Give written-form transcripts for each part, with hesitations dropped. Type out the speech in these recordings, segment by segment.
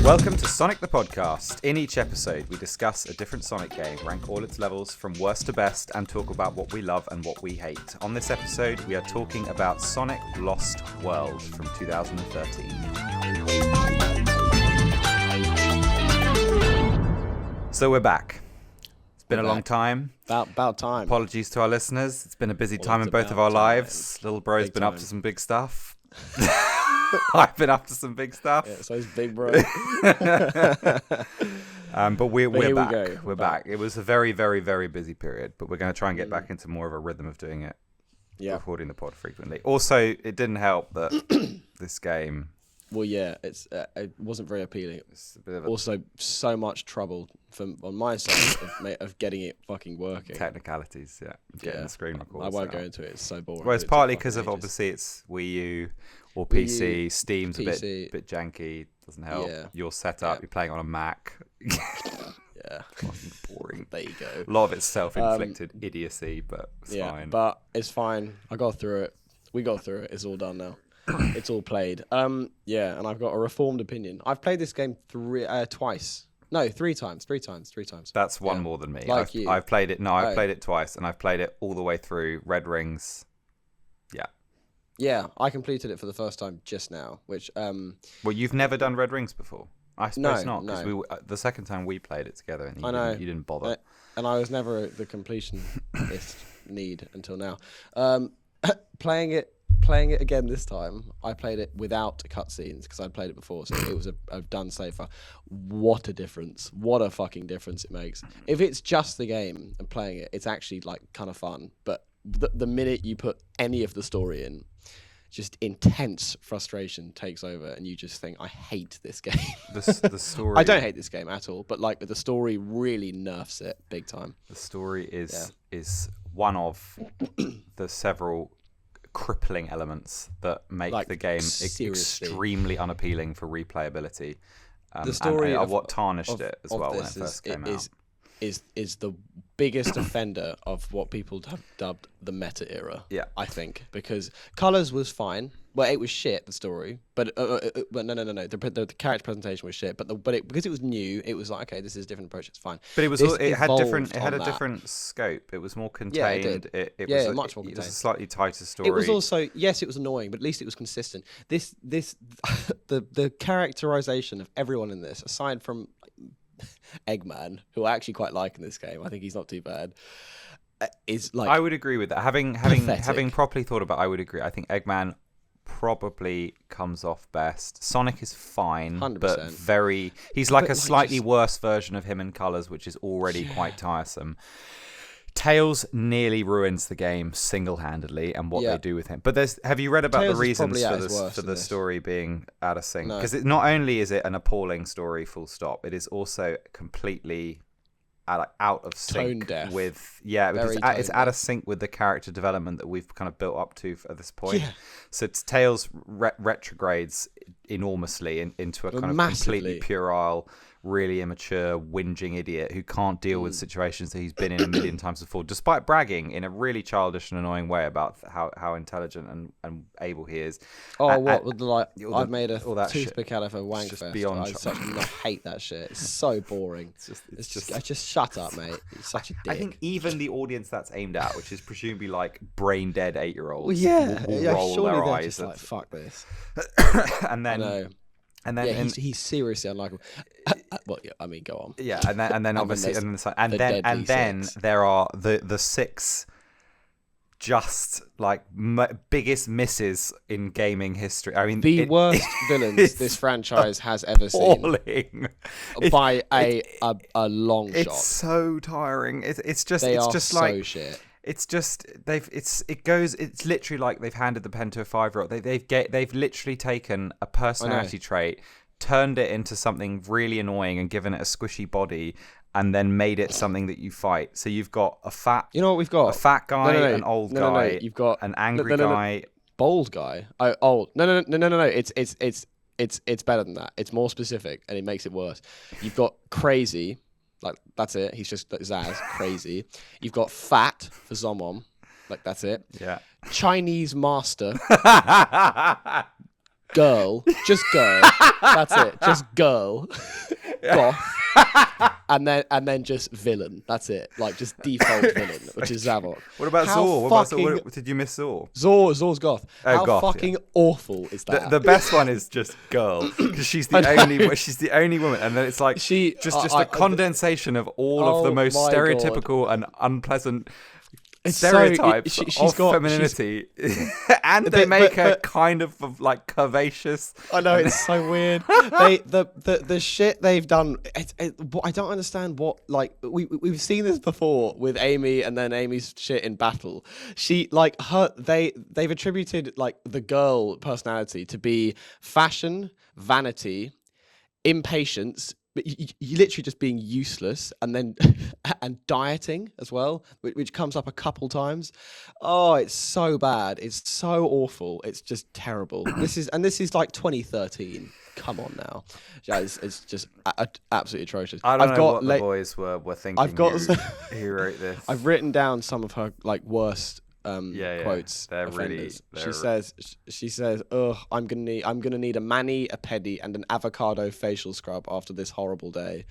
Welcome to Sonic the Podcast. In each episode, we discuss a different Sonic game, rank all its levels from worst to best, and talk about what we love and what we hate. On this episode, we are talking about Sonic Lost World from 2013. So we're back. It's been a long time. About time. Apologies to our listeners. It's been a busy time in both of our lives. Little bro's been up to some big stuff. I've been up to some big stuff. Yeah, so is Big Bro. But we're back. We're back. It was a very, very, very busy period, but we're going to try and get back into more of a rhythm of doing it. Yeah. Recording the pod frequently. Also, it didn't help that this game... Well, yeah, it wasn't very appealing. It's a bit of Also, so much trouble on my side of getting it fucking working. Technicalities, yeah. Getting the screen recorded. I won't go into it. It's so boring. Well, it's partly because of, obviously, it's Wii U or PC. Steam's PC. a bit janky. Doesn't help. Yeah. Your setup, you're playing on a Mac. Yeah. Fucking boring. There you go. A lot of it's self-inflicted idiocy, but it's fine. But it's fine. I got through it. We got through it. It's all done now. It's all played. Yeah, and I've got a reformed opinion. I've played this game three times. That's one more than me. Like you. I've played it. No, I've played it twice, and I've played it all the way through Red Rings. Yeah. Yeah, I completed it for the first time just now, which... Well, you've never done Red Rings before? I suppose not, because no. the second time we played it together, and you didn't bother. And I was never the completionist need until now. Playing it again this time, I played it without cutscenes because I'd played it before, so it was a done safer. What a difference! What a fucking difference it makes. If it's just the game and playing it, it's actually like kind of fun. But the minute you put any of the story in, just intense frustration takes over, and you just think, I hate this game. The story. I don't hate this game at all, but like the story really nerfs it big time. The story is one of the several crippling elements that make the game extremely unappealing for replayability. The story and what tarnished it as well when it first came out. Is the biggest offender of what people have dubbed the meta era. Yeah, I think, because Colors was fine. Well, it was shit, the story, but no. The character presentation was shit, because it was new, it was like, okay, this is a different approach. It's fine. But it had a different scope. It was more contained. Yeah, it was much more contained. It was a slightly tighter story. It was also, yes, it was annoying, but at least it was consistent. The characterization of everyone in this, aside from Eggman, who I actually quite like in this game, I think he's not too bad, is like, I would agree with that. Having properly thought about it, I would agree. I think Eggman probably comes off best. Sonic is fine, 100%. But he's like a slightly worse version of him in Colors, which is already quite tiresome. Tails nearly ruins the game single-handedly, and what they do with him. But have you read about Tails the reasons for the story being out of sync? Because not only is it an appalling story, full stop, it is also completely out of sync, tone deaf. Because it's out of sync with the character development that we've kind of built up to at this point. Yeah. So Tails retrogrades enormously into a kind of completely puerile, really immature, whinging idiot who can't deal with situations that he's been in a million times before, despite bragging in a really childish and annoying way about how intelligent and able he is. I've made a toothpick out of a wank fest. I hate that shit. It's so boring. Just shut up, mate. You're such a dick. I think even the audience that's aimed at, which is presumably like brain dead 8-year-olds, will roll their eyes. Just like, fuck this. And then. I know. And then he's seriously unlikable. Well, yeah, I mean, go on. Yeah, and then obviously, and then there are the 6 just like biggest misses in gaming history. I mean, the worst villains this franchise has ever seen by a long shot. It's so tiring. It's just so shit. It's literally like they've handed the pen to a 5-year-old. They've literally taken a personality trait, turned it into something really annoying and given it a squishy body, and then made it something that you fight. So you've got a fat, you know what we've got? A fat guy, an old guy. You've got an angry guy, bold guy. Old. No. It's better than that. It's more specific, and it makes it worse. You've got crazy. Like, that's it. He's just Zaz, crazy. You've got fat for Zomom. Like, that's it. Yeah. Chinese master. girl. Just girl. That's it. Just girl. Goth. And then just villain. That's it. Like just default villain, which is Zavok. What about Zor? What did you miss Zor? Zor's goth. Oh, How goth, fucking awful is that? The best one is just girl, because she's the only woman, and then it's like a condensation of all of the most stereotypical and unpleasant stereotypes of femininity, and they make her kind of like curvaceous. I know, it's so weird. The shit they've done. I don't understand what, like, we've seen this before with Amy, and then Amy's shit in battle. They've attributed like the girl personality to be fashion, vanity, impatience. But you literally just being useless, and then and dieting as well, which comes up a couple times. Oh, it's so bad. It's so awful. It's just terrible. This is like 2013. Come on now, yeah, it's just absolutely atrocious. I don't know what the boys were thinking. Who wrote this? I've written down some of her like worst quotes. They're really. She says, "Ugh, I'm gonna need a mani, a pedi, and an avocado facial scrub after this horrible day."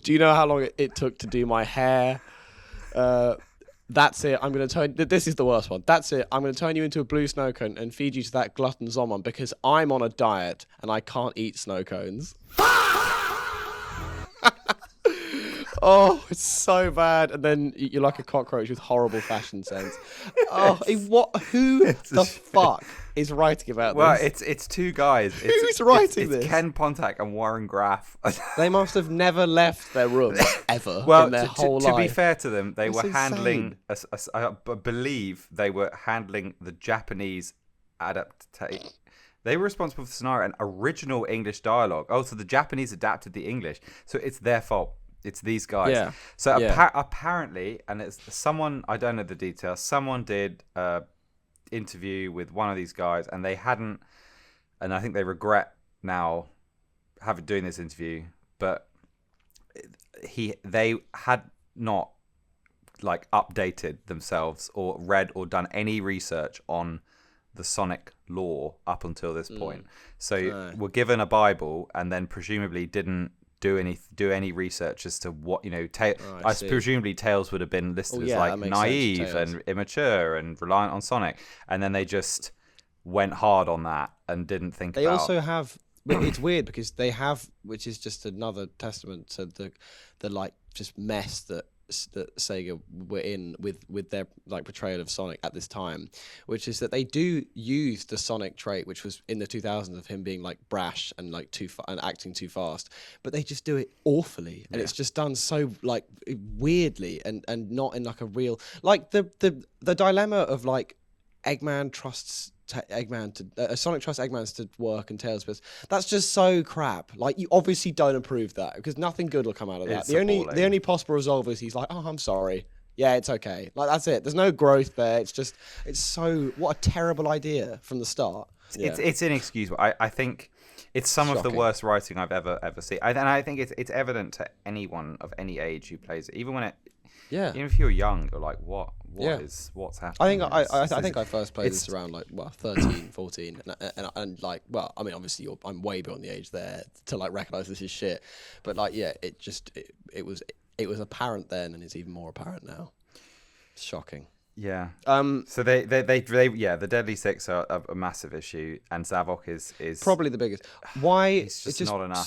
Do you know how long it took to do my hair? That's it. I'm gonna turn. This is the worst one. That's it. I'm gonna turn you into a blue snow cone and feed you to that glutton zombie because I'm on a diet and I can't eat snow cones. Oh, it's so bad. And then you're like a cockroach with horrible fashion sense. Oh, who the fuck is writing about this? Well, it's two guys. Who's writing this? It's Ken Pontac and Warren Graff. They must have never left their room ever in their whole life. To be fair to them, they were handling, I believe they were handling the Japanese adaptation. They were responsible for the scenario and original English dialogue. Oh, so the Japanese adapted the English. So it's their fault. It's these guys. Yeah. So apparently, and it's someone, I don't know the details, someone did an interview with one of these guys, and they hadn't, and I think they regret now doing this interview, but they had not like updated themselves or read or done any research on the Sonic lore up until this point. So were given a Bible and then presumably didn't do any research as to what, you know, presumably Tails would have been listed as like naive and immature and reliant on Sonic, and then they just went hard on that and didn't think about. They also have. It's weird because they have, which is just another testament to the like just mess that Sega were in with their like portrayal of Sonic at this time, which is that they do use the Sonic trait, which was in the 2000s of him being like brash and like and acting too fast, but they just do it awfully, and it's just done so like weirdly and not in like a real, like the dilemma of like Eggman trusts Eggman to Sonic trusts Eggman to work and Tails, but that's just so crap. Like, you obviously don't approve that because nothing good will come out of that. The only possible resolve is he's like, oh, I'm sorry. Yeah, it's okay. Like, that's it. There's no growth there. It's so, what a terrible idea from the start. Yeah. It's inexcusable. I think it's some of the worst writing I've ever seen. And I think it's evident to anyone of any age who plays it, even if you're young, you're like, what's happening? I think I first played this around like 13, 14, and like, well, I mean, obviously I'm way beyond the age there to like recognize this is shit, but like, yeah, it was apparent then, and it's even more apparent now. It's shocking. Yeah. So they the Deadly Six are a massive issue, and Zavok is probably the biggest. Why? It's just not enough.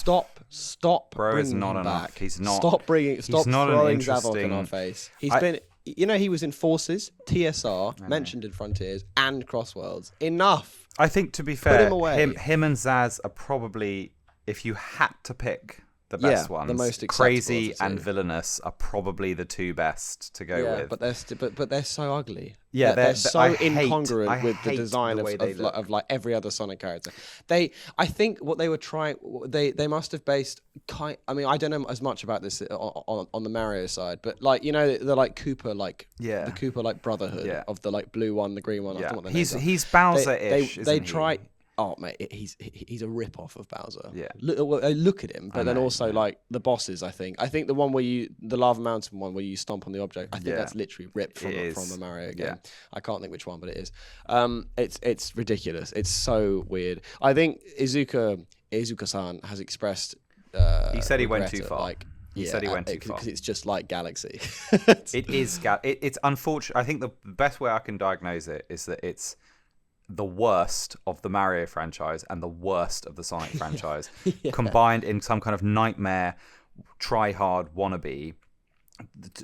Stop. Bro, bringing is not him enough. back. He's not. Stop throwing Zavok in our face. He's been. You know, he was in Forces, TSR, mentioned in Frontiers, and Crossworlds. Enough. I think, to be fair, put him away. Him and Zaz are probably, if you had to pick the best ones, the most Crazy and Villainous are probably the two best to go with. But they're so ugly. Yeah, they're so incongruent with the design of like every other Sonic character. I think what they were trying, they must have based. I mean, I don't know as much about this on the Mario side, but like, you know, the like Koopa, like the Koopa like brotherhood of the like blue one, the green one. I don't know what he's Bowser-ish. They try. oh mate, he's a rip off of Bowser. Yeah. Look at him, but then also like the bosses. I think the one where the Lava Mountain one where you stomp on the object. I think that's literally ripped from a Mario game. Yeah. I can't think which one, but it is. It's ridiculous. It's so weird. I think Iizuka-san has expressed. He said he went too far. Like, he said he went too far because it's just like Galaxy. It is. It's unfortunate. I think the best way I can diagnose it is that it's the worst of the Mario franchise and the worst of the Sonic franchise combined in some kind of nightmare, try-hard wannabe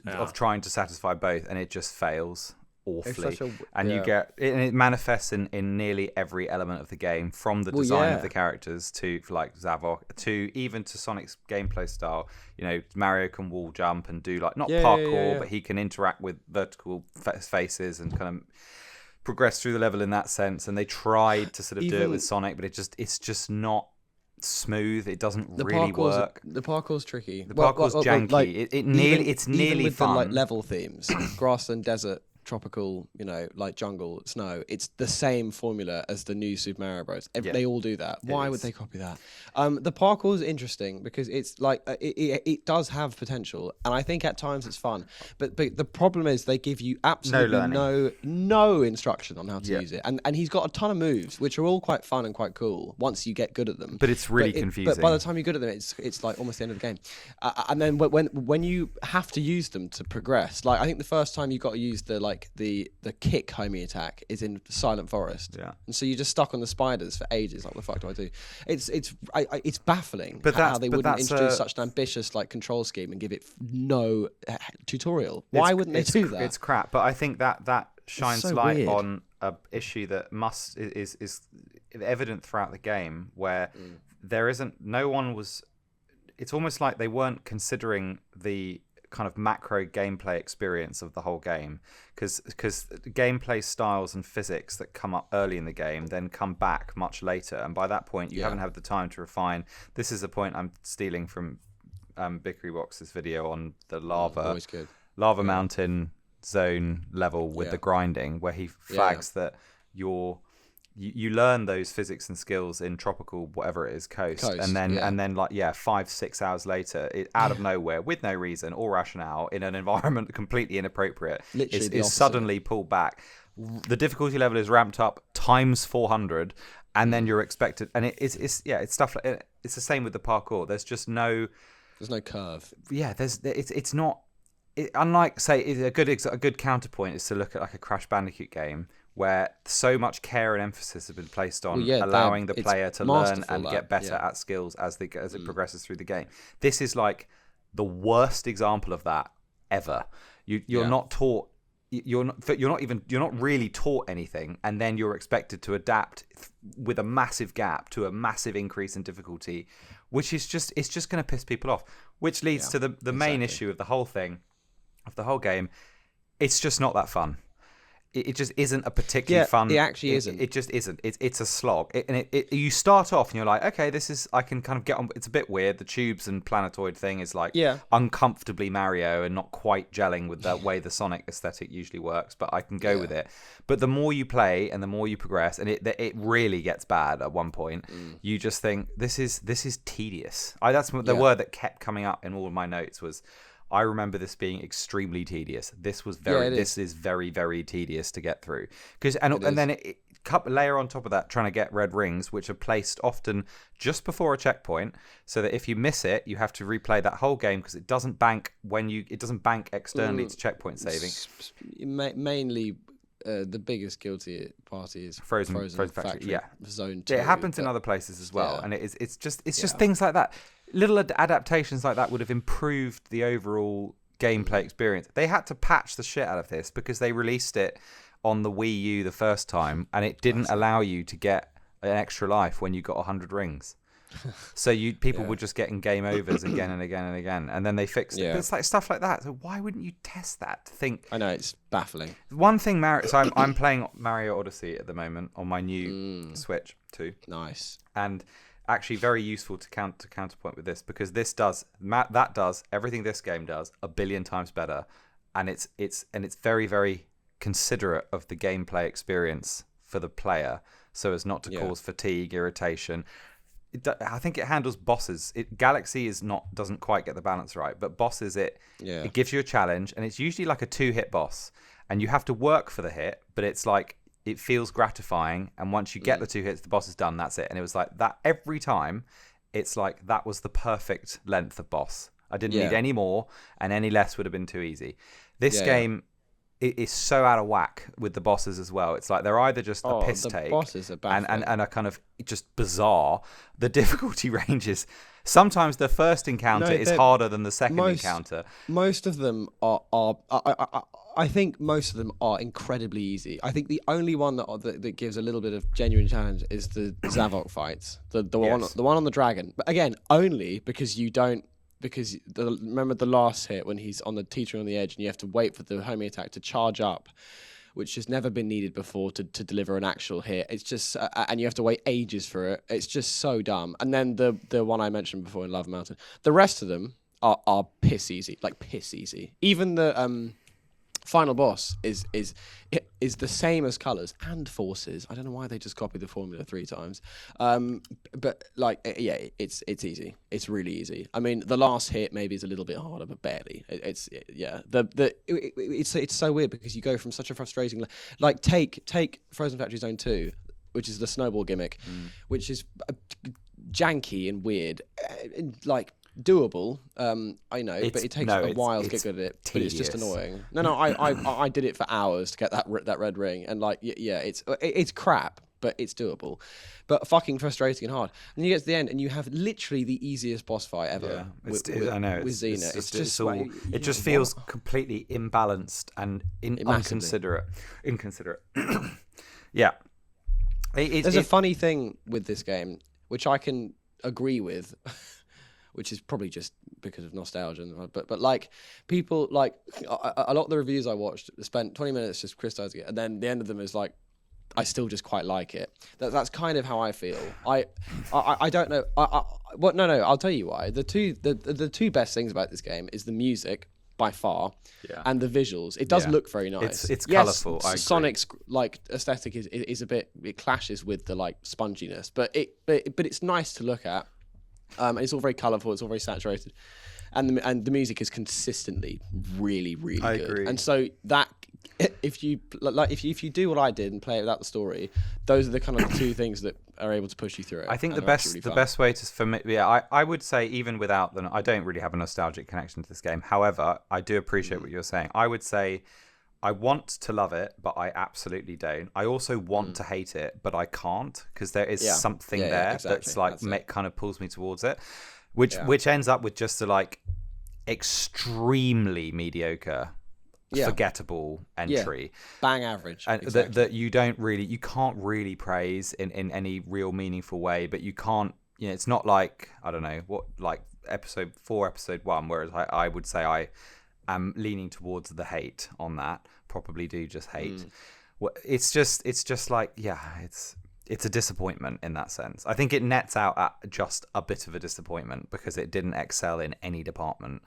of trying to satisfy both, and it just fails awfully. You get it manifests in nearly every element of the game, from the design of the characters to like Zavok to even to Sonic's gameplay style. Mario can wall jump and do like not parkour, but he can interact with vertical faces and kind of progress through the level in that sense. And they tried to sort of do it with Sonic, but it's just not smooth. It doesn't really work. The parkour's tricky. The parkour's janky. Like, it's nearly with fun. The like level themes, grassland, desert, tropical, like jungle, snow. It's the same formula as the new Super Mario Bros. They all do that. Why would they copy that? The parkour is interesting because it's like it does have potential, and I think at times it's fun. But the problem is they give you absolutely no instruction on how to use it, and he's got a ton of moves which are all quite fun and quite cool once you get good at them. But it's really confusing. But by the time you're good at them, it's like almost the end of the game. And then when you have to use them to progress, like I think the first time you got to use the kick homie attack is in Silent Forest, and so you're just stuck on the spiders for ages. Like, what the fuck do I do? It's baffling how they wouldn't introduce such an ambitious like control scheme and give it no tutorial. Why wouldn't they do that? It's crap. But I think that shines light on a issue that is evident throughout the game, where there isn't. No one was. It's almost like they weren't considering the kind of macro gameplay experience of the whole game, because gameplay styles and physics that come up early in the game then come back much later, and by that point you haven't had the time to refine. This is a point I'm stealing from Bickery Box's video on the lava mountain zone level with the grinding, where he flags that you learn those physics and skills in tropical whatever it is coast, and then like 5-6 hours later, out of nowhere with no reason or rationale in an environment completely inappropriate, is suddenly pulled back. The difficulty level is ramped up times 400, and then you're expected, and it's stuff like it's the same with the parkour. There's no curve. It's not. Unlike, say, a good counterpoint is to look at like a Crash Bandicoot game, where so much care and emphasis has been placed on allowing the player to learn and get better at skills as it progresses through the game. This is like the worst example of that ever. You're not taught. You're not really taught anything, and then you're expected to adapt with a massive gap to a massive increase in difficulty, which is just going to piss people off. Which leads to the main issue of the whole thing, of the whole game. It's just not that fun. It just isn't a particularly fun. It actually isn't. It just isn't. It's a slog. You start off and you're like, okay, I can kind of get on. It's a bit weird. The tubes and planetoid thing is like uncomfortably Mario and not quite gelling with the way the Sonic aesthetic usually works, but I can go with it. But the more you play and the more you progress, and it really gets bad at one point, you just think this is tedious. That's the word that kept coming up in all of my notes was, I remember this being extremely tedious. This is very, very tedious to get through. And then layer on top of that, trying to get red rings, which are placed often just before a checkpoint, so that if you miss it, you have to replay that whole game because it doesn't bank externally to checkpoint saving. Mainly. The biggest guilty party is Frozen Factory. Zone 2. It happens in other places as well, and it's just things like that. Little adaptations like that would have improved the overall gameplay experience. They had to patch the shit out of this because they released it on the Wii U the first time, and it didn't allow you to get an extra life when you got 100 rings. So people were just getting game overs again and again and again, and then they fixed it. But it's like stuff like that. So why wouldn't you test that to think? I know, it's baffling. One thing, so I'm playing Mario Odyssey at the moment on my new Switch 2. Nice. And actually very useful to counterpoint with this, because that does everything this game does a billion times better, and it's very, very considerate of the gameplay experience for the player, so as not to cause fatigue, irritation. I think it handles bosses. Galaxy doesn't quite get the balance right, but bosses it gives you a challenge, and it's usually like a 2-hit boss, and you have to work for the hit, but it's like it feels gratifying, and once you get the 2 hits, the boss is done. That's it. And it was like that every time. It's like that was the perfect length of boss. I didn't need any more, and any less would have been too easy. This game it is so out of whack with the bosses as well. It's like they're either just a piss take bosses are and a kind of just bizarre. The difficulty ranges. Sometimes the first encounter is harder than the second encounter. Most of them are I think most of them are incredibly easy. I think the only one that gives a little bit of genuine challenge is the Zavok fights. The one on the dragon. But again, only because remember the last hit when he's on the teetering on the edge and you have to wait for the homing attack to charge up, which has never been needed before to deliver an actual hit. It's just and you have to wait ages for it. It's just so dumb. And then the one I mentioned before in Love Mountain. The rest of them are piss easy, like piss easy. Even the final boss is the same as Colors and Forces. I don't know why they just copied the formula 3 times. But like, it's easy. It's really easy. I mean, the last hit maybe is a little bit harder, but barely. It's so weird because you go from such a frustrating, like take Frozen Factory Zone 2, which is the snowball gimmick, which is janky and weird, like doable. I know, but it takes a while to get good at it. Tedious. But it's just annoying. No, I did it for hours to get that red ring, and like, it's crap, but it's doable. But fucking frustrating and hard. And you get to the end, and you have literally the easiest boss fight ever. I know with Xena. It just feels completely imbalanced and inconsiderate. Yeah. There's a funny thing with this game, which I can agree with. Which is probably just because of nostalgia, but like people, like a lot of the reviews I watched spent 20 minutes just criticizing it, and then the end of them is like, I still just quite like it. That's kind of how I feel. I don't know. No. I'll tell you why. The two best things about this game is the music by far, and the visuals. It does look very nice. It's colourful. Sonic's like aesthetic is a bit. It clashes with the like sponginess, but it's nice to look at. And it's all very colourful. It's all very saturated, and the music is consistently really, really good. I agree. And so that if you do what I did and play it without the story, those are the kind of two things that are able to push you through it. I think the best way to for me, I would say even without them, I don't really have a nostalgic connection to this game. However, I do appreciate what you're saying. I would say I want to love it, but I absolutely don't. I also want to hate it, but I can't, because there is something there that's like kind of pulls me towards it, which ends up with just a like extremely mediocre, forgettable entry, bang average, and that you can't really praise in any real meaningful way. But you can't, it's not like, I don't know what, like episode 4, episode 1, whereas I would say I'm leaning towards the hate on that. Probably do just hate. It's just like, it's a disappointment in that sense. I think it nets out at just a bit of a disappointment because it didn't excel in any department,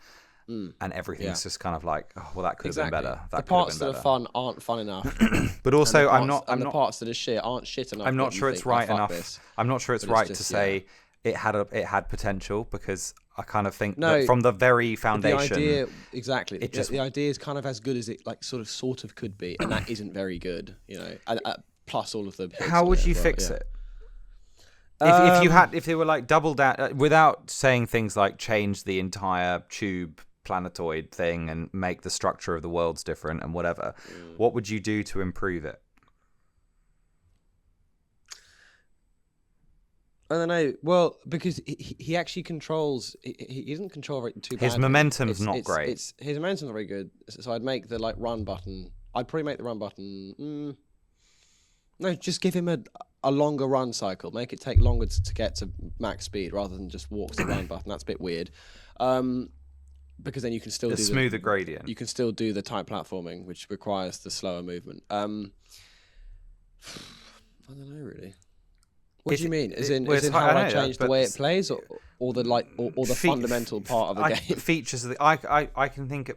and everything's just kind of like, oh, well, that could have been better. The parts that are fun aren't fun enough. But also, the parts that are shit aren't shit enough. I'm not sure it's right enough. I'm not sure it's right to say it had potential, because I kind of think that from the very foundation, the idea, the idea is kind of as good as it like sort of could be, and that isn't very good, and, plus all of the hits. How would you fix it? If they were like double down, without saying things like change the entire tube planetoid thing and make the structure of the worlds different and whatever, what would you do to improve it? I don't know. Well, because he actually controls. He doesn't control it too badly. His momentum's not great. His momentum's not very good. So I'd make the like run button. I'd probably make the run button. No, just give him a longer run cycle. Make it take longer to get to max speed rather than just walk to the run button. That's a bit weird. Because then you can still do smoother gradient. You can still do the tight platforming, which requires the slower movement. I don't know really. What do you mean? As in how I change the way it plays, or the like, or the fundamental part of the game? Features. I can think.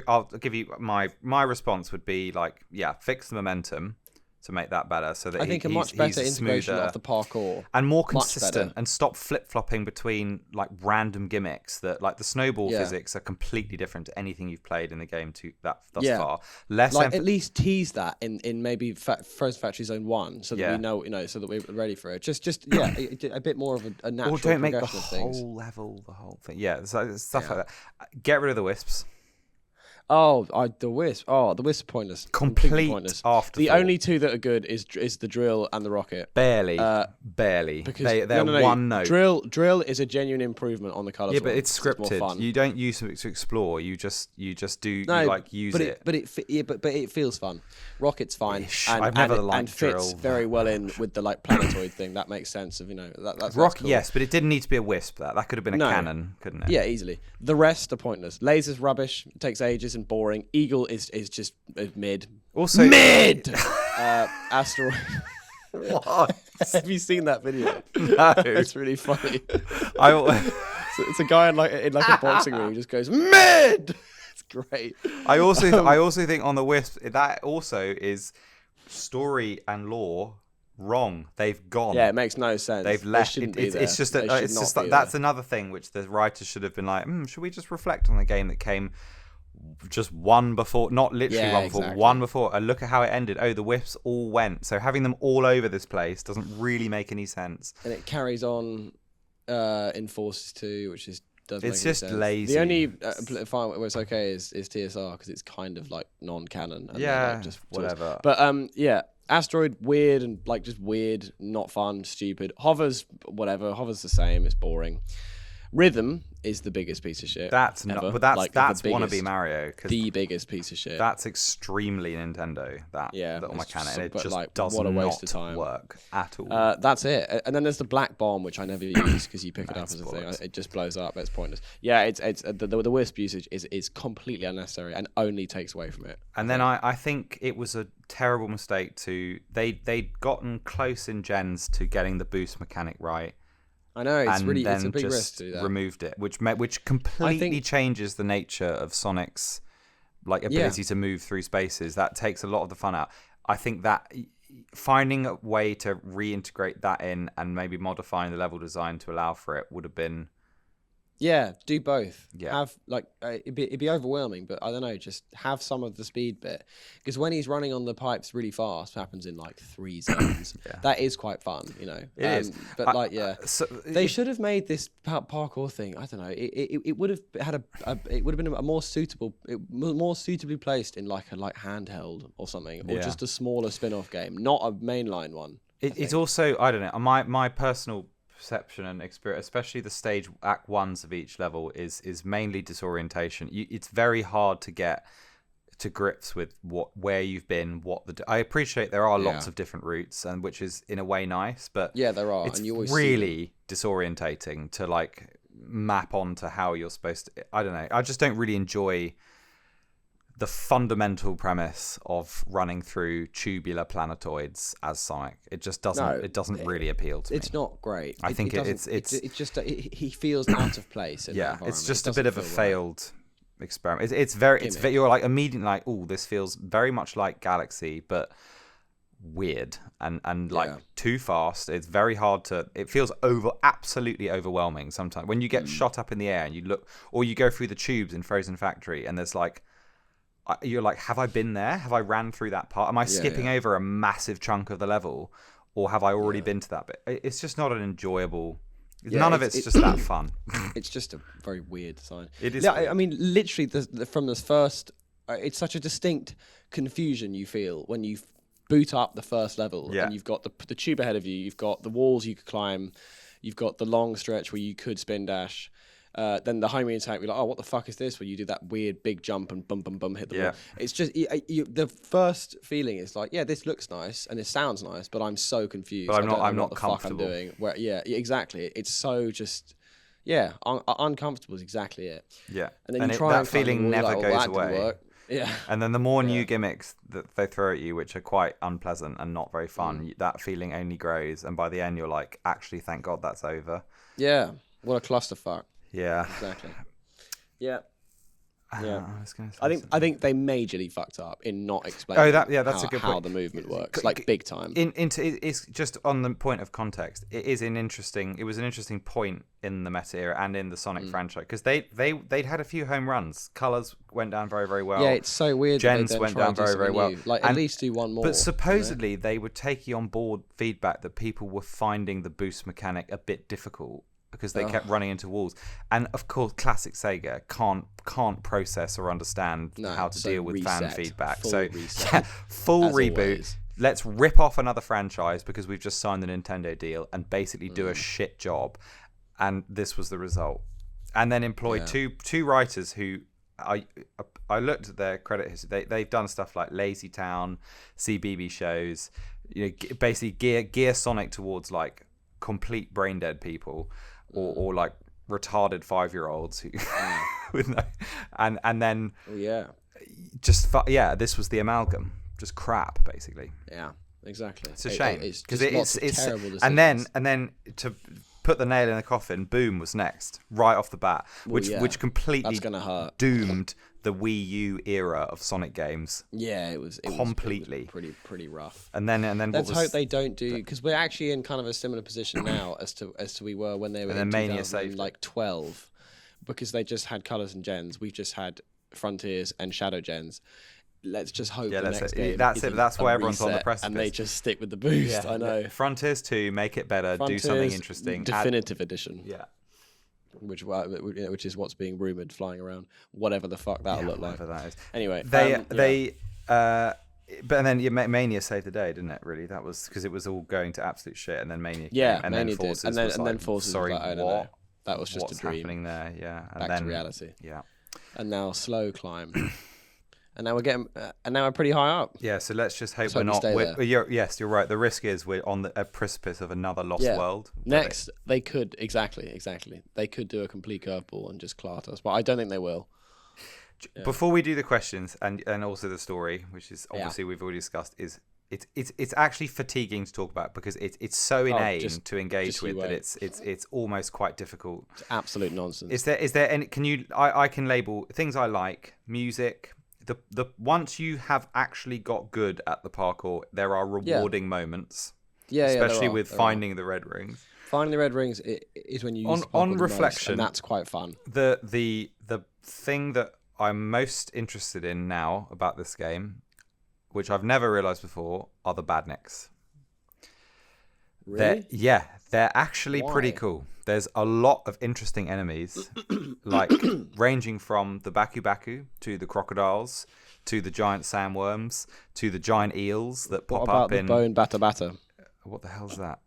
I'll give you my response would be like, fix the momentum, to make that better, so that I think a much better he's integration smoother of the parkour and more consistent, and stop flip-flopping between like random gimmicks that like the snowball physics are completely different to anything you've played in the game thus far. Less like at least tease that in maybe Frozen Factory Zone 1 so that we know, so that we're ready for it. Just a bit more of a natural or don't make the progression of whole level the whole thing. So stuff like that. Get rid of the wisps. The wisp. The wisp are pointless. Complete pointless. afterthought. The only two that are good is the drill and the rocket. Barely. Because they're one note. Drill is a genuine improvement on the colours. Yeah, but it's scripted. You don't use it to explore. You just do. No, you like use it. But it feels fun. Rocket's fine. I've never liked and fits drill very well in with the like planetoid thing. That makes sense of that's rocket. Cool. Yes, but it didn't need to be a wisp. That could have been a cannon, couldn't it? Yeah, easily. The rest are pointless. Laser's rubbish. It takes ages and boring. Eagle is just mid. Also mid. Asteroid. What? Have you seen that video? No. It's really funny. It's a guy in like a boxing ring who just goes mid. It's great. I also think on the wisp that also is story and lore wrong. They've gone. Yeah, it makes no sense. They've left. It's just that's another thing which the writers should have been like, should we just reflect on the game that came just one before, not literally one before, one before, and look at how it ended. The wisps all went. So having them all over this place doesn't really make any sense. And it carries on in Forces 2, which is it's just lazy. The only fine where it's okay is TSR because it's kind of like non-canon. And like just whatever. But Asteroid, weird and like just weird, not fun, stupid. Hover's whatever. Hover's the same. It's boring. Rhythm is the biggest piece of shit. That's ever. not, but that's wannabe Mario. The biggest piece of shit. That's extremely Nintendo. That little mechanic, it just does what a waste of not time. work at all. That's it. And then there's the black bomb, which I never use because you pick it up as a thing. It just blows up. It's pointless. Yeah, it's the wisp usage is completely unnecessary and only takes away from it. And then I think it was a terrible mistake they'd gotten close in gens to getting the boost mechanic right. I know it's a big risk to do that. Removed it, which completely changes the nature of Sonic's like ability to move through spaces. That takes a lot of the fun out. I think that finding a way to reintegrate that in and maybe modifying the level design to allow for it would have been. Yeah, do both. Yeah. Have it'd be overwhelming, but I don't know. Just have some of the speed bit because when he's running on the pipes really fast, it happens in like 3 zones. That is quite fun, It is. But they should have made this parkour thing. I don't know. It would have had it would have been a more suitably placed in like a handheld or something, or just a smaller spin-off game, not a mainline one. It's also, I don't know. My personal perception and experience, especially the stage act 1s of each level, is mainly disorientation. It's very hard to get to grips with where you've been, I appreciate there are lots of different routes, and which is in a way nice, but there are. It's and you always really disorientating to like map onto how you're supposed to. I don't know. I just don't really enjoy the fundamental premise of running through tubular planetoids as Sonic. It just doesn't. It doesn't really appeal to me. It's not great. I think it's just he feels out of place. In that it's just a bit of a failed experiment. It's very. You're like immediately like, oh, this feels very much like Galaxy, but weird and like too fast. It's very hard to. It feels absolutely overwhelming sometimes when you get shot up in the air and you look, or you go through the tubes in Frozen Factory and there's like. You're like, have I been there? Have I ran through that part? Am I skipping over a massive chunk of the level? Or have I already been to that bit? It's just not an enjoyable... None of it's just that fun. It's just a very weird design. It is. I mean, literally, from this first... it's such a distinct confusion you feel when you boot up the first level. And you've got the tube ahead of you. You've got the walls you could climb. You've got the long stretch where you could spin dash. Then the homing attack, we're like, oh, what the fuck is this? Where you do that weird big jump and bum hit the wall. It's just the first feeling is like, this looks nice and it sounds nice, but I'm so confused. But I'm not what the comfortable. fuck I'm doing. Where, exactly. It's so just uncomfortable is exactly it. Yeah, and then that feeling never goes away. Yeah. And then the more new gimmicks that they throw at you, which are quite unpleasant and not very fun, that feeling only grows. And by the end, you're like, actually, thank God that's over. Yeah. What a clusterfuck. Yeah. Exactly. Yeah. Yeah, I think they majorly fucked up in not explaining. That's a good point. How the movement works, like big time. It's just on the point of context. It was an interesting point in the meta era and in the Sonic franchise, because they'd had a few home runs. Colors went down very, very well. Yeah, it's so weird. Gens went down very, very well. Like at least do one more. But supposedly they were taking on board feedback that people were finding the boost mechanic a bit difficult, because they kept running into walls, and of course classic Sega can't process or understand how to deal with fan feedback. Full reboot. Always. Let's rip off another franchise because we've just signed the Nintendo deal and basically do a shit job, and this was the result. And then employ two writers who I looked at their credit history. They've done stuff like Lazy Town, CBB shows, basically gear Sonic towards like complete brain dead people. Or like retarded 5-year-olds who with no, and then this was the amalgam, just crap basically. Yeah, exactly. It's a shame because it's terrible decisions. and then to put the nail in the coffin, Boom was next right off the bat, which completely doomed the Wii U era of Sonic games. Yeah, it was completely pretty rough. And then let's hope they don't do, because we're actually in kind of a similar position now as to we were when they were in 2012, because they just had Colors and Gens. We've just had Frontiers and Shadow Gens. Let's just hope the next game that's why everyone's on the precipice, and they just stick with the boost. I know. Frontiers 2, make it better, do something interesting. Definitive edition. Yeah. Which is what's being rumored flying around, whatever the fuck that'll look like. That is. Anyway, but then Mania saved the day, didn't it? Really, that was because it was all going to absolute shit, and then Mania. Yeah, and Mania then Forces did, and then Forces. Sorry, was like, what? That was just What's a dream. Happening there? Yeah, and back to reality. Yeah, and now slow climb. And now we're pretty high up. Yeah, so let's just hope we're not. Yes, you're right. The risk is we're on a precipice of another lost world. Next, they could exactly. They could do a complete curveball and just clart us, but I don't think they will. Yeah. Before we do the questions and also the story, which is obviously we've already discussed, is it's actually fatiguing to talk about because it's so inane to engage with that it's almost quite difficult. It's absolute nonsense. Is there any? I can label things I like, music. The once you have actually got good at the parkour, there are rewarding moments. Especially with finding the red rings. Finding the red rings is when you use on reflection, most, and that's quite fun. The thing that I'm most interested in now about this game, which I've never realized before, are the badniks. Really? They're actually pretty cool. There's a lot of interesting enemies, like ranging from the Baku Baku to the crocodiles to the giant sandworms to the giant eels that pop up in. What about the bone bata bata? What the hell's that?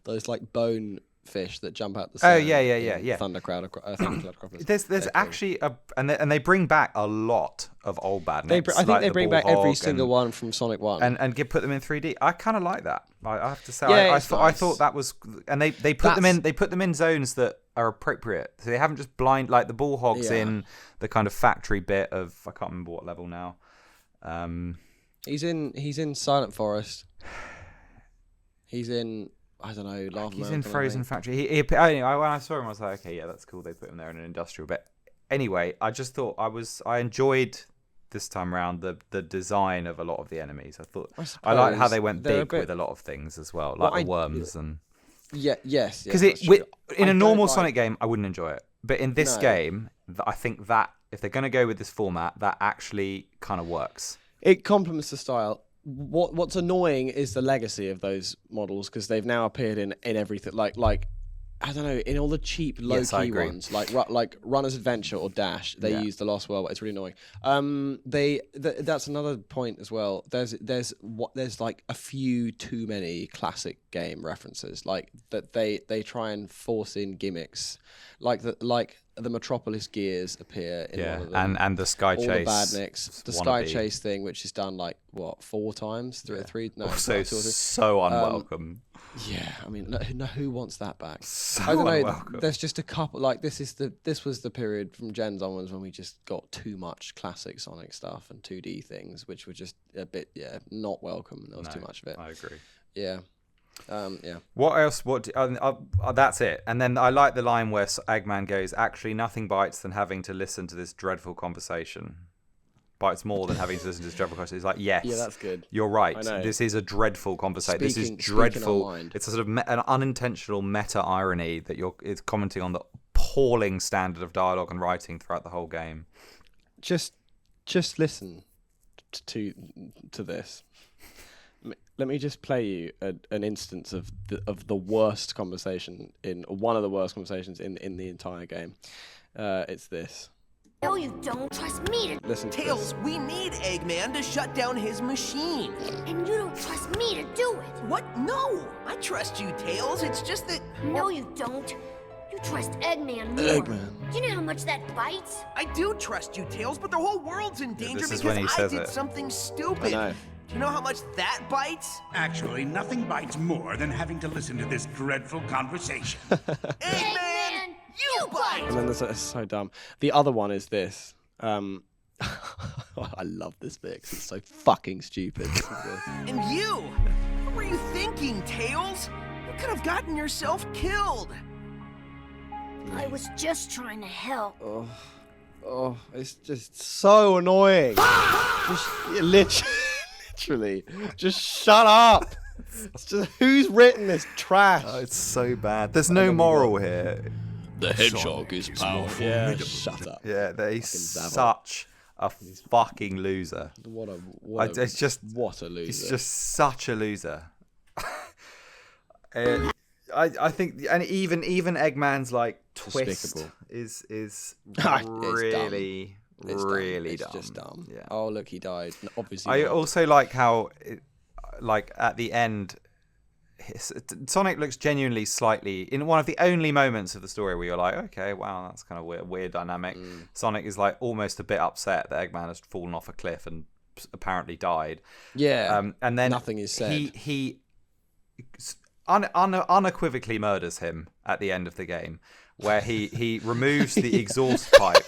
Those like bone fish that jump out the sand. Yeah. Thundercloud crocodiles. There's actually and they bring back a lot of old badniks. I think they bring back every single one from Sonic 1 and put them in 3D. I kind of like that. I have to say, I thought that was, and they put them in zones that are appropriate. So they haven't just blind like the bull hogs in the kind of factory bit of, I can't remember what level now. He's in Silent Forest. He's in, I don't know, Lava He's Mountain, in Frozen Factory. When I saw him, I was like, okay, yeah, that's cool. They put him there in an industrial bit. Anyway, I just thought I enjoyed this time around the design of a lot of the enemies. I like how they went big with a lot of things as well, like the worms and. Yes. Because in a normal Sonic game, I wouldn't enjoy it, but in this game, I think that if they're going to go with this format, that actually kind of works. It complements the style. What's annoying is the legacy of those models, because they've now appeared in everything. Like I don't know, in all the cheap low key ones, like Runner's Adventure or Dash, they use the Lost World. It's really annoying. That's another point as well. There's like a few too many classic game references, like that they try and force in gimmicks, like the Metropolis gears appear in one of them. and the Sky Chase. All the badniks. The Sky Chase thing, which is done like, what, 4 times? 3? No, also so unwelcome. Yeah, I mean, who wants that back? So I don't know. unwelcome. There's just a couple, like, this was the period from Gens onwards when we just got too much classic Sonic stuff and 2D things, which were just a bit, not welcome. There was too much of it. I agree. Yeah. Yeah. What else? That's it. And then I like the line where Eggman goes, "Actually, nothing bites than having to listen to this dreadful conversation. Bites more than having to listen to this dreadful conversation." It's like, yes, Yeah, that's good. You're right. I know. This is a dreadful conversation. This is Speaking dreadful. our mind. It's a sort of an unintentional meta irony that it's commenting on the appalling standard of dialogue and writing throughout the whole game. Just listen to this. Let me just play you an instance of the worst conversation one of the worst conversations in the entire game. It's this. No, you don't. Trust me to... Listen to Tails, we need Eggman to shut down his machine. And you don't trust me to do it. What? No! I trust you, Tails. It's just that... No, you don't. You trust Eggman more. Eggman. Do you know how much that bites? I do trust you, Tails, but the whole world's in danger this is because when he I says did it. something stupid. I know. Do you know how much that bites? Actually, nothing bites more than having to listen to this dreadful conversation. Eggman, you bite! And then it's so dumb. The other one is this. I love this bit 'cause it's so fucking stupid. And you? What were you thinking, Tails? You could have gotten yourself killed. I was just trying to help. Oh, it's just so annoying. Just literally, just shut up. It's just, who's written this trash? Oh, it's so bad. There's no moral here. The hedgehog is powerful. Yeah, shut up. Yeah, he's Fucking Zavil. such a fucking loser. What a It's what a loser. He's just such a loser. I think, and even Eggman's like twist Despicable. is It's really It's dumb. just dumb. Yeah. Oh look, he died. Obviously. I not. also like how, like at the end, Sonic looks genuinely slightly in one of the only moments of the story where you're like, okay, wow, that's kind of weird dynamic. Sonic is like almost a bit upset that Eggman has fallen off a cliff and apparently died. Yeah. And then nothing is said. He unequivocally murders him at the end of the game, where he removes the exhaust pipe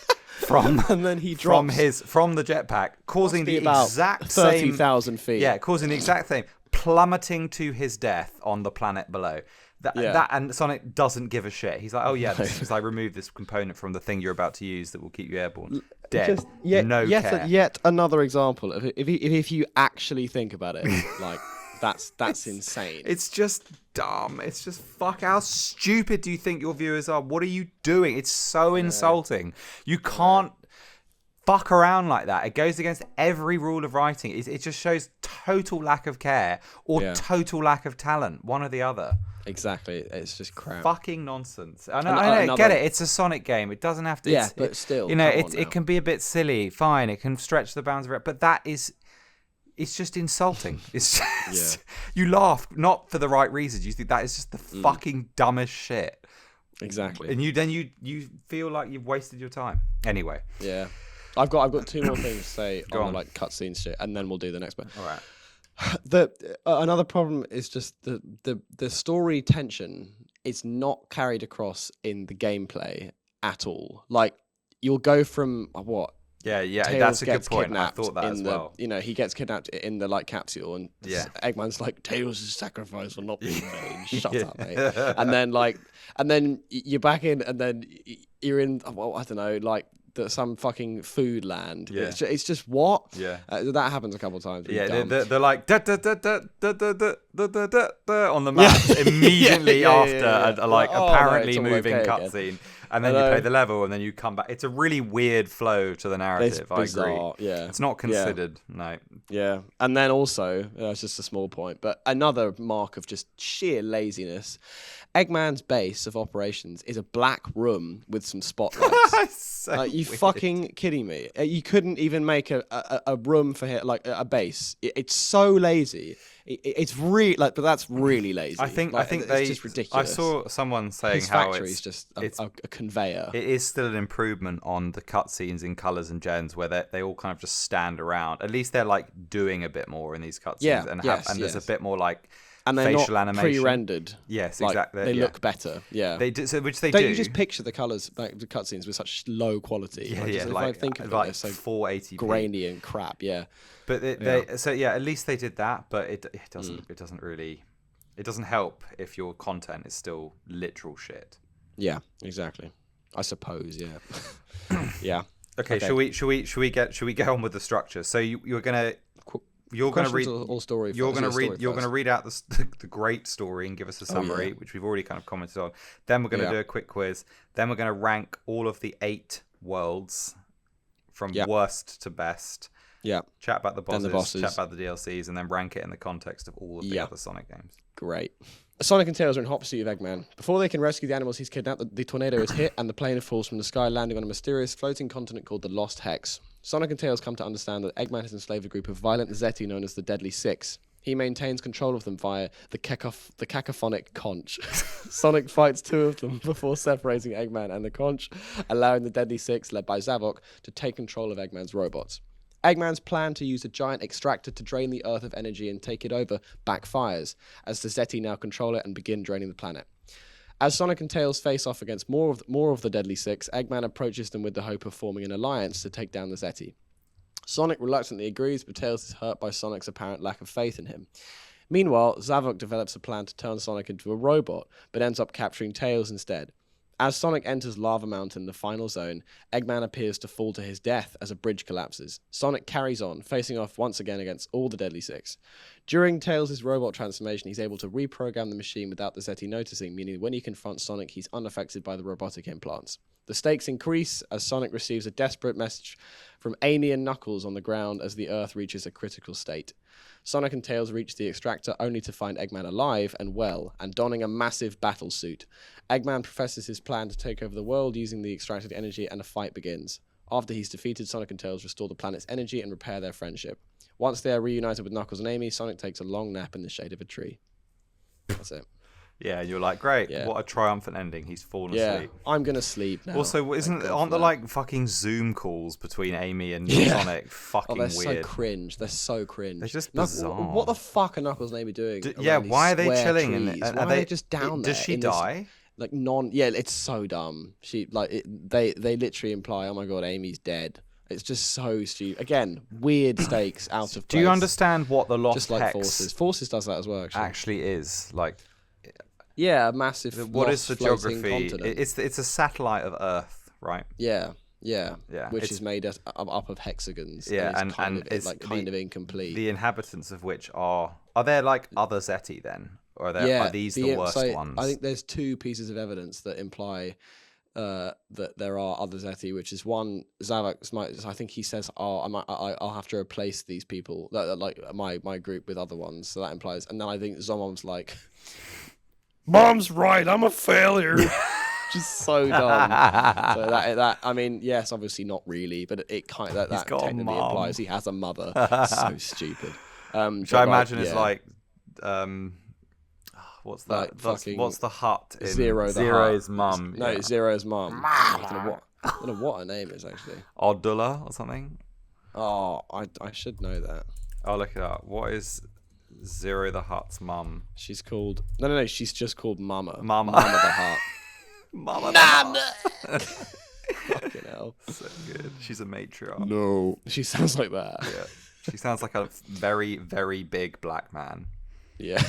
from and then he from drops the jetpack, causing the about exact same 30,000 feet. Yeah, causing the exact same, plummeting to his death on the planet below. That and Sonic doesn't give a shit. He's like, oh yeah, this is, I removed this component from the thing you're about to use that will keep you airborne. Dead. No care. Yet another example of if you actually think about it, like that's insane. It's just dumb. It's just how stupid do you think your viewers are? What are you doing? It's so insulting. You can't fuck around like that. It goes against every rule of writing. It just shows total lack of care or total lack of talent, one or the other. Exactly. It's just crap. Fucking nonsense. I know, get it. It's a Sonic game. It doesn't have to. Yeah, but still, you know, come on it can be a bit silly. Fine, it can stretch the bounds of it, but it's just insulting. It's just you laugh not for the right reasons. You think that is just the fucking dumbest shit. Exactly. And you feel like you've wasted your time. Anyway. Yeah. I've got two more things to say Go on on. the like cutscene shit, and then we'll do the next bit. All right. Another problem is just the story tension is not carried across in the gameplay at all. Like you'll go from what? Yeah, Tails that's a good gets point. I kidnapped thought that in as the, well. You know, he gets kidnapped in the like capsule, and Yeah. Eggman's like, "Tails' sacrifice will not be in vain." Shut up, mate. And then you're back in, and then you're in. Well, I don't know, like some fucking food land. Yeah. It's just what? Yeah. That happens a couple of times. Yeah, Dumb. they're like da da da da da da da da da da da on the map immediately after a like Oh, no, apparently it's all moving okay cutscene, and then you play the level, and then you come back. It's a really weird flow to the narrative. I agree. Yeah, It's not considered. No. Yeah, and then also, it's just a small point, but another mark of just sheer laziness. Eggman's base of operations is a black room with some spotlights. So you weird. fucking kidding me? You couldn't even make a room for him, like a base. It's so lazy. It's really like, but that's really lazy. I think it's just ridiculous. I saw someone saying His how factory is just a conveyor. It is still an improvement on the cutscenes in Colors and Gens, where they all kind of just stand around. At least they're like doing a bit more in these cutscenes, and there's a bit more like and they're facial not animation. pre-rendered. Yes, like, exactly. They look better. Yeah, they do. So which they Don't do. you just picture the colours, like the cutscenes, with such low quality? Yeah, If I think of it, like they're so 480p. grainy and crap. Yeah, But they at least they did that. But it doesn't really. It doesn't help if your content is still literal shit. Yeah, exactly. I suppose, yeah. Yeah. Okay, should we get on with the structure? So you're gonna read all story. You're gonna read out the great story and give us a summary, which we've already kind of commented on. Then we're gonna do a quick quiz. Then we're gonna rank all of the 8 worlds from worst to best. Yeah. Chat about the bosses, chat about the DLCs, and then rank it in the context of all of the other Sonic games. Great. Sonic and Tails are in hot pursuit of Eggman. Before they can rescue the animals he's kidnapped, the tornado is hit and the plane falls from the sky, landing on a mysterious floating continent called the Lost Hex. Sonic and Tails come to understand that Eggman has enslaved a group of violent Zeti known as the Deadly Six. He maintains control of them via the cacophonic conch. Sonic fights 2 of them before separating Eggman and the conch, allowing the Deadly Six, led by Zavok, to take control of Eggman's robots. Eggman's plan to use a giant extractor to drain the Earth of energy and take it over backfires, as the Zeti now control it and begin draining the planet. As Sonic and Tails face off against more of the Deadly Six, Eggman approaches them with the hope of forming an alliance to take down the Zeti. Sonic reluctantly agrees, but Tails is hurt by Sonic's apparent lack of faith in him. Meanwhile, Zavok develops a plan to turn Sonic into a robot, but ends up capturing Tails instead. As Sonic enters Lava Mountain, the final zone, Eggman appears to fall to his death as a bridge collapses. Sonic carries on, facing off once again against all the Deadly Six. During Tails' robot transformation, he's able to reprogram the machine without the Zeti noticing, meaning when he confronts Sonic, he's unaffected by the robotic implants. The stakes increase as Sonic receives a desperate message from Amy and Knuckles on the ground as the Earth reaches a critical state. Sonic and Tails reach the extractor only to find Eggman alive and well, and donning a massive battle suit. Eggman professes his plan to take over the world using the extracted energy, and a fight begins. After he's defeated, Sonic and Tails restore the planet's energy and repair their friendship. Once they are reunited with Knuckles and Amy, Sonic takes a long nap in the shade of a tree. That's it. Yeah, you're like, great, what a triumphant ending. He's fallen asleep. I'm going to sleep now. Also, aren't there like fucking Zoom calls between Amy and Sonic fucking they're weird? So cringe. They're so cringe. They're just bizarre. What the fuck are Knuckles and Amy doing? Why are they chilling? Why are they just down there? Does she die? It's so dumb. They literally imply, oh my god, Amy's dead. It's just so stupid. Again, weird stakes out of place. Do you understand what the Lost Just like Hex Forces does that as well, actually is? Like, yeah, a massive. What is the geography? Continent. It's a satellite of Earth, right? Yeah. Which is made up of hexagons. Yeah, and it's kind of incomplete. The inhabitants of which are there like other Zeti then, or are these the worst ones? I think there's 2 pieces of evidence that imply that there are other Zeti, which is one, Zavok, I think he says, I'll have to replace these people, like my group, with other ones. So that implies, and then I think Zomom's like, Mom's right, I'm a failure. Just so dumb. So that I mean, yes, obviously not really, but it kind of that technically implies he has a mother. So stupid. Which I imagine is like, what's that? Like what's the hut in Zero's mum? No, Zero's mum. I don't know what her name is actually. Odula or something. Oh, I should know that. I'll look it up. What is Zero the Hutt's mum? She's called no. She's just called Mama. Mama the Hut. Mama the Hut. Fucking hell. So good. She's a matriarch. No, she sounds like that. Yeah, she sounds like a very, very big black man. Yeah.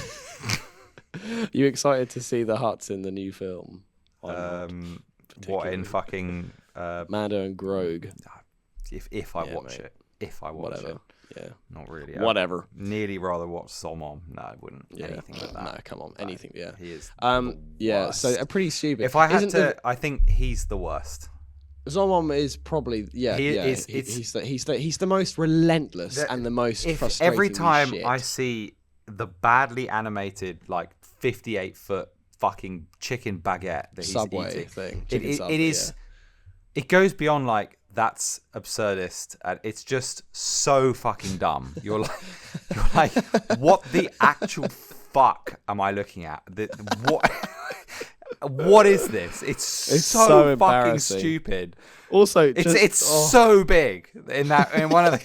You excited to see the Huts in the new film? What in fucking Mando and Grogue? If I watch it. Whatever. Yeah. Not really. Whatever. Nearly rather watch Zomom. No, I wouldn't. Yeah. Anything like that. No, come on. Anything. Yeah. He is. Yeah. So pretty stupid. If I had to, I think he's the worst. Zomom is probably he's the most relentless and the most frustrating. Every time shit. I see the badly animated 58-foot fucking chicken baguette that he's Subway eating thing, it goes beyond that's absurdist, and it's just so fucking dumb. You're like, what the actual fuck am I looking at? What is this? It's so fucking stupid. Also, it's so big in one of the.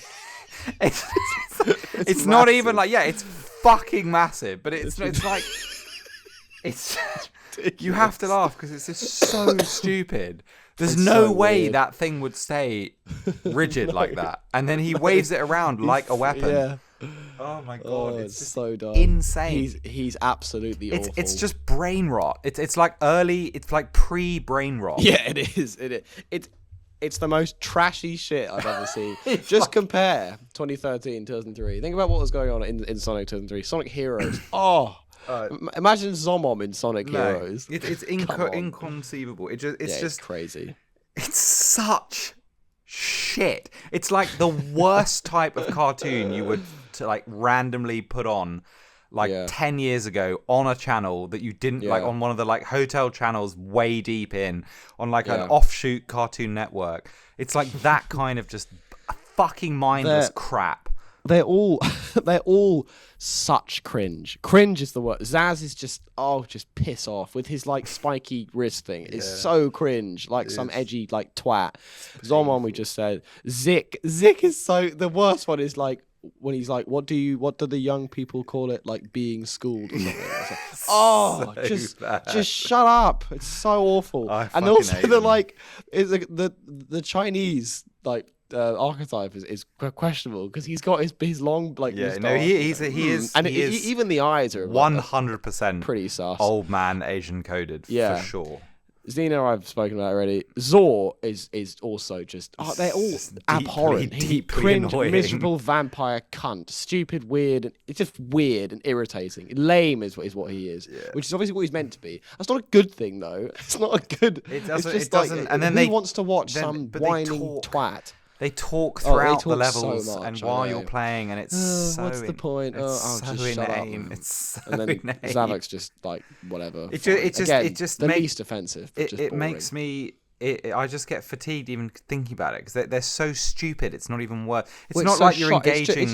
It's not even it's fucking massive, but it's like it's. You have to laugh because it's just so stupid. There's no way that thing would stay rigid like that, and then he waves it around like a weapon. Oh my god, Oh, it's it's just so dumb. insane. He's absolutely awful. It's just brain rot. It's like pre-brain rot. Yeah, it is. It's the most trashy shit I've ever seen. Just compare 2013, 2003. Think about what was going on in Sonic 2003. Sonic Heroes. Oh, imagine Zomom in Sonic Heroes. It's inconceivable. It's just crazy. It's such shit. It's like the worst type of cartoon you would like randomly put on 10 years ago on a channel that you didn't like, on one of the like hotel channels way deep in, on like an offshoot Cartoon Network. It's like that kind of just fucking mindless crap. They're all such cringe. Cringe is the word. Zaz is just piss off with his like spiky wrist thing. It's so cringe, like some edgy like twat. Zomon, we just said. Zik is so, the worst one is like when he's like, what do the young people call it, like being schooled or something. It's like, just shut up. It's so awful. And also the Chinese like archetype is questionable because he's got his long like he is and even the eyes are 100% pretty sus. Old man Asian coded for sure. Xena I've spoken about already. Zor is also just they're all abhorrent. Deeply cringe, annoying. miserable vampire cunt, stupid, weird. It's just weird and irritating. Lame is what he is, which is obviously what he's meant to be. That's not a good thing though. It's not a good. It doesn't. It's just it doesn't. And then who wants to watch some whining twat? They talk throughout the talk levels so much, and while you're playing, and it's so. What's the point? It's so just shut up. It's so and then inane. Zavok's just like whatever. It just the makes, least offensive. But it makes me. I just get fatigued even thinking about it because they're so stupid. It's not even worth. It's not like you're engaging.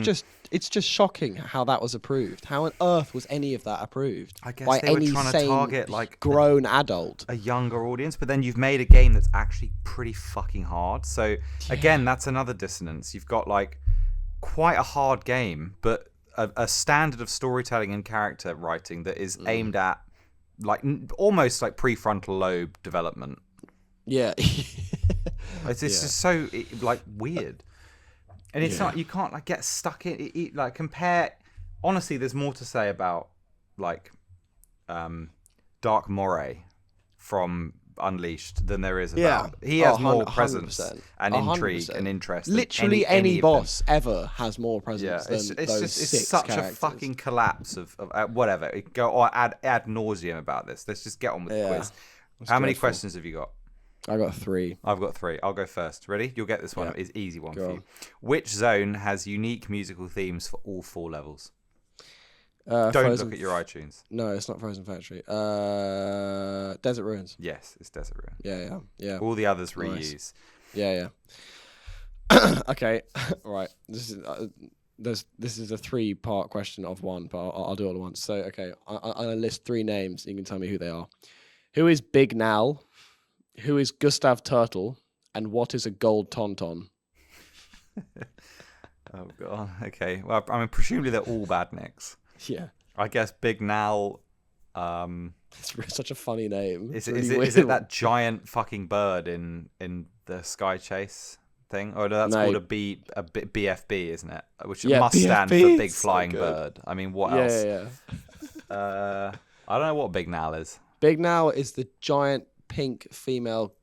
It's just shocking how that was approved. How on earth was any of that approved? I guess by they were any trying to target like grown adult, a younger audience. But then you've made a game that's actually pretty fucking hard. So again, that's another dissonance. You've got like quite a hard game, but a standard of storytelling and character writing that is aimed at like almost like prefrontal lobe development. Yeah. It's just so like weird. And it's not, you can't like get stuck in it, like compare. Honestly, there's more to say about like Dark Moray from Unleashed than there is about. He has more presence 100%. And intrigue 100%. And interest. Literally any boss ever has more presence than those it's such characters. A fucking collapse of whatever. Go or ad nauseum about this. Let's just get on with the quiz. How many questions have you got? I got 3. I've got 3. I'll go first. Ready? You'll get this one. It's easy one for you. Which zone has unique musical themes for all 4 levels? Don't look at your iTunes. No, it's not Frozen Factory. Desert Ruins. Yes, it's Desert Ruins. Yeah. All the others reuse. Nice. Yeah. Okay, right. This is a 3-part question of one, but I'll do it all at once. So, okay, I'll list 3 names. You can tell me who they are. Who is Big Nal? Who is Gustav Turtle? And what is a gold tauntaun? Oh, God. Okay. Well, I mean, presumably they're all badniks. Yeah. I guess Big Nal... It's such a funny name. Is it that giant fucking bird in the Sky Chase thing? Or that's called a BFB, isn't it? Which must stand for Big Flying Bird. I mean, what else? Yeah. I don't know what Big Nal is. Big Nal is the giant pink female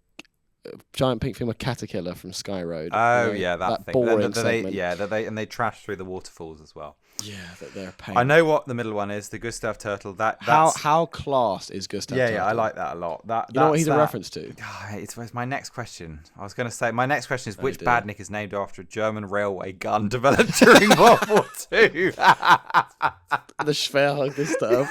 caterpillar from Sky Road. Oh yeah, that thing. Boring segment. They trash through the waterfalls as well. Yeah, they're a pain. I know what the middle one is. The Gustav Turtle. How class is Gustav Turtle? Yeah, I like that a lot. You know what he's a reference to? It's my next question. I was going to say my next question is which badnik is named after a German railway gun developed during World War II? The Schwer Gustav.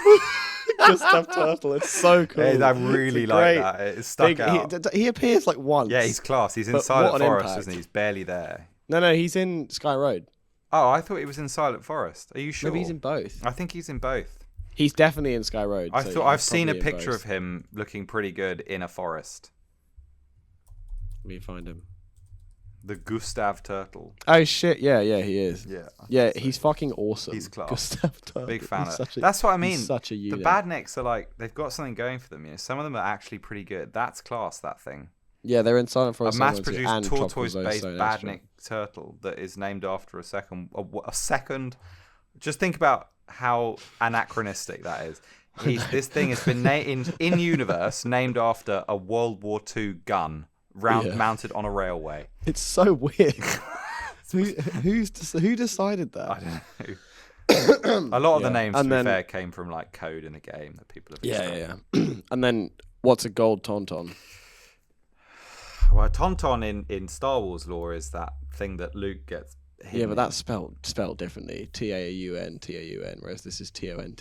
Gustav Turtle. It's so cool. I really like that. It's stuck out. He appears like once. Yeah, he's class. He's in Silent Forest, isn't he? He's barely there. No, he's in Sky Road. Oh, I thought he was in Silent Forest. Are you sure? Maybe he's in both. I think he's in both. He's definitely in Sky Road. I've seen a picture of him looking pretty good in a forest. Let me find him. The Gustav Turtle. Oh shit! Yeah, he is. Yeah, he's fucking awesome. He's class. Gustav Turtle. Big fan of it. That's what I mean. Such a unit. The badniks are like they've got something going for them. You know, some of them are actually pretty good. That's class. That thing. Yeah, they're in Silent Forest. A mass-produced tortoise-based badnik turtle that is named after a second Just think about how anachronistic that is. This thing has been in universe named after a World War II gun mounted on a railway. It's so weird. Who decided that? I don't know. A lot of the names, to be fair, came from like code in the game that people have. Yeah. And then what's a gold tauntaun? Well, tauntaun in Star Wars lore is that thing that Luke gets. Yeah, but that's spelled differently. Taun, whereas this is Ton.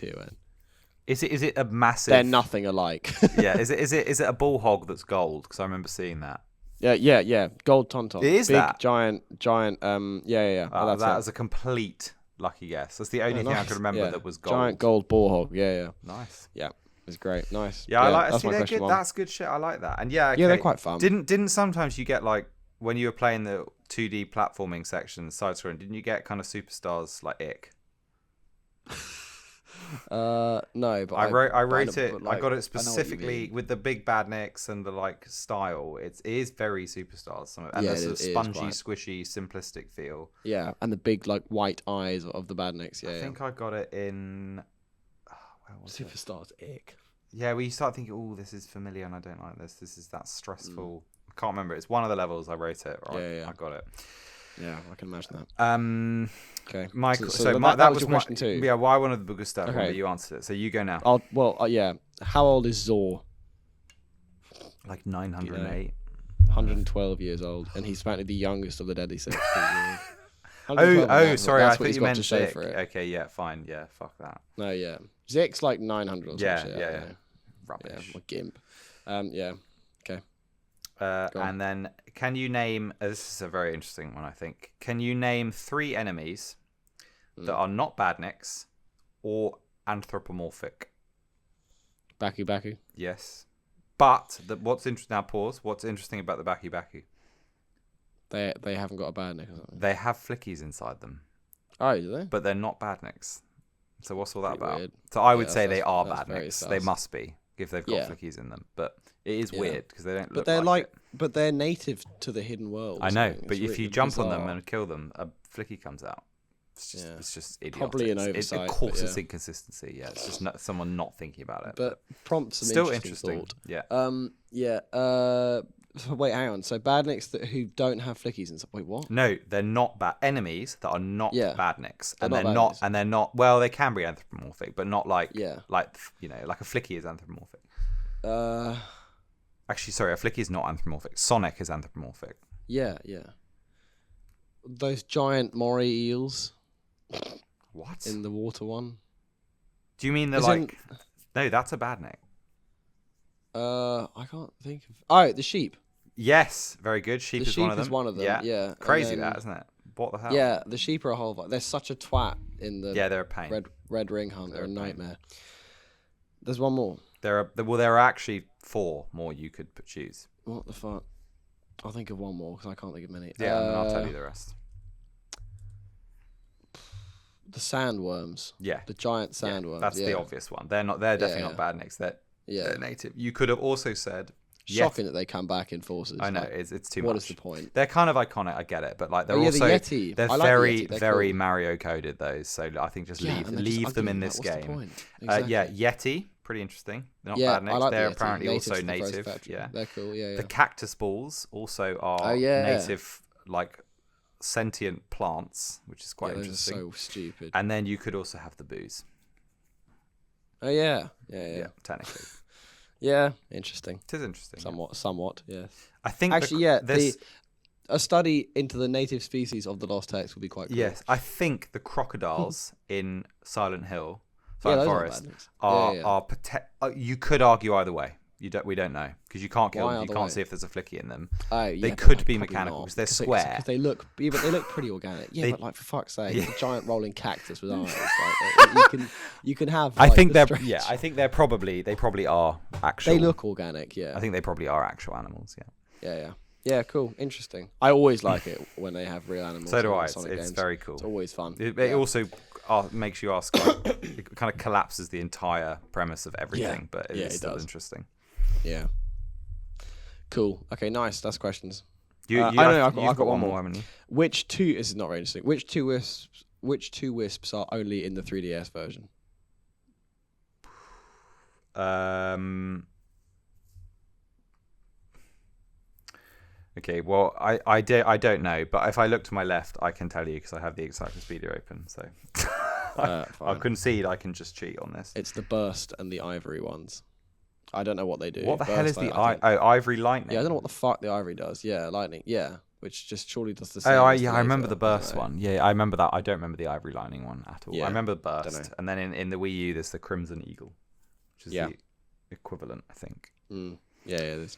Is it a massive? They're nothing alike. Yeah. Is it a bull hog that's gold? Because I remember seeing that. Yeah. Gold tauntaun. It is big, that giant. Yeah. That was a complete lucky guess. That's the only thing I could remember that was gold. Giant gold bull hog. Yeah. Nice. Yeah. It's great. Nice. Yeah, I like. That's See, my they're question good. one. That's good shit. I like that. And yeah, they're quite fun. Didn't sometimes you get like when you were playing the 2D platforming section, side scrolling? Didn't you get kind of superstars like Ick? No, but I wrote it. Like, I got it specifically with the big badniks and the like style. It is very superstars. And the sort of spongy, squishy, simplistic feel. Yeah, and the big like white eyes of the badniks. Yeah, I think I got it in. Superstars Ick. Yeah, we start thinking, oh, this is familiar, and I don't like this. This is that stressful. I can't remember. It's one of the levels I wrote it. Right? Yeah. I got it. Yeah, I can imagine that. Okay, Michael. So that was your question too. Yeah, well, I wanted the Gustav one, but you answered it. So you go now. Yeah. How old is Zor? Like 908. 112 years old, and he's apparently the youngest of the Deadly Six. Sorry, I thought you meant Zik. Okay, yeah, fine, yeah, fuck that. No, yeah, Zik's like 900 or something. Yeah. Rubbish. Yeah, gimp. Yeah. Okay. And then, can you name? This is a very interesting one, I think. Can you name 3 enemies that are not badniks or anthropomorphic? Baku Baku. Yes, but what's interesting? Now pause. What's interesting about the Baku Baku? They haven't got a badnik or something. They have flickies inside them. Oh, do they? But they're not badniks. So what's all that about? Weird. So I would say they are badniks. They must be if they've got flickies in them. But it is weird because they don't look. But they're native to the hidden world. I know, but if you jump on them and kill them, a flicky comes out. It's just idiotic. Probably an oversight. Of course, it's inconsistency. Yeah, it's just someone not thinking about it. But prompts some still interesting thought. Yeah. Wait, hang on. So badniks who don't have flickies and stuff. Wait, what? No, they're not bad enemies that are not badniks, and they're not. Well, they can be anthropomorphic, but not like like a flicky is anthropomorphic. Actually, sorry, a flicky is not anthropomorphic. Sonic is anthropomorphic. Yeah. Those giant moray eels. What? In the water one? Do you mean No, that's a badnik. I can't think of. Oh, the sheep. Yes, very good. Sheep is one of them. Yeah. Crazy that, isn't it? What the hell? Yeah, the sheep are a whole. They're such a twat in the. Yeah, they're a pain. Red ring hunt. They're a nightmare. There's one more. There are actually 4 more you could choose. What the fuck? I'll think of one more because I can't think of many. Yeah, and then I'll tell you the rest. The sandworms. Yeah. The giant sandworms. That's the obvious one. They're definitely not badniks. They're native. You could have also said. Shocking that they come back in forces. I know it's too much. What is the point? They're kind of iconic. I get it, but like they're also the Yeti. They're very very cool. Mario coded those. So I think just leave them in this game. The point? Exactly. Yeti, pretty interesting. They're not badniks. Like they're the apparently also native. Yeah, they're cool. Yeah. The cactus balls also are native, like sentient plants, which is quite interesting. Those are so stupid. And then you could also have the booze. Oh yeah, technically. Yeah, interesting. It is interesting. Somewhat. Yeah. I think actually, a study into the native species of the Lost Text would be quite cool. Yes, I think the crocodiles in Silent Forest are you could argue either way. We don't know because you can't kill them. You can't see if there's a flicky in them. They could be mechanical because they're square. Because they look pretty organic. Yeah, but like for fuck's sake, a giant rolling cactus with eyes. Like, you can have. I think they probably are actual. They look organic. Yeah. I think they probably are actual animals. Yeah. Yeah, cool, interesting. I always like it when they have real animals. So do I. It's very cool. It's always fun. It also makes you ask. It kind of collapses the entire premise of everything, but it's still interesting. Yeah. Cool. Okay, nice. That's questions. I've got one more, haven't you? Which two? This is not very interesting. Which two wisps which two wisps are only in the 3DS version? Okay, well, I don't know, but if I look to my left, I can tell you because I have the Encyclopedia open. So I'll concede I can just cheat on this. It's the burst and the ivory ones. I don't know what they do. What the hell is the ivory lightning? Yeah, I don't know what the fuck the ivory does. Yeah, lightning. Yeah, which just surely does the same. Oh, I remember the burst one. Yeah, I remember that. I don't remember the ivory lightning one at all. Yeah, I remember the burst, and then in the Wii U, there's the Crimson Eagle, which is the equivalent, I think. Yeah, it is.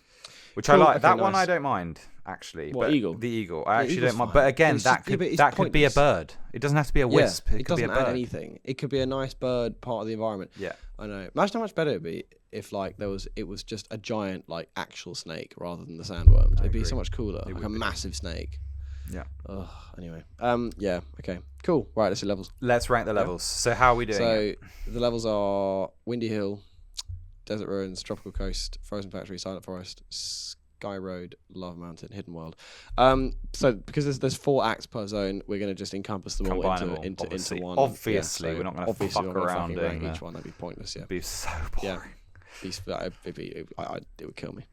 Which I like. That one I don't mind, actually. What, Eagle? The Eagle. I actually don't mind. But again, that could be a bird. It doesn't have to be a wisp. It doesn't add anything. It could be a nice bird, part of the environment. Yeah. I know. Imagine how much better it'd be if like it was just a giant like actual snake rather than the sandworms. It'd be so much cooler. Like a massive snake. Yeah. Anyway. Yeah. Okay. Cool. Right. Let's do levels. Let's rank the levels. So how are we doing? So the levels are Windy Hill, Desert Ruins, Tropical Coast, Frozen Factory, Silent Forest, Sky Road, Lava Mountain, Hidden World. So because there's 4 acts per zone, we're going to just encompass them all into one. Obviously, we're not going to fuck around doing each one. That'd be pointless. Yeah. It'd be so boring. Yeah. It would kill me.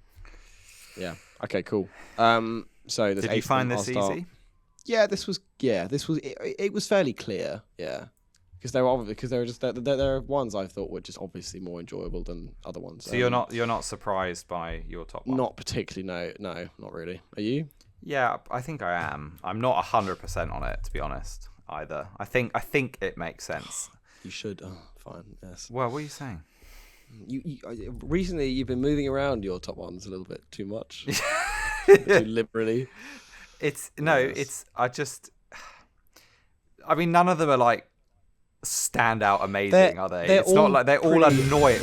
Yeah. Okay. Cool. So did you find this easy? Yeah. This was. It was fairly clear. Yeah. Because there are ones I thought were just obviously more enjoyable than other ones. So you're not surprised by your top one? Not particularly. No, not really. Are you? Yeah, I think I am. I'm not 100% on it, to be honest. Either. I think it makes sense. You should. Oh, fine. Yes. Well, what are you saying? You recently you've been moving around your top ones a little bit too much, too liberally. I mean, none of them are like stand out amazing, are they? It's not like they're all annoying.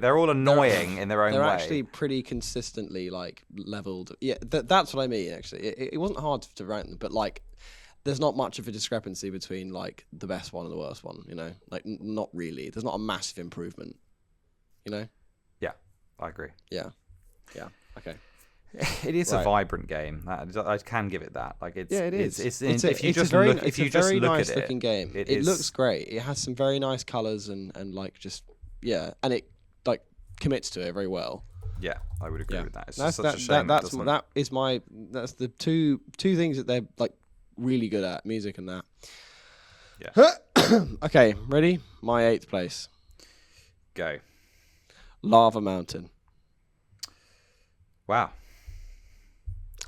They're all annoying in their own way. They're actually pretty consistently like leveled. Yeah, that's what I mean. Actually, it wasn't hard to rank them, but like, there's not much of a discrepancy between like the best one and the worst one. You know, like not really. There's not a massive improvement. You know. Yeah, I agree. Yeah. Okay. It is a vibrant game. I can give it that. Like it is. If you just look at it, looking game. It looks great. It has some very nice colors and like just and it like commits to it very well. Yeah, I would agree with that. It's that's such a shame. That's the two things that they're like really good at, music and that. Yeah. Okay, ready? My 8th place. Go. Lava Mountain. Wow.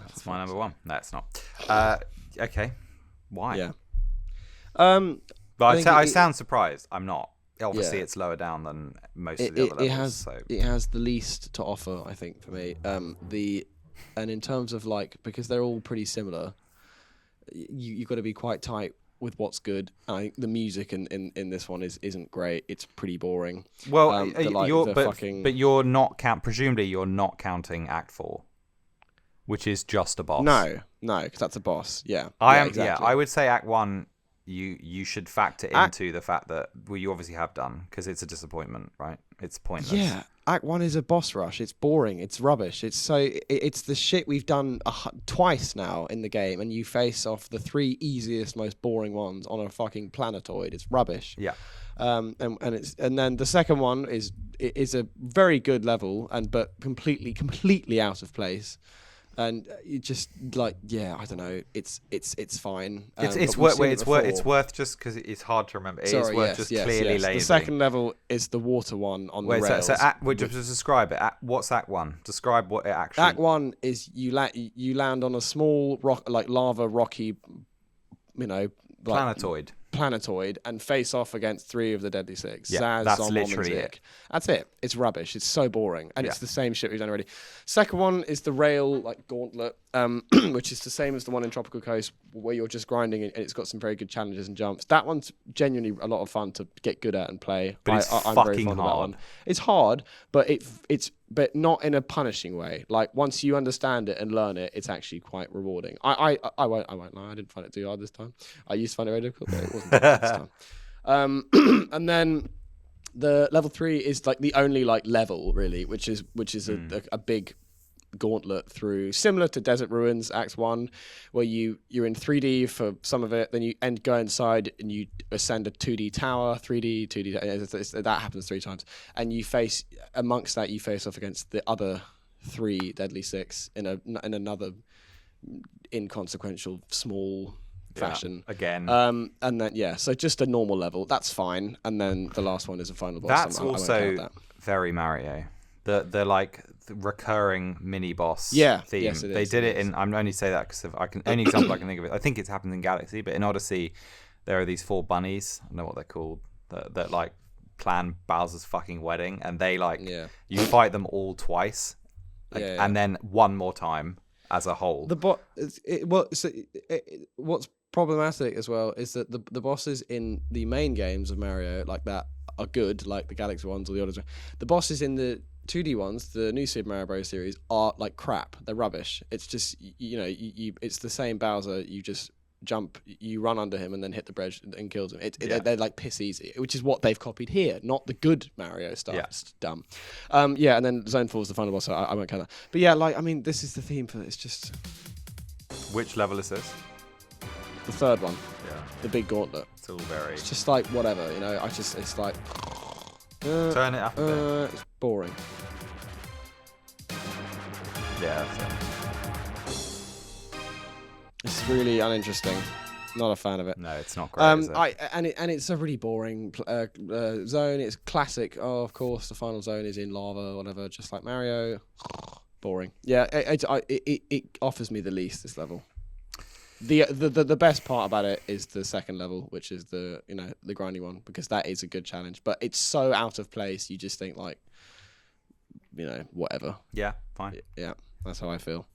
That's my number 1. No, it's not. Okay. Why? Yeah. But I sound surprised. I'm not. Obviously, it's lower down than most of the other levels. It has the least to offer, I think, for me. And in terms of like, because they're all pretty similar, you've got to be quite tight with what's good. I think the music in this one isn't great. It's pretty boring. Well, but you're not presumably you're not counting Act 4, which is just a boss. No, because that's a boss. Yeah, I am. Exactly. Yeah, I would say Act 1. You should factor into the fact that you obviously have done, because it's a disappointment, right? It's pointless. Yeah, Act 1 is a boss rush. It's boring. It's rubbish. It's the shit we've done twice now in the game, and you face off the 3 easiest, most boring ones on a fucking planetoid. It's rubbish. Yeah. And then the second one is a very good level but completely out of place. And you just like, I don't know. It's fine. It's worth just because it's hard to remember. It's worth clearly labeling. The second level is the water one on the rails. Just describe it. What's Act 1? Describe what it actually. Act 1 is you land on a small rock, like lava rocky, planetoid and face off against 3 of the Deadly Six. Yeah, that's literally it. That's it. It's rubbish. It's so boring, and it's the same shit we've done already. Second one is the rail gauntlet, which is the same as the one in Tropical Coast, where you're just grinding, and it's got some very good challenges and jumps. That one's genuinely a lot of fun to get good at and play. But I'm very fond of that one. It's hard, but it's not in a punishing way. Like once you understand it and learn it, it's actually quite rewarding. I won't lie. I didn't find it too hard this time. I used to find it very difficult, but it wasn't this time. And then the level 3 is like the only like level really, which is a big gauntlet through, similar to Desert Ruins Act 1, where you're in 3D for some of it, then you go inside and you ascend a 2D tower, 3D, 2D, that happens 3 times. And you face off against the other 3 Deadly Six in another inconsequential small fashion again. And then so just a normal level, that's fine. And then the last one is a final boss. That's I won't also count that. very Mario. The like the recurring mini boss theme. Yes, they did it in. I'm only say that because only example I can think of it. I think it's happened in Galaxy, but in Odyssey, there are these 4 bunnies. I don't know what they're called. That like plan Bowser's fucking wedding, and they you fight them all twice, and then one more time as a whole. What's problematic as well is that the bosses in the main games of Mario like that are good, like the Galaxy ones or the Odyssey. The bosses in the 2D ones, the new Super Mario Bros. Series, are like crap. They're rubbish. It's just it's the same Bowser. You just jump, you run under him, and then hit the bridge and kills him. They're like piss easy, which is what they've copied here, not the good Mario stuff. Yeah. It's dumb. And then Zone 4 is the final boss, so I won't count that. But yeah, this is the theme for it. It's just. Which level is this? The 3rd one. Yeah. The big gauntlet. It's all very. It's just like whatever, it's like. Turn it up a bit. It's boring. Yeah. It's really uninteresting. Not a fan of it. No, it's not great. Is it? And it's a really boring zone. It's classic. Oh, of course, the final zone is in lava or whatever, just like Mario. Boring. Yeah, it offers me the least, this level. The best part about it is the 2nd level, which is the grindy one, because that is a good challenge. But it's so out of place. You just think whatever. Yeah, fine. Yeah, that's how I feel.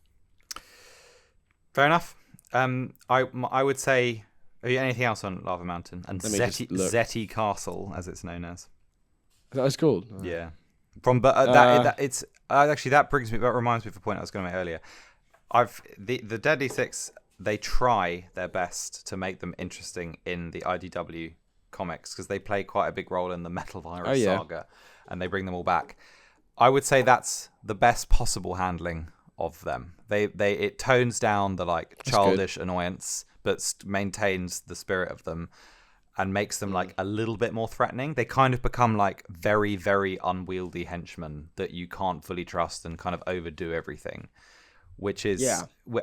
Fair enough. I would say. Anything else on Lava Mountain and Zeti Castle, as it's known as? That was cool. Yeah. That reminds me of a point I was going to make earlier. The Deadly Six. They try their best to make them interesting in the IDW comics because they play quite a big role in the Metal Virus saga, and they bring them all back. I would say that's the best possible handling of them. It tones down the childish annoyance, but maintains the spirit of them, and makes them a little bit more threatening. They kind of become very, very unwieldy henchmen that you can't fully trust and kind of overdo everything. Which is,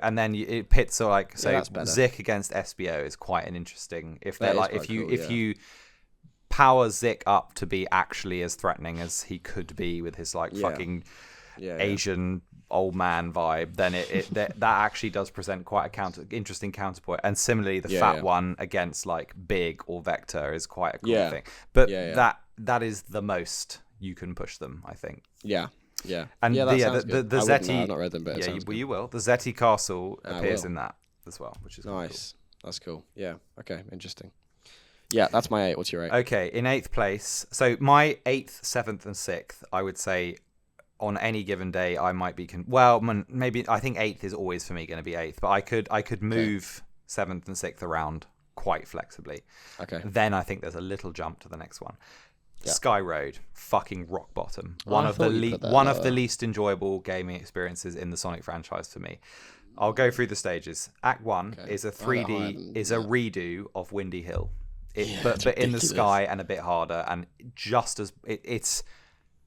and then it pits Zik against SBO is quite an interesting. If they're if you power Zik up to be actually as threatening as he could be with his fucking Asian old man vibe, then that actually does present quite a interesting counterpoint. And similarly, the fat one against Big or Vector is quite a cool thing. But that is the most you can push them, I think. Yeah. Yeah, and the Zeti. I've not read them, but you will. The Zeti Castle appears in that as well, which is nice. Cool. That's cool. Yeah. Okay. Interesting. Yeah, that's my 8. What's your 8? Okay, in 8th place. So my 8th, 7th, and 6th, I would say, on any given day, I might be. Maybe I think 8th is always for me going to be 8th, but I could move 7th and 6th around quite flexibly. Okay. Then I think there's a little jump to the next one. Sky Road, fucking rock bottom. One of the least enjoyable gaming experiences in the Sonic franchise for me. I'll go through the stages. Act 1 is a 3D, a redo of Windy Hill, but in the sky and a bit harder, and just as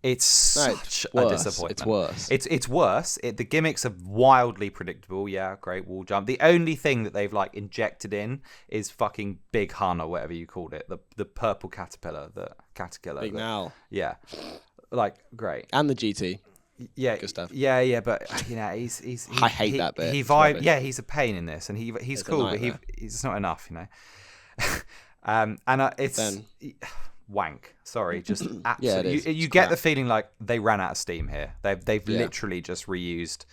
it's such a disappointment. It's worse. It's worse. The gimmicks are wildly predictable. Yeah, great wall jump. The only thing that they've injected in is fucking Big Hun or whatever you called it. The purple caterpillar, Big Mal. Yeah, great. And the GT. Yeah, good stuff. Yeah, but he's I hate that bit. He's a pain in this, and he's cool, but he's not enough, and it's. Then, wank. Sorry, just absolutely. You get the feeling they ran out of steam here. They've literally just reused,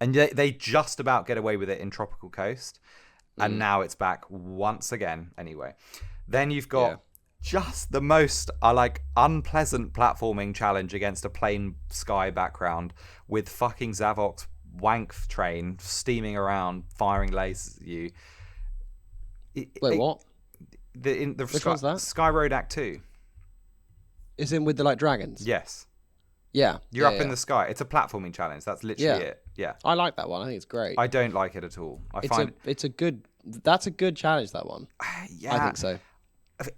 and they just about get away with it in Tropical Coast, and now it's back once again. Anyway, then you've got just the most unpleasant platforming challenge against a plain sky background with fucking Zavok's wank train steaming around, firing lasers at you. Wait, what? Which one's that? Sky Road Act 2. Is in with the dragons? Yes. Yeah. You're up in the sky. It's a platforming challenge. That's literally it. Yeah. I like that one. I think it's great. I don't like it at all. That's a good challenge, that one. Yeah. I think so.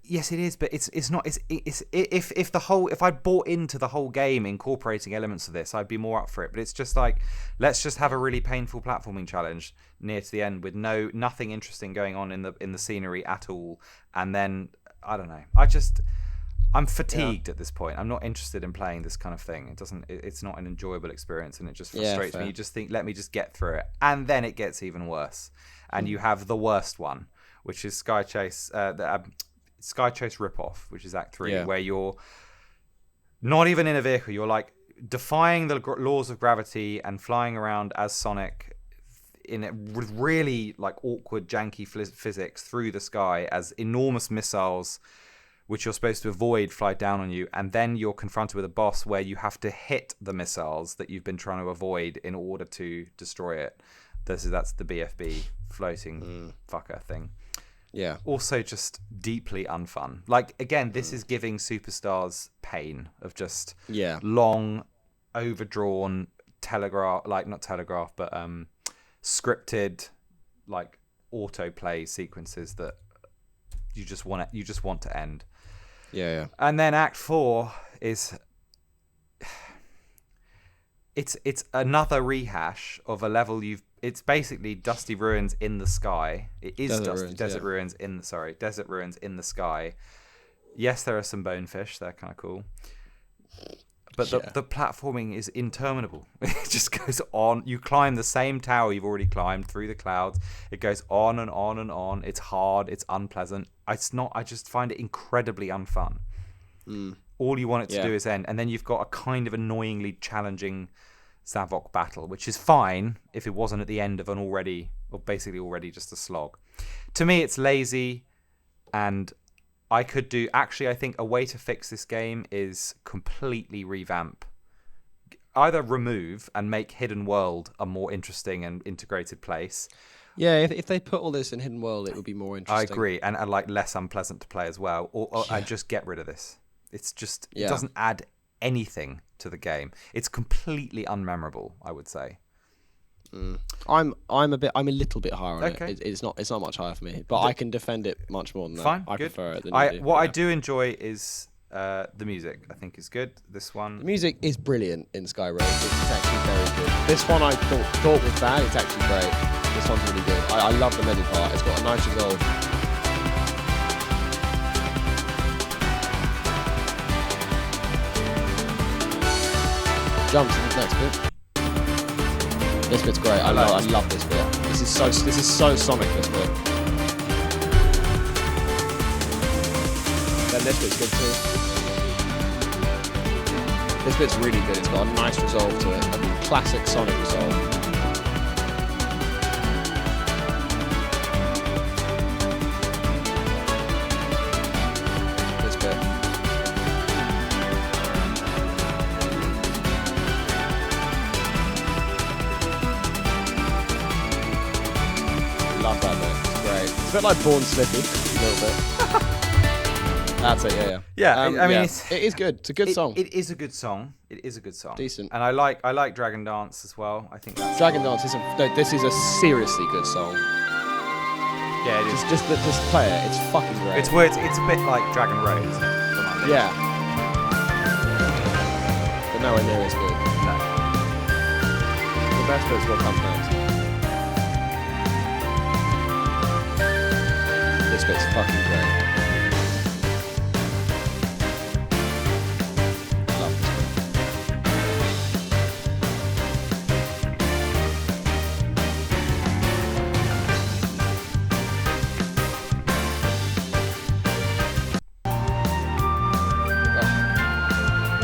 Yes, it is, but it's not. If I bought into the whole game incorporating elements of this, I'd be more up for it. But it's just like, let's just have a really painful platforming challenge near to the end with nothing interesting going on in the scenery at all, and then I don't know. I'm fatigued at this point. I'm not interested in playing this kind of thing. It's not an enjoyable experience, and it just frustrates me. You just think, let me just get through it, and then it gets even worse. And you have the worst one, which is Sky Chase. Sky Chase ripoff, which is Act 3, where you're not even in a vehicle. You're like defying the laws of gravity and flying around as Sonic with really like awkward, janky physics through the sky as enormous missiles, which you're supposed to avoid, fly down on you. And then you're confronted with a boss where you have to hit the missiles that you've been trying to avoid in order to destroy it. That's the BFB floating fucker thing. Yeah. Also just deeply unfun. Like, again, this is giving Superstars pain of just long, overdrawn, scripted, like, autoplay sequences that you just want to end. Yeah. And then Act 4 is it's another rehash of a level it's basically Dusty Ruins in the sky. It is Desert Ruins in the sky. Yes, there are some bonefish. They're kind of cool. But the platforming is interminable. It just goes on. You climb the same tower you've already climbed through the clouds. It goes on and on and on. It's hard. It's unpleasant. I just find it incredibly unfun. All you want it to do is end. And then you've got a kind of annoyingly challenging Zavok battle, which is fine if it wasn't at the end of basically already just a slog. To me, it's lazy, and I think a way to fix this game is completely revamp. Either remove and make Hidden World a more interesting and integrated place. Yeah, if they put all this in Hidden World, it would be more interesting. I agree, and like less unpleasant to play as well, or and just get rid of this. It's just it doesn't add anything to the game. It's completely unmemorable, I would say. I'm a little bit higher on it. It's not much higher for me, but I can defend it much more than that. Fine, I good. prefer it than you do. What I do enjoy is the music. I think is good. This one, the music is brilliant in Sky Road. It's actually very good. This one I thought was bad. It's actually great. This one's really good. I love the middle part. It's got a nice resolve. Jump to the next bit. This bit's great. I love this bit. This is so Sonic, this bit. Then this bit's good too. This bit's really good. It's got a nice resolve to it. A classic Sonic resolve. This bit. Love that bit. It's great. It's a bit like Born Slippy, a little bit. That's it, yeah. I mean, it is good. It's a good song. It is a good song. Decent. And I like Dragon Dance as well. I think that's Dragon Dance this is a seriously good song. Yeah, it is. Just play it. It's fucking great. It's a bit like Dragon Road. Yeah. But nowhere near as good. No. The best bit's what comes next. This bit's fucking great.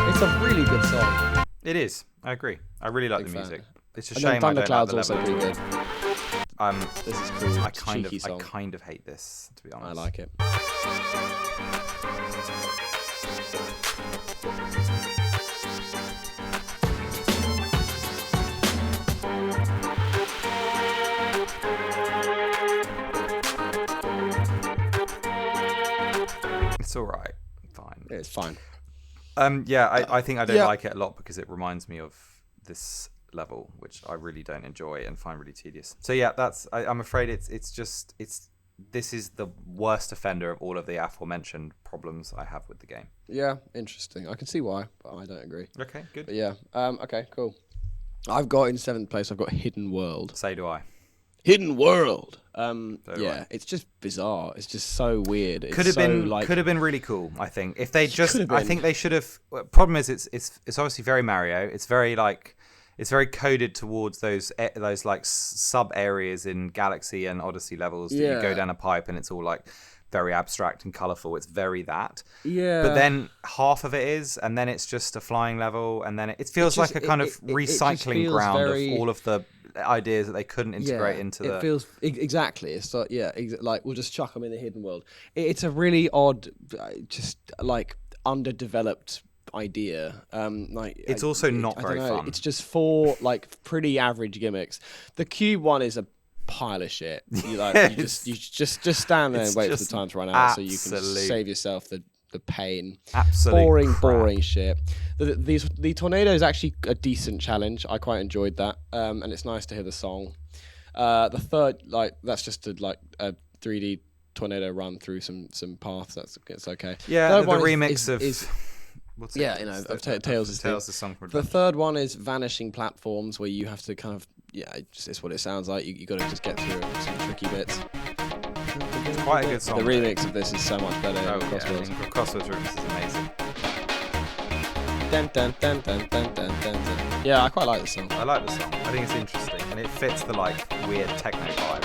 It's a really good song. It is. I agree. I really like the music. It's a And shame then I don't like Thundercloud's the also level. pretty good. This is cool. I It's a cheeky song. kind of hate this, to be honest. I like it. It's all right. Fine. It's fine. I think I don't like it a lot because it reminds me of this level, which I really don't enjoy and find really tedious. So yeah, I'm afraid this is the worst offender of all of the aforementioned problems I have with the game. Yeah, interesting. I can see why, but I don't agree. Okay, good. But yeah, okay, cool. I've got in 7th place, I've got Hidden World. So do I. Hidden World. It's just bizarre. It's just so weird. Could have been really cool. I think if they I think they should have. Problem is, it's obviously very Mario. It's very like. It's very coded towards those like sub areas in Galaxy and Odyssey levels that you go down a pipe and it's all like very abstract and colourful. It's very that. Yeah. But then half of it is, and then it's just a flying level, and then it feels like a kind of recycling ground of all of the ideas that they couldn't integrate into the... It feels... Exactly. It's like, like we'll just chuck them in the Hidden World. It's a really odd, just like underdeveloped idea. It's also not very fun. It's just 4 like pretty average gimmicks. The cube one is a pile of shit. You just stand there and wait for the time to run out so you can save yourself the pain. Absolutely boring shit. The tornado is actually a decent challenge. I quite enjoyed that, and it's nice to hear the song. The third, that's just a 3D tornado run through some paths. It's okay. Yeah, the remix of Tails' song. The third one is vanishing platforms, where you have to kind of it's what it sounds like. You got to just get through some tricky bits. It's quite a good song. The remix of this is so much better. Crosswords remix is amazing. Dun, dun, dun, dun, dun, dun, dun, dun. Yeah, I quite like the song. I like the song. I think it's interesting, and it fits the weird techno vibe.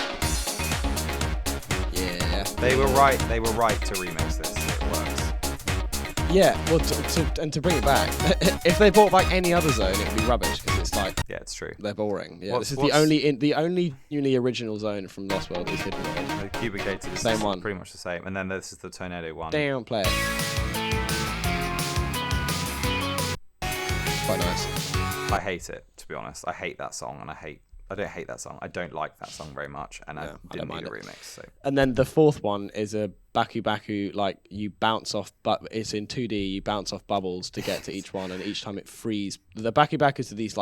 Yeah. They were right to remix this. It works. Yeah, well, to bring it back, if they brought back any other zone, it would be rubbish because it's like it's true. They're boring. Yeah, this is the only uni original zone from Lost World is Hidden World. The Cubic Gated is same one, pretty much the same, and then this is the Tornado one. Damn, play it. Quite nice. I hate it, to be honest. I hate that song, and I don't hate that song. I don't like that song very much, and I didn't need a remix. So. And then the fourth one is a Baku Baku, you bounce off, but it's in 2D. You bounce off bubbles to get to each one, and each time it frees. The Baku Bakus are these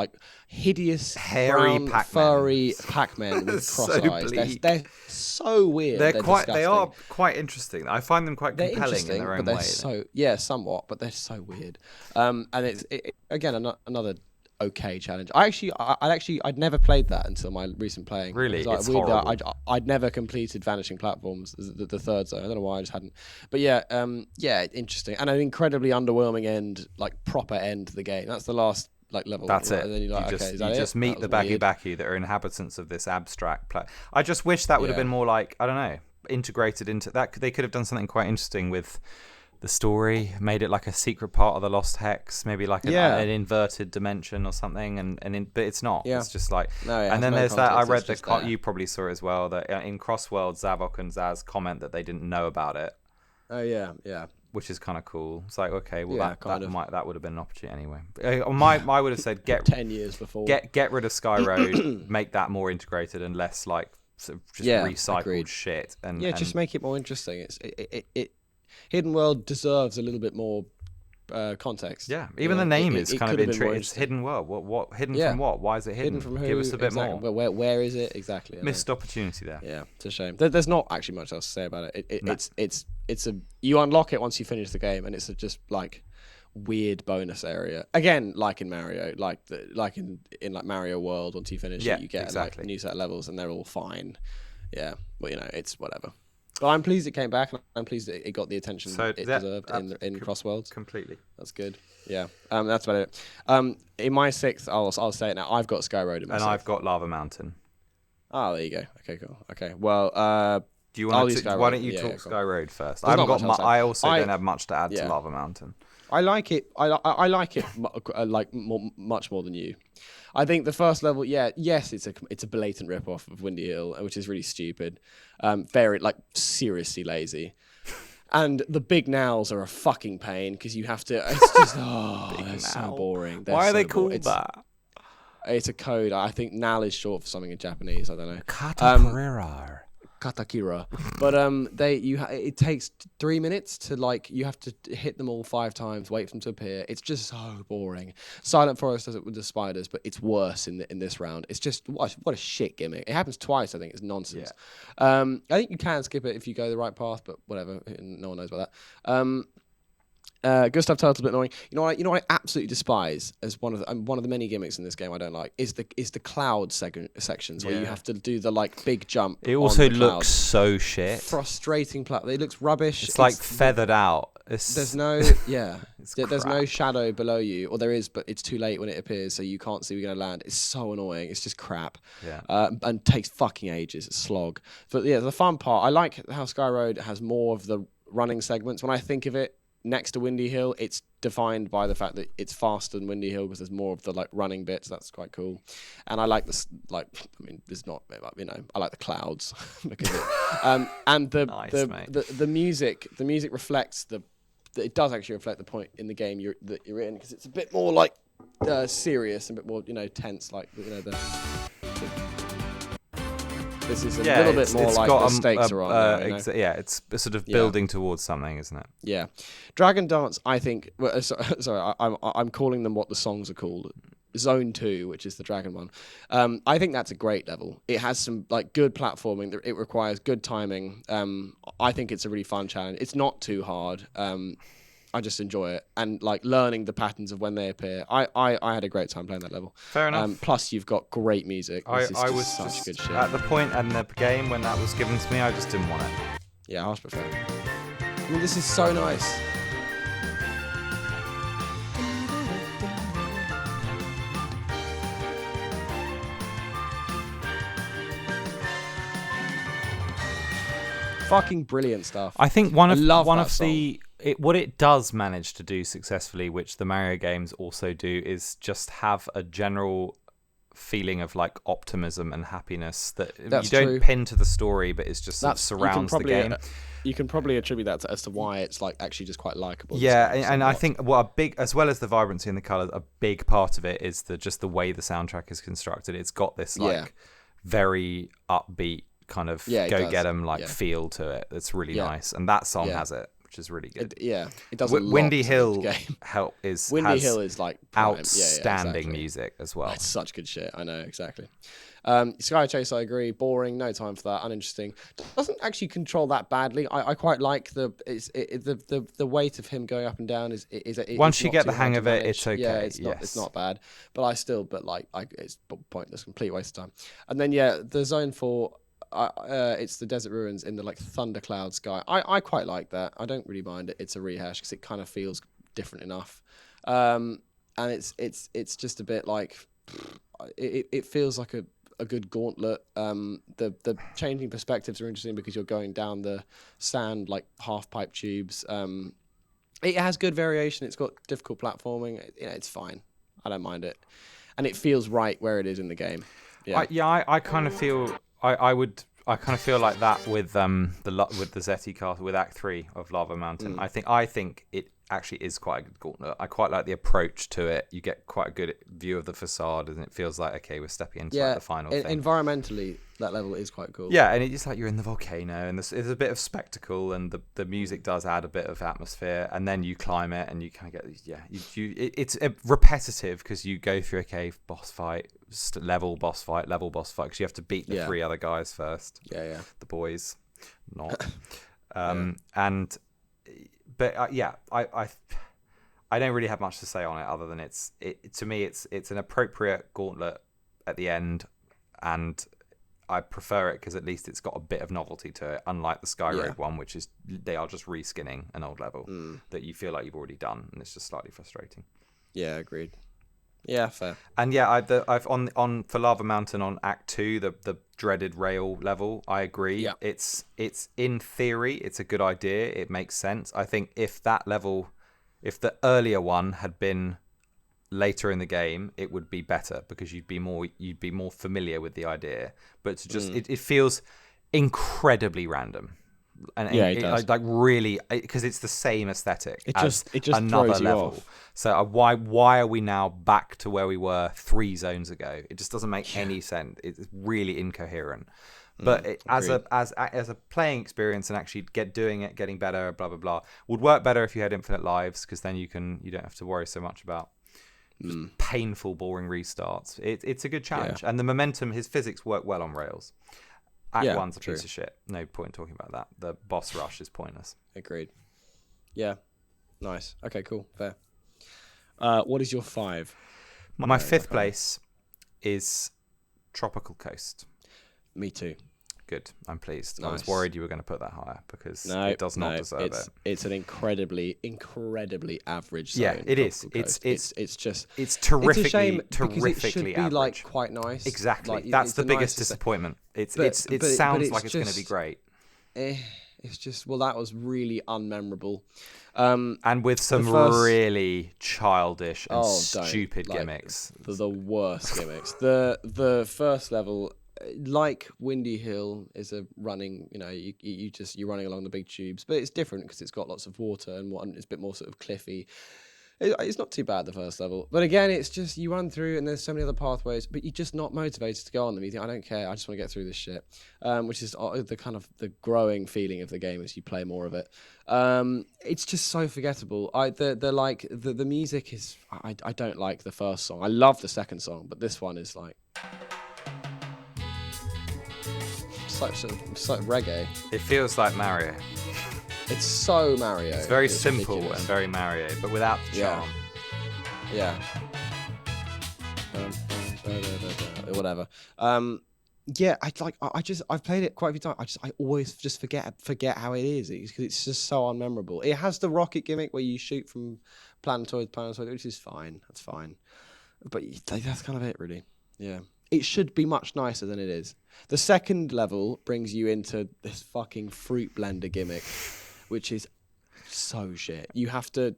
hideous, hairy, furry Pac-Men with cross eyes. They're so weird. They are quite interesting. I find them quite compelling in their own way. Somewhat, but they're so weird. And it's again another okay challenge. I'd never played that until my recent playing. Really, it's horrible. I'd never completed Vanishing Platforms, the third zone. I don't know why I just hadn't. But yeah, interesting, and an incredibly underwhelming end, proper end to the game. That's the last level. That's it. And then you're you just meet the Baku Baku that are inhabitants of this abstract. I just wish that would have been more integrated into that. They could have done something quite interesting with the story, made it like a secret part of the Lost Hex, maybe an inverted dimension or something, but it's not. Yeah. It's just and then there's that. I read that you probably saw it as well. That in Crossworld, Zavok and Zaz comment that they didn't know about it. Oh yeah. Which is kind of cool. It's okay, well that would have been an opportunity anyway. I would have said 10 years before. Get rid of Sky Road, make that more integrated and less recycled agreed. Shit. And just make it more interesting. It Hidden World deserves a little bit more context. Yeah, even the name is kind of interesting. It's Hidden World. What hidden from what? Why is it hidden? From who? Give us a bit more. Where is it exactly? Missed opportunity there. Yeah, it's a shame. There's not actually much else to say about it. You unlock it once you finish the game, and it's just weird bonus area again, like in Mario, in Mario World. Once you finish it, you get a new set of levels, and they're all fine. Yeah, but it's whatever. But I'm pleased it came back, and I'm pleased that it got the attention it deserved in Crossworlds. Completely. That's good. Yeah. That's about it. In my 6th, I'll say it now. I've got Sky Road in my 6th. And I've got Lava Mountain. Oh, there you go. Okay, cool. Okay. Well, do you want to? Why don't you talk Sky Road first? I haven't got. I also don't have much to add to Lava Mountain. I like it. I like it much more than you. I think the first level, yes, it's a blatant rip-off of Windy Hill, which is really stupid, very seriously lazy, and the big nows are a fucking pain because you have to. It's just they're so boring. Why are they called that? It's a code. I think nal is short for something in Japanese. I don't know. Kataparera. Katakira. But it takes 3 minutes to like, you have to hit them all 5 times, wait for them to appear. It's just so boring. Silent Forest does it with the spiders, but it's worse in this round. It's just what a shit gimmick. It happens twice, I think. It's nonsense. Yeah. I think you can skip it if you go the right path, but whatever. No one knows about that. Gustav Turtle's a bit annoying. You know what I absolutely despise as one of the many gimmicks in this game I don't like is the cloud sections where you have to do the like big jump. It also looks so shit. Frustrating. It looks rubbish. It's like feathered out. There's no there's no shadow below you, or there is, but it's too late when it appears, so you can't see where you're gonna land. It's so annoying. It's just crap. Yeah. And takes fucking ages. It's a slog. But yeah, the fun part. I like how Sky Road has more of the running segments. When I think of it, next to Windy Hill, it's defined by the fact that it's faster than Windy Hill because there's more of the like running bits. That's quite cool. And I like this, like, I mean, there's not, you know, I like the clouds because and the music reflects it does actually reflect the point in the game that you're in, because it's a bit more like serious and a bit more, you know, tense, like, you know, this is a little bit more like the stakes are on. There, you know? Yeah, it's sort of building towards something, isn't it? Yeah, Dragon Dance. I think. Well, sorry, I'm calling them what the songs are called. Zone 2, which is the dragon one. I think that's a great level. It has some like good platforming. It requires good timing. I think it's a really fun challenge. It's not too hard. I just enjoy it, and like learning the patterns of when they appear. I had a great time playing that level. Fair enough. Plus, you've got great music. I was such just good shit. at the point in the game when that was given to me, I just didn't want it. Yeah, I was preferring. I mean, this is so nice. Fucking brilliant stuff. I think what it does manage to do successfully, which the Mario games also do, is just have a general feeling of like optimism and happiness that you don't pin to the story, but it's just sort of surrounds the game. You can probably attribute that as to why it's like actually just quite likable. Yeah, and I think a big, as well as the vibrancy and the colours, a big part of it is just the way the soundtrack is constructed. It's got this like very upbeat kind of go get 'em like feel to it. It's really nice, and that song has it, which is really good. It does. Windy Hill is like outstanding music as well. It's such good shit. I know exactly. Sky Chase, I agree. Boring. No time for that. Uninteresting. Doesn't actually control that badly. I quite like the weight of him going up and down is once you get the hang of it, it's okay. Yeah, it's not bad. But it's pointless, complete waste of time. And then the Zone 4. It's the desert ruins in the like thundercloud sky. I quite like that. I don't really mind it. It's a rehash because it kind of feels different enough, and it's just a bit like it feels like a good gauntlet. The changing perspectives are interesting because you're going down the sand like half pipe tubes. It has good variation. It's got difficult platforming. It's fine. I don't mind it, and it feels right where it is in the game. I kind of feel. I kind of feel like that with the Zeti Castle, with Act 3 of Lava Mountain. I think it actually is quite a good gauntlet. I quite like the approach to it. You get quite a good view of the facade, and it feels like, okay, we're stepping into like the final thing. Environmentally, that level is quite cool. Yeah, and it's like you're in the volcano, and there's a bit of spectacle, and the music does add a bit of atmosphere, and then you climb it, and you kind of get it's repetitive because you go through boss fight, level boss fight, because you have to beat the 3 other guys first. Yeah. The boys, not. I don't really have much to say on it other than to me it's an appropriate gauntlet at the end, and I prefer it because at least it's got a bit of novelty to it, unlike the Sky Road one, which is they are just reskinning an old level that you feel like you've already done, and it's just slightly frustrating. Yeah, agreed. Yeah, fair. And I've on for Lava Mountain on Act 2, the dreaded rail level. I agree. Yeah. It's in theory, it's a good idea. It makes sense. I think if the earlier one had been later in the game, it would be better because you'd be more familiar with the idea. But it feels incredibly random. and Yeah, it does. like really, because it's the same aesthetic It as just another throws you level. off. So why are we now back to where we were 3 zones ago? It just doesn't make any sense. It's really incoherent. But as a playing experience and actually getting better, blah blah blah, would work better if you had infinite lives, because then you don't have to worry so much about painful, boring restarts. It's a good challenge, and the momentum, his physics work well on rails. Act 1's a piece of shit. No point talking about that. The boss rush is pointless. Agreed. Yeah. Nice. Okay. Cool. Fair. What is your 5? My 5th place is Tropical Coast. Me too. Good. I'm pleased. I Nice. was worried you were going to put that higher because it does not deserve it. It's an incredibly average zone. Yeah, it is. It's just it's terrifically, it's a shame terrifically because it should be average. like quite nice. Exactly. Like, That's it's the biggest nicest- disappointment. It but sounds it's like it's going to be just- great. It's just, well, that was really unmemorable. And with some really childish and stupid like, gimmicks. The worst gimmicks. The first level, like Windy Hill, is a running. You're running along the big tubes, but it's different because it's got lots of water and it's a bit more sort of cliffy. It's not too bad, the first level, but again, it's just you run through and there's so many other pathways, but you're just not motivated to go on them. You think, I don't care, I just want to get through this shit, which is the kind of the growing feeling of the game as you play more of it. It's just so forgettable. The music is, I don't like the first song. I love the second song, but this one is like so reggae. It feels like Mario. It's so Mario. It's very simple ridiculous. and very Mario, but without the charm. Yeah. Whatever. I've played it quite a few times. I always just forget how it is because it's just so unmemorable. It has the rocket gimmick where you shoot from planetoid to planetoid, which is fine. That's fine. But that's kind of it, really. Yeah. It should be much nicer than it is. The second level brings you into this fucking fruit blender gimmick, which is so shit. You have to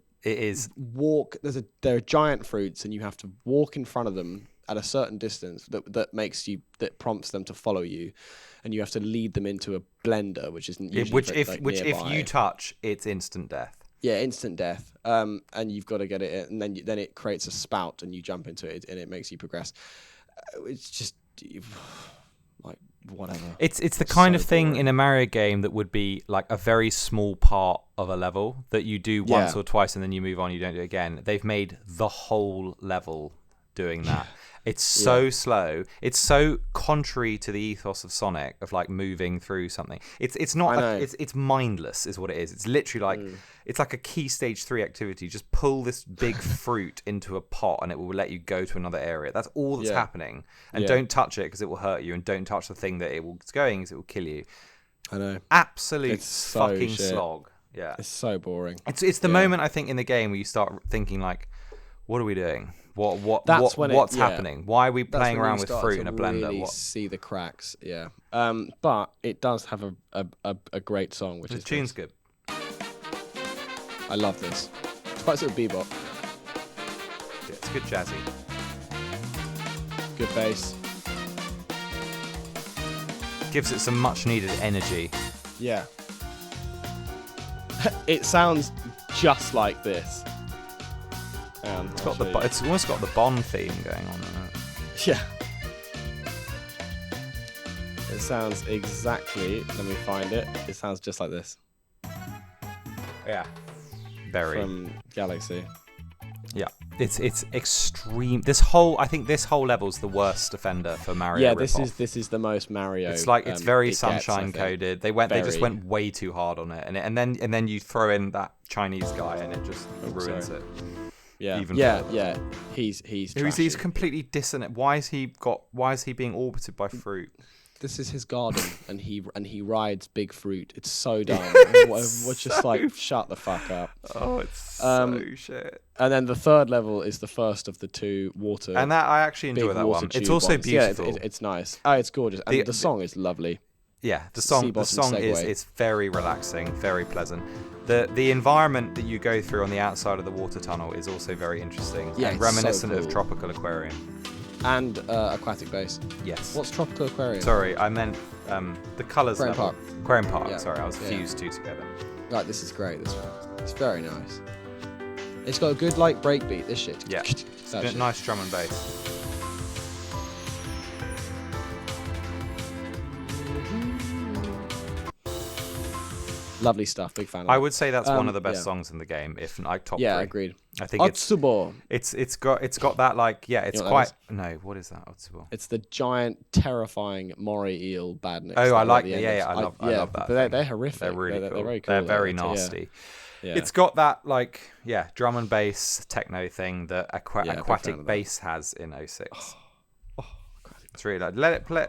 walk. There are giant fruits, and you have to walk in front of them at a certain distance that prompts them to follow you, and you have to lead them into a blender, which isn't usually if you touch, it's instant death. Yeah, instant death. And you've got to get it, and then it creates a spout, and you jump into it, and it makes you progress. It's just like whatever. It's the kind of thing in a Mario game that would be like a very small part of a level that you do once or twice and then you move on, you don't do it again. They've made the whole level doing that. It's so slow. It's so contrary to the ethos of Sonic of like moving through something. It's not. It's mindless, is what it is. It's literally like it's like a key stage 3 activity. Just pull this big fruit into a pot, and it will let you go to another area. That's all that's happening. And don't touch it because it will hurt you, and don't touch the thing that it's going because it will kill you. I know. Absolute fucking slog. Yeah. It's so boring. It's the moment I think in the game where you start thinking like, what are we doing? What's happening? Why are we playing around with fruit in a blender? Really see the cracks, but it does have a great song, which the tune's good. I love this. It's quite sort of bebop. Yeah, it's good jazzy. Good bass. Gives it some much needed energy. Yeah. It sounds just like this. It's almost got the Bond theme going on in it. Yeah. It sounds exactly. Let me find it. It sounds just like this. Yeah. Very. From Galaxy. Yeah. It's extreme. I think this whole level's the worst offender for Mario. Yeah, this is the most Mario. It's like it's very sunshine coded. They just went way too hard on it, and then you throw in that Chinese guy, and it just ruins it. Yeah, yeah. He's completely dissonant. Why is he being orbited by fruit? This is his garden, and he rides big fruit. It's so dumb. We're just like, shut the fuck up. Oh, it's so shit. And then the third level is the first of the 2 water. And that I actually enjoy that one. It's also beautiful. Yeah, it's nice. Oh, it's gorgeous. And the song is lovely. Yeah, the song is very relaxing, very pleasant. The environment that you go through on the outside of the water tunnel is also very interesting and reminiscent of Tropical Aquarium. And aquatic base. Yes. What's tropical aquarium? Sorry, I meant the colours Aquarium level. Park. Aquarium Park. Yeah. Sorry, I was Yeah. fused two together. Right, this is great. This one. It's very nice. It's got a good like breakbeat. This shit. Yeah. That shit. Nice drum and bass. Lovely stuff. Big fan of I it. would say that's one of the best yeah. songs in the game, if not top Yeah, three. agreed. I think Otsubo. it's got that like it's You know quite what what is that Otsubo? It's the giant, terrifying moray eel badniks. Oh, I that like are at it. the end Yeah, of- I love that. But thing. they're horrific. They're really cool. They're very cool. They're very yeah. nasty. Yeah. It's got that like drum and bass techno thing that Yeah, big fan aquatic of that. bass has in 06. It's really like let it play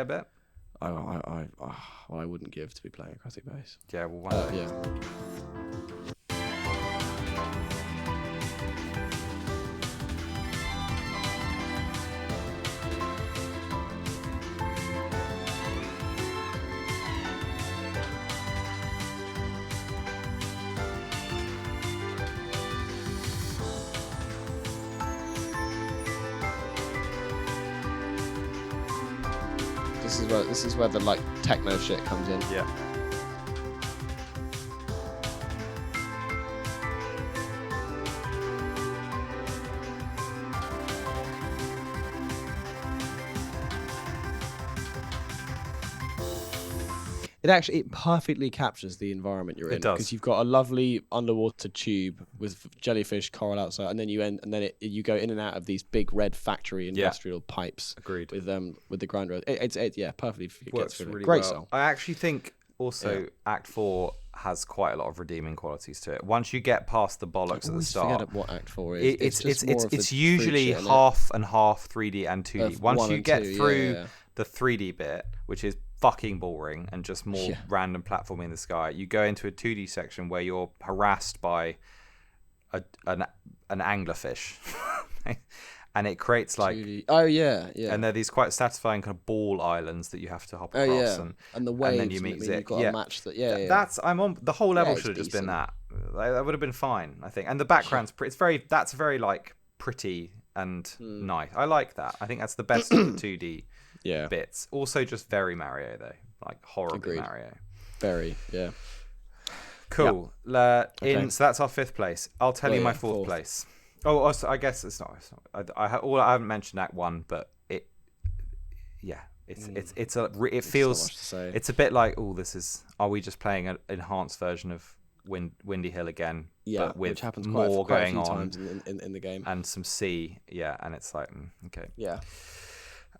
a bit. I wouldn't give to be playing aquatic bass. Yeah, well, one day. Yeah. This is where the like techno shit comes in. Yeah. It perfectly captures the environment you're in. It does. Because you've got a lovely underwater tube with jellyfish, coral outside, and then you go in and out of these big red factory industrial pipes. Agreed. With the grinder. It's perfectly Works gets really great well. song. I actually think also Act 4 has quite a lot of redeeming qualities to it. Once you get past the bollocks at the always start, forget what Act 4 is. it's usually half and half 3D and 2D. Of Once 1 you and get 2, through the 3D bit, which is fucking boring and just more random platforming in the sky, you go into a 2D section where you're harassed by an anglerfish. And it creates like 2D. Oh yeah. and they're these quite satisfying kind of ball islands that you have to hop across. And the waves. And then you meet you've got to match that. That's I'm on the whole level it's should have just been decent. that would have been fine, I think. And the background's that's very like pretty and nice. I like that. I think that's the best of the 2D bits. Also just very Mario though, like horribly Agreed. Mario. Very Cool. Okay. So that's our 5th place. I'll tell you my 4th place. Oh, also, I guess it's not. I haven't mentioned Act 1, but it feels it's a bit like are we just playing an enhanced version of Windy Hill again? Yeah, but with which happens more quite a going few on times in the game. and some sea, and it's like okay. Yeah.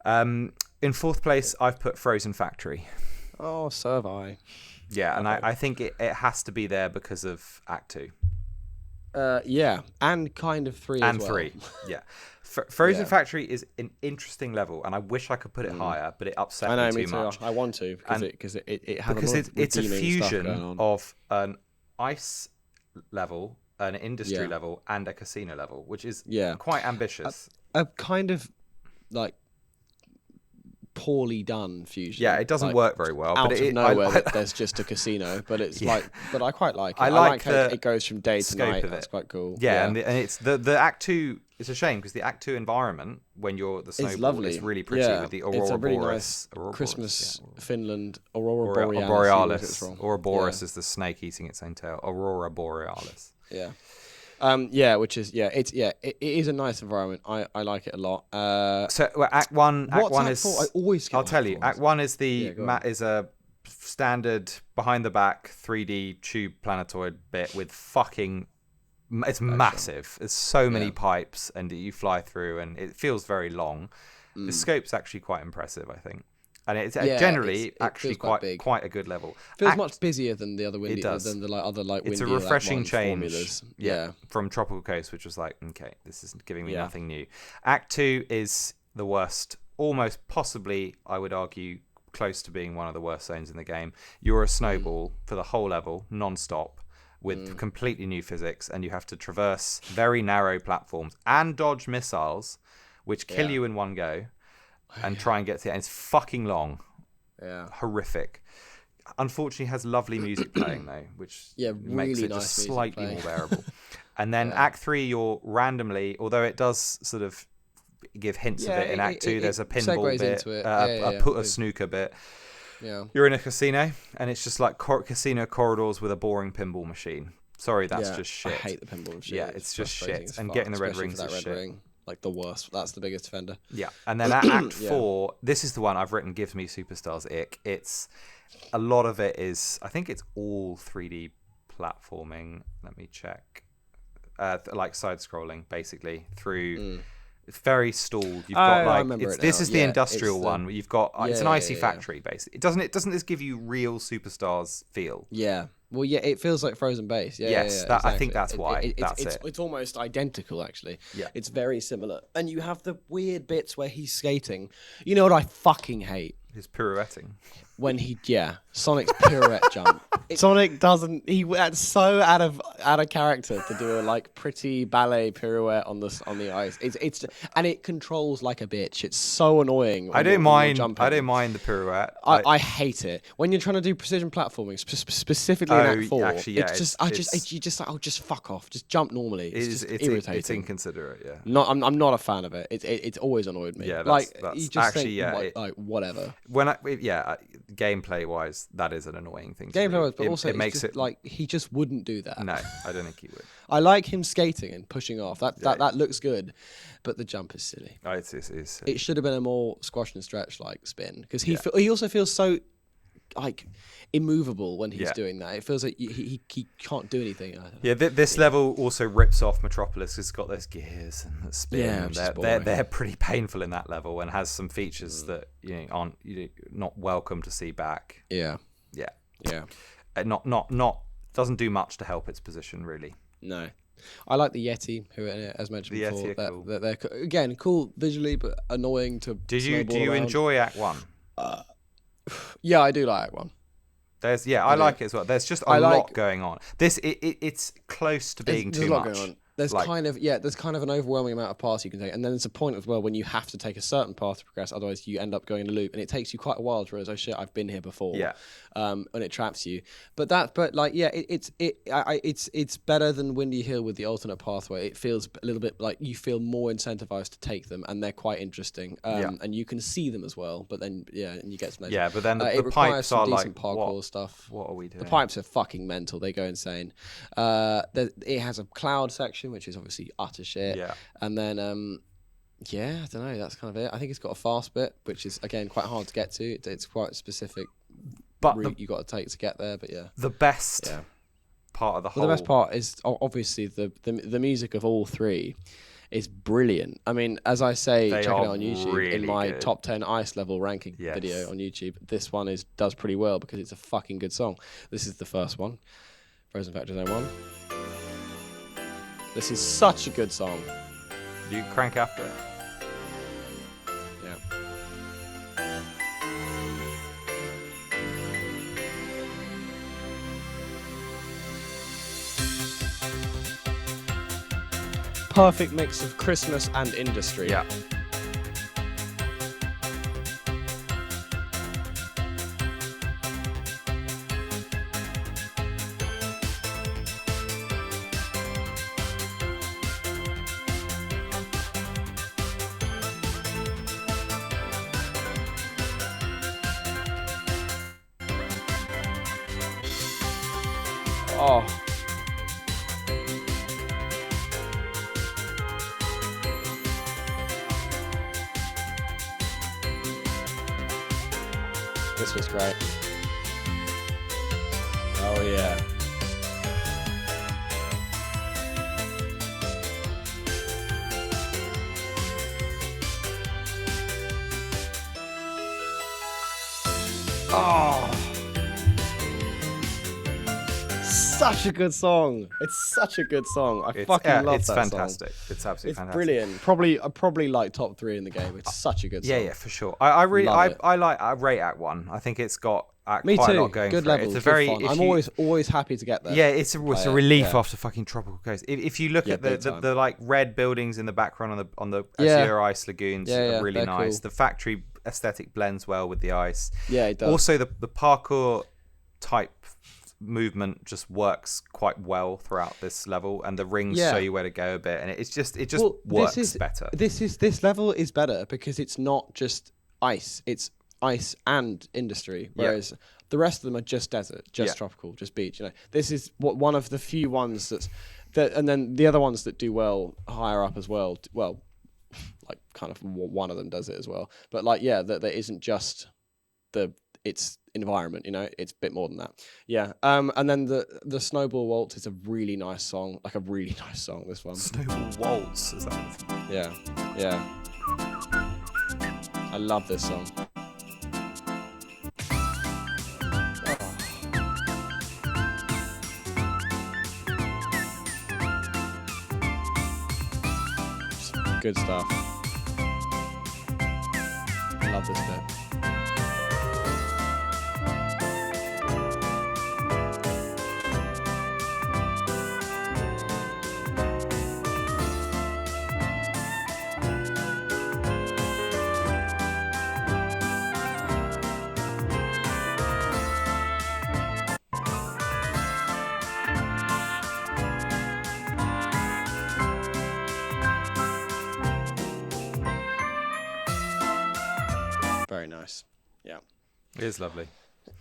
In 4th place, I've put Frozen Factory. Oh, so have I. Yeah, and I think it has to be there because of Act 2. And kind of 3 and as well. 3, yeah. Frozen Factory is an interesting level, and I wish I could put it higher, but it upset me too much. I want to because it has because a lot of it's a redeeming stuff going fusion on. of an ice level, an industry level, and a casino level, which is quite ambitious. A kind of like poorly done fusion. Yeah, it doesn't work very well. Out but of nowhere, there's just a casino, but it's but I quite like it. I like how it goes from day to night. That's quite cool. Yeah, and it's the Act 2. It's a shame because the Act 2 environment when you're the snowball is really pretty with the Aurora it's a really Borealis. nice Christmas Finland Aurora Borealis. Borealis. Aurora Borealis is the snake eating its own tail. Aurora Borealis. Yeah. Which is it is a nice environment. I like it a lot. So Act 1 is. 4? I always get I'll tell you. Act 1 is is a standard behind the back 3D tube planetoid bit with fucking. It's massive. There's so many pipes, and you fly through, and it feels very long. The scope's actually quite impressive, I think, and it's generally actually quite a good level. Feels much busier than the other windy. It does. Than the other windy. It's a refreshing change. Formulas. From Tropical Coast, which was like, okay, this isn't giving me nothing new. Act 2 is the worst, almost possibly, I would argue, close to being one of the worst zones in the game. You're a snowball for the whole level, non-stop, with completely new physics, and you have to traverse very narrow platforms and dodge missiles, which kill you in one go, and try and get to it. And it's fucking long. Yeah. Horrific. Unfortunately, has lovely music playing though, which makes it just slightly more bearable. And then Act 3, you're randomly, although it does sort of, give hints of it in Act 2. There's a pinball segues bit, into it. a snooker bit. Yeah. You're in a casino, and it's just like casino corridors with a boring pinball machine. Sorry, that's just shit. I hate the pinball machine. Yeah, it's just shit. And getting the red rings is shit. Ring, like the worst. That's the biggest offender. Yeah, and then Act 4, this is the one I've written gives me Superstars ick. It's a lot of it is, I think it's all 3D platforming. Let me check. Like side scrolling, basically through. It's very stalled. You've got I remember it this now. is the industrial one. You've got it's an icy factory basically. Doesn't this give you real Superstars feel? Yeah. Well, yeah, it feels like Frozen Base. Yeah, yes, exactly. I think that's why. It's almost identical, actually. Yeah, it's very similar. And you have the weird bits where he's skating. You know what I fucking hate? His pirouetting. When Sonic's pirouette jump. Sonic doesn't. That's so out of character to do a like pretty ballet pirouette on the ice. It's and it controls like a bitch. It's so annoying. I don't mind the pirouette. I hate it when you're trying to do precision platforming, specifically in Act 4. Actually, yeah, you just fuck off. Just jump normally. It's irritating. It's inconsiderate. Yeah. I'm not a fan of it. It's always annoyed me. Yeah, that's you just actually like whatever. Gameplay wise, that is an annoying thing. Gameplay wise, but also it makes it like he just wouldn't do that. No, I don't think he would. I like him skating and pushing off. That looks good, but the jump is silly. Oh, it is silly. It should have been a more squash and stretch like spin because he also feels so like immovable when he's doing that. It feels like he can't do anything. Yeah, this level also rips off Metropolis. It's got those gears and the spin. Yeah, they're pretty painful in that level and has some features that aren't not welcome to see back. Yeah. Not doesn't do much to help its position really. No. I like the Yeti, who, as mentioned before, Yeti are cool. They're again cool visually, but annoying to. Do you enjoy Act 1? Yeah, I do like Act 1. I like it as well. There's just a lot going on. It's close to being too much. Going on. There's kind of an overwhelming amount of paths you can take, and then there's a point as well when you have to take a certain path to progress, otherwise you end up going in a loop, and it takes you quite a while to realize, oh shit, I've been here before. Yeah. And it traps you. It's better than Windy Hill with the alternate pathway. It feels a little bit like you feel more incentivized to take them, and they're quite interesting. And you can see them as well. But then and you get some. Yeah, but then the pipes are like parkour stuff. What are we doing? The pipes are fucking mental. They go insane. It has a cloud section, which is obviously utter shit. Yeah. And then, I don't know. That's kind of it. I think it's got a fast bit, which is, again, quite hard to get to. It's quite a specific route you got to take to get there, but yeah. The best part of the whole... The best part is, obviously, the music of all three is brilliant. I mean, as I say, check it out on YouTube. Really in my top 10 ice level ranking video on YouTube, this one does pretty well because it's a fucking good song. This is the first one. Frozen Factory Zone 1. This is such a good song. You crank after it. Yeah. Perfect mix of Christmas and industry. Yeah. Oh. This was great. Oh yeah. Oh. Such a good song. It's such a good song. I fucking love that fantastic. song. It's absolutely fantastic. Brilliant. Probably like top 3 in the game. It's such a good song. Yeah, for sure. I rate Act 1. I think it's got Me quite too. a lot going good for levels, it. It's a very. I'm always happy to get there. Yeah, it's a relief after fucking Tropical Coast. If you look at the like red buildings in the background on the Azure Ice Lagoons, are really nice. Cool. The factory aesthetic blends well with the ice. Yeah, it does. Also, the parkour type movement just works quite well throughout this level, and the rings show you where to go a bit, and it just works better. This level is better because it's not just ice; it's ice and industry, whereas the rest of them are just desert, just tropical, just beach. This is one of the few ones and then the other ones that do well higher up as well. Well, like kind of one of them does it as well, but that there isn't just its environment, it's a bit more than that. And then the Snowball Waltz is a really nice song, this one. Snowball Waltz, is that? Yeah. I love this song. Good stuff. I love this bit. Very nice. Yeah. It is lovely.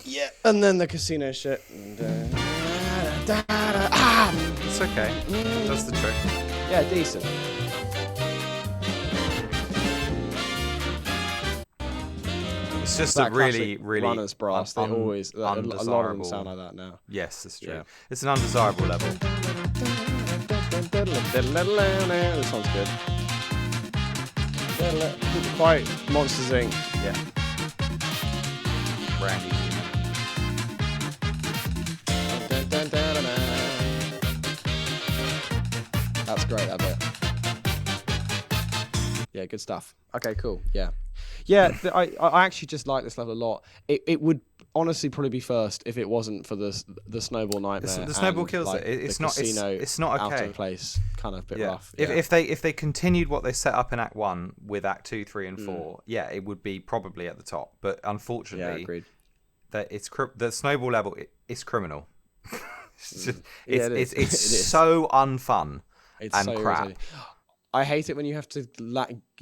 Yeah. And then the casino shit. It's okay. That's the trick. Yeah, decent. It's just that a really runner's brass. They always a lot of them undesirable. sound like that now. Yes, that's true. Yeah. It's an undesirable level. This one's good. Quite Monsters Inc. Yeah. Brandy. That's great, that bit. Yeah, good stuff. Okay, cool. Yeah. I actually just like this level a lot. It would honestly probably be first if it wasn't for the Snowball Nightmare. The Snowball kills like, it. It's not. It's not okay. Out of place, kind of bit rough. Yeah. If they continued what they set up in Act 1 with Act 2, 3, and 4, it would be probably at the top. But unfortunately, agreed. The Snowball level is criminal. It's it is. so unfun and so crap. Irritating. I hate it when you have to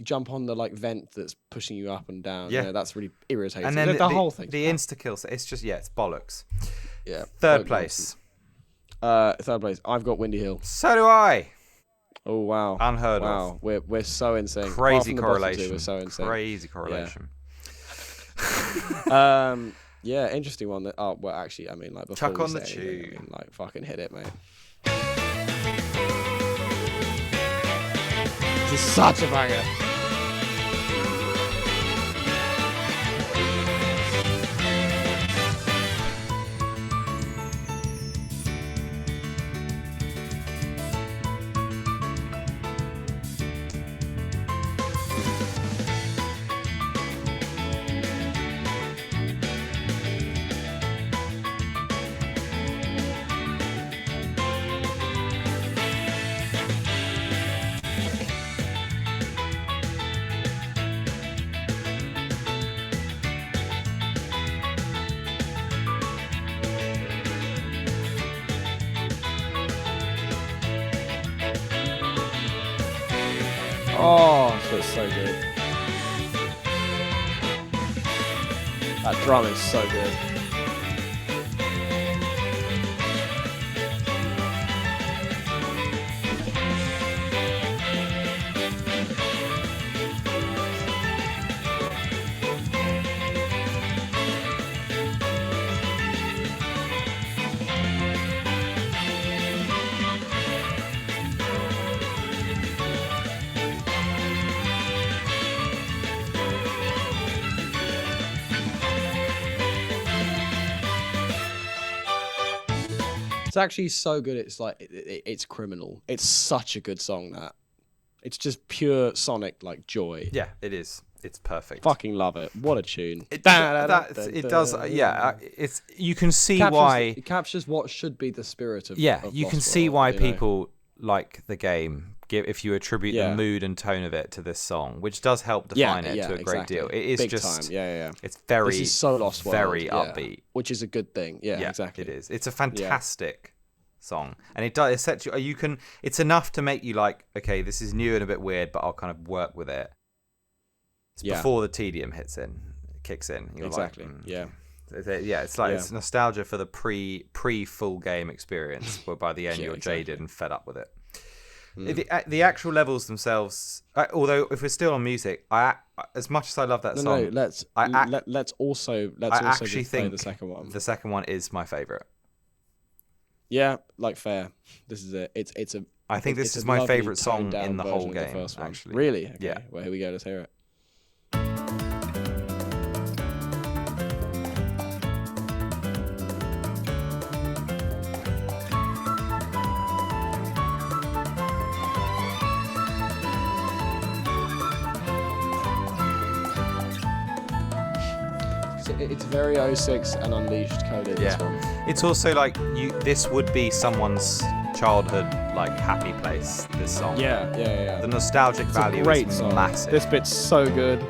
jump on the vent that's pushing you up and down. Yeah, that's really irritating. And then the whole thing. The insta kills. It's just it's bollocks. Yeah. Third place. Third place. I've got Windy Hill. So do I. Oh wow. Unheard of. Wow. We're so insane. Crazy correlation. We're so insane. Crazy correlation. Yeah. Interesting one. Actually, I mean, before Chuck we on the say tube. anything, fucking hit it, mate. This is such a banger. Oh, that's so good. That drum is so good. It's actually so good. It's it's criminal. It's such a good song that. It's just pure Sonic joy. Yeah, it is. It's perfect. Fucking love it. What a tune. It does. Yeah, it's. You can see why it captures what should be the spirit of. Yeah, you can see why people like the game, if you attribute the mood and tone of it to this song, which does help define it to a great deal. It is big just time. Yeah. It's very this is so Lost World, very upbeat, which is a good thing. Yeah, exactly. It is. It's a fantastic song, and it does. It sets you. You can. It's enough to make you like, okay, this is new and a bit weird, but I'll kind of work with it. It's before the tedium kicks in. You're exactly. Like, Yeah. It's like it's nostalgia for the pre full game experience, where by the end you're jaded and fed up with it. The actual levels themselves, although if we're still on music, as much as I love that song, let's also actually play think the second one. The second one is my favorite. Yeah, like fair. This is it. I think this is my favorite song in the whole game. Actually, really? Okay. Yeah. Well, here we go. Let's hear it. It's very 06 and Unleashed coded. This one. It's also like this would be someone's childhood like happy place. This song. Yeah. The nostalgic value is massive. This bit's so good.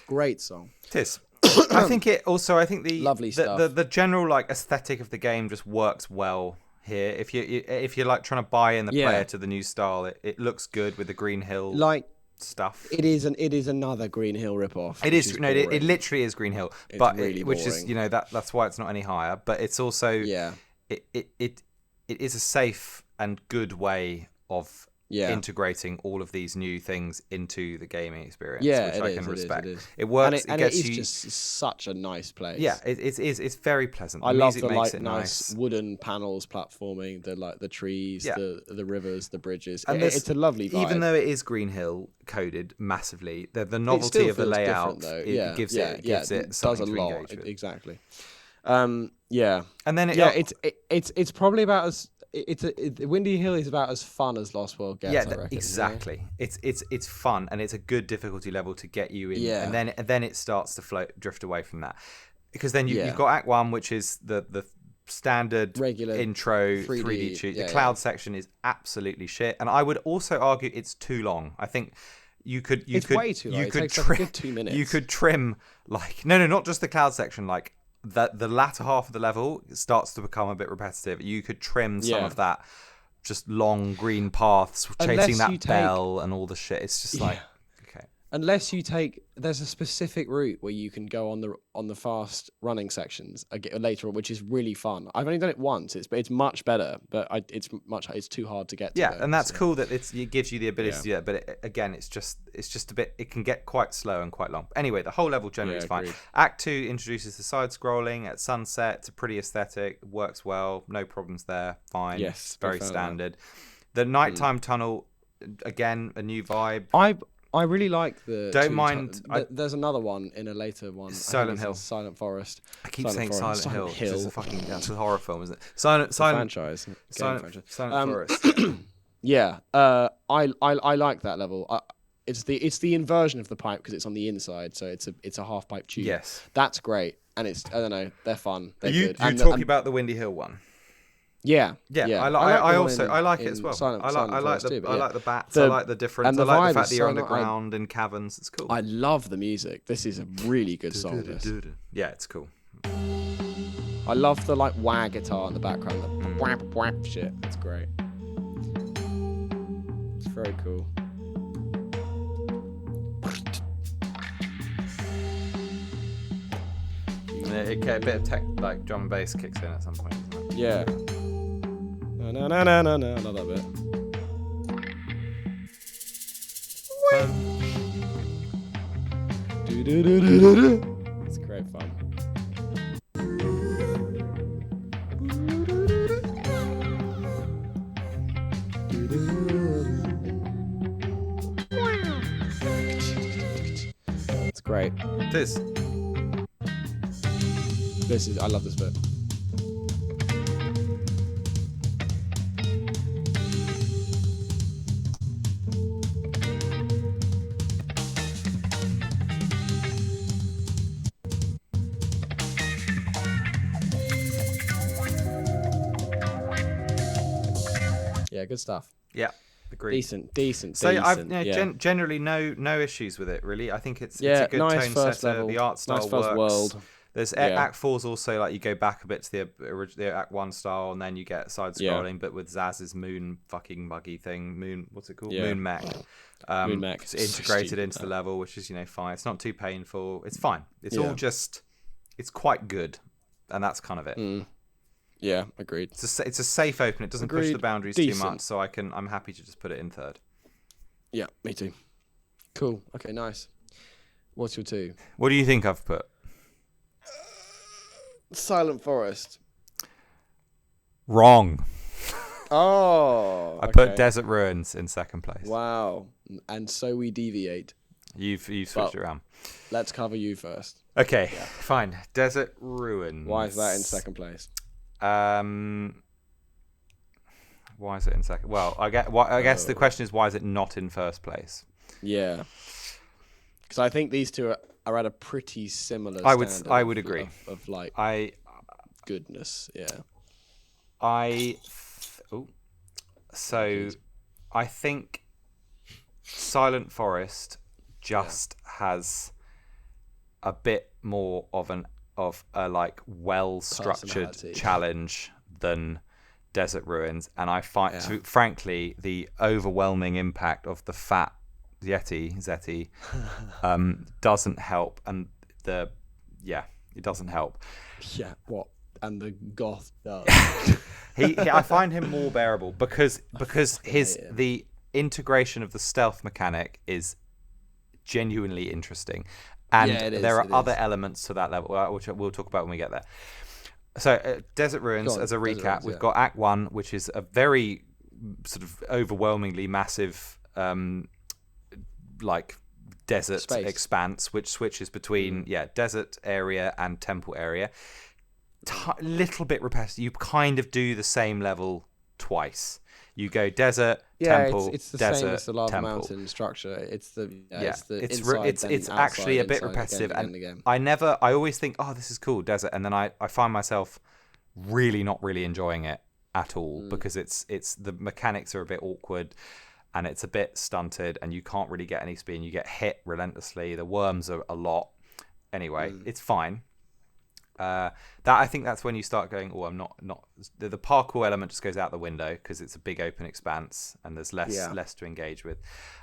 Great song. It is. I think the lovely stuff. The general like aesthetic of the game just works well here. If you're like trying to buy in the player to the new style, it looks good with the Green Hill stuff. It is another Green Hill ripoff. It is it literally is Green Hill, but really which is that's why it's not any higher. But it's also it is a safe and good way of integrating all of these new things into the gaming experience, which I can respect. It works. And it is just such a nice place. Yeah, it's very pleasant. I love the makes it nice wooden panels platforming, the trees, the rivers, the bridges. And it's a lovely vibe. Even though it is Green Hill coded massively, the novelty of the layout gives it something to engage with. Exactly. And then it's probably about as Windy Hill is about as fun as Lost World gets. I reckon, exactly. It's fun and it's a good difficulty level to get you in, and then it starts to drift away from that, because then you've got Act 1, which is the standard regular intro 3D shoot. The cloud section is absolutely shit, and I would also argue it's too long. I think it's way too long. You could takes like a good 2 minutes. You could trim not just the cloud section, like the latter half of the level starts to become a bit repetitive. You could trim some of that, just long green paths, chasing that bell and all the shit. It's just like, okay. Unless you there's a specific route where you can go on the fast running sections later on, which is really fun. I've only done it once. It's much better, but it's too hard to get to. Yeah, and that's cool that it gives you the ability to do that. But again, it's just a bit. It can get quite slow and quite long. Anyway, the whole level generally is fine. Agreed. Act 2 introduces the side scrolling at sunset. It's a pretty aesthetic. Works well. No problems there. Fine. Yes, very standard. The nighttime tunnel, again, a new vibe. I really like the. Don't mind. There's another one in a later one. Silent Hill. Silent Forest. I keep saying Silent Hill. That's a horror film, isn't it? Silent franchise. Silent Forest. Yeah. I like that level. It's the inversion of the pipe because it's on the inside, so it's a half pipe tube. Yes. That's great, and it's I don't know, they're fun. They're good. You're talking about the Windy Hill one. Yeah. I like it as well. I like the bats. I like the difference. I like the fact that you're underground in caverns. It's cool. I love the music. This is a really good song. Yeah, it's cool. I love the wah guitar in the background. The whap whap shit. It's great. It's very cool. A bit of tech, drum and bass kicks in at some point. Yeah. No, not that bit. It's great fun. great. It is. I love this bit. Yeah, good stuff. Yeah, agreed. Decent. So I've generally no issues with it really. I think it's a good nice tone first setter. level, The art style nice first works. world. There's Act 4's also like you go back a bit to the Act 1 style, and then you get side scrolling, but with Zaz's moon fucking buggy thing, what's it called? Moon mech. Moon mech. It's integrated into the level, which is fine. It's not too painful. It's fine. It's all just it's quite good, and that's kind of it. Yeah, agreed. It's a safe open. It doesn't push the boundaries too much, so I'm happy to just put it in third. Yeah, me too. Cool. Okay, nice. What's your 2? What do you think I've put? Silent Forest. Wrong. Oh, I put Desert Ruins in second place. Wow. And so we deviate. You've switched it around. Let's cover you first. Okay, fine. Desert Ruins. Why is that in second place? Why is it in second? Well, I guess the question is, why is it not in first place? Yeah, because I think these two are at a pretty similar. I would agree. Of like goodness. Yeah. I think Silent Forest just has a bit more of a like well-structured challenge than Desert Ruins, and I find frankly the overwhelming impact of the fat Zeti doesn't help, and it doesn't help. Yeah, what? And the goth does. I find him more bearable because the integration of the stealth mechanic is genuinely interesting, and there are other elements to that level, which we'll talk about when we get there. So Desert Ruins, as a recap, we've got Act 1, which is a very sort of overwhelmingly massive like desert expanse, which switches between desert area and temple area. Little bit repetitive. You kind of do the same level twice. You go desert, temple, it's the desert, same as the Lava temple. Mountain structure. It's it's actually a bit repetitive, and I always think, oh, this is cool, desert, and then I find myself really not really enjoying it at all because it's the mechanics are a bit awkward, and it's a bit stunted, and you can't really get any speed, and you get hit relentlessly. The worms are a lot. Anyway, it's fine. I think that's when you start going, oh, I'm not the parkour element just goes out the window because it's a big open expanse and there's less to engage with.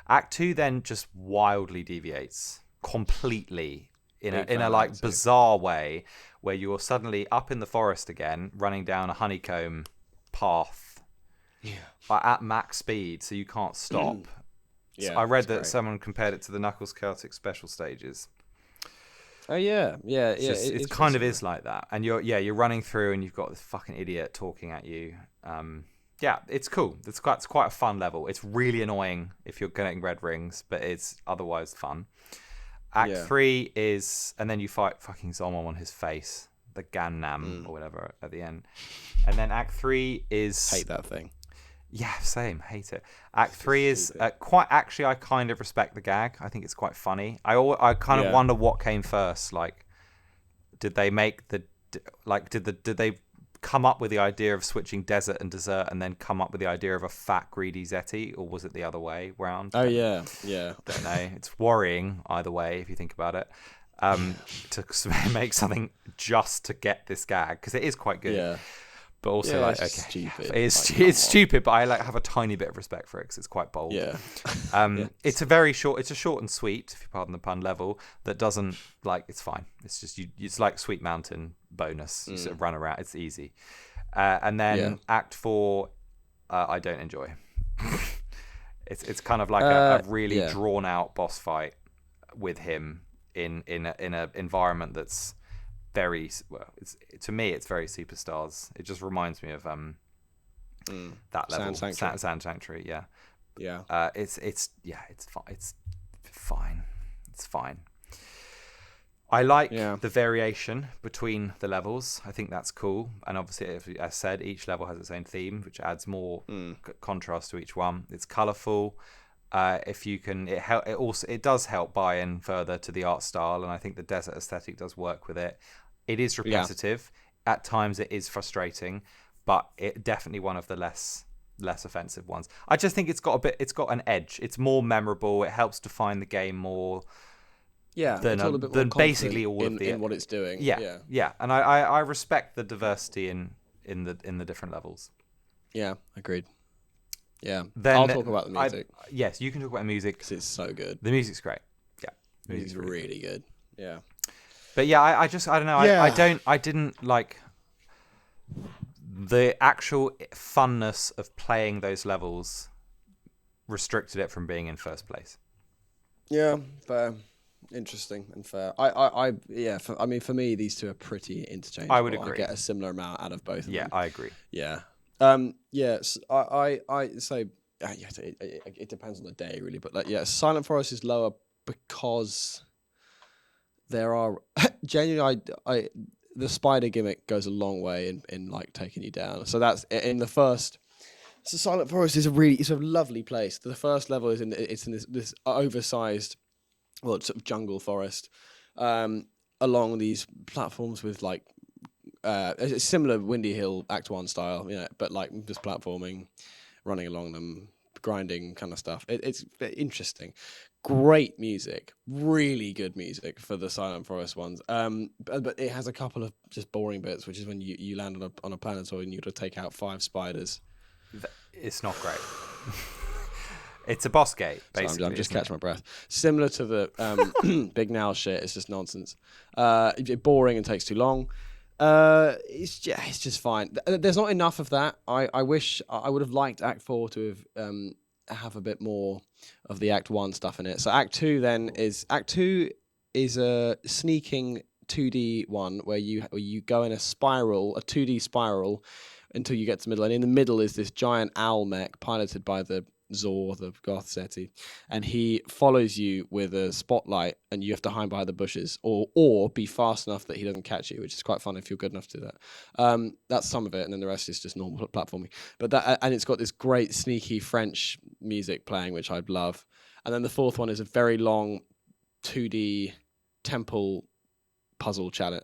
Act 2 then just wildly deviates completely in a like bizarre way, where you're suddenly up in the forest again, running down a honeycomb path at max speed, so you can't stop. So I read that someone compared it to the Knuckles Chaotic Special stages. Oh yeah. It kind of is like that, and you're running through, and you've got this fucking idiot talking at you. It's cool. It's quite a fun level. It's really annoying if you're getting red rings, but it's otherwise fun. Act 3 is, and then you fight fucking Zomon on his face, the Gannam or whatever at the end, and then Act 3 is hate that thing. Yeah, same. Hate it. Act 3 is quite. Actually, I kind of respect the gag. I think it's quite funny. I kind of wonder what came first. Like, did they make the did they come up with the idea of switching desert and dessert, and then come up with the idea of a fat greedy Zeti, or was it the other way round? Oh yeah. Don't know. It's worrying either way if you think about it. To make something just to get this gag, because it is quite good. Yeah. But also, it's stupid. It's stupid, but I have a tiny bit of respect for it because it's quite bold. Yeah. It's a short and sweet, if you pardon the pun, level that doesn't it's fine. It's just it's like Sweet Mountain bonus. You sort of run around. It's easy. And then Act 4, I don't enjoy. It's kind of like a really drawn out boss fight with him in an environment that's very to me it's very Superstars. It just reminds me of that level, Sand Sanctuary. It's fine. I like the variation between the levels. I think that's cool. And obviously, as I said, each level has its own theme, which adds more contrast to each one. It's colourful. If you can, it does help buy in further to the art style, and I think the desert aesthetic does work with it. It is repetitive. At times, it is frustrating, but it definitely one of the less offensive ones. I just think it's got an edge. It's more memorable. It helps define the game more. Yeah, than basically all of in what it's doing. Yeah. And I respect the diversity in the different levels. Yeah, agreed. Yeah, then I'll talk about the music. Yes, you can talk about music because it's so good. The music's great. Yeah, the music's really good. Yeah, but yeah, I don't know. Yeah. I didn't like the actual funness of playing those levels. Restricted it from being in first place. Yeah, fair. Interesting and fair. I mean, for me, these two are pretty interchangeable. I would agree. I get a similar amount out of both of them. Yeah, I agree. Yeah. Yes. It depends on the day, really. But Silent Forest is lower because there are genuinely. The spider gimmick goes a long way in like taking you down. So that's in the first. So Silent Forest is a lovely place. The first level is in this oversized. Well, it's sort of jungle forest, along these platforms with like a similar Windy Hill Act 1 style, but like just platforming, running along them, grinding kind of stuff. It's interesting. Great music, really good music for the Silent Forest ones. But it has a couple of just boring bits, which is when you land on a planetoid and you got to take out 5 spiders. It's not great. It's a boss gate, basically. So I'm just catching my breath. Similar to the Big Now shit, it's just nonsense. It's boring and takes too long. It's just fine. There's not enough of that. I wish I would have liked Act 4 to have a bit more of the Act 1 stuff in it. So Act 2 is a sneaking 2D one where you go in a 2D spiral until you get to the middle, and in the middle is this giant owl mech piloted by the Zor, the Goth Seti, and he follows you with a spotlight, and you have to hide behind the bushes, or be fast enough that he doesn't catch you, which is quite fun if you're good enough to do that. That's some of it, and then the rest is just normal platforming. But and it's got this great sneaky French music playing, which I'd love. And then the fourth one is a very long 2D temple puzzle challenge,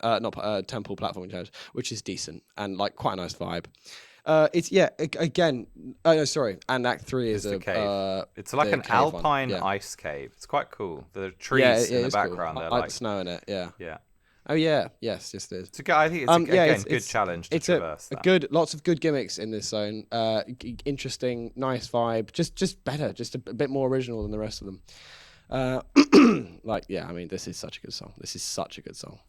temple platforming challenge, which is decent and like quite a nice vibe. And Act 3 is a cave. It's like an alpine ice cave. It's quite cool. The trees in the background. Cool. They're like snow in it. Yeah. Yeah. Oh yeah. Yes, it is. I think it's a good challenge to traverse. Lots of good gimmicks in this zone. Interesting, nice vibe. Just better. Just a bit more original than the rest of them. I mean, this is such a good song.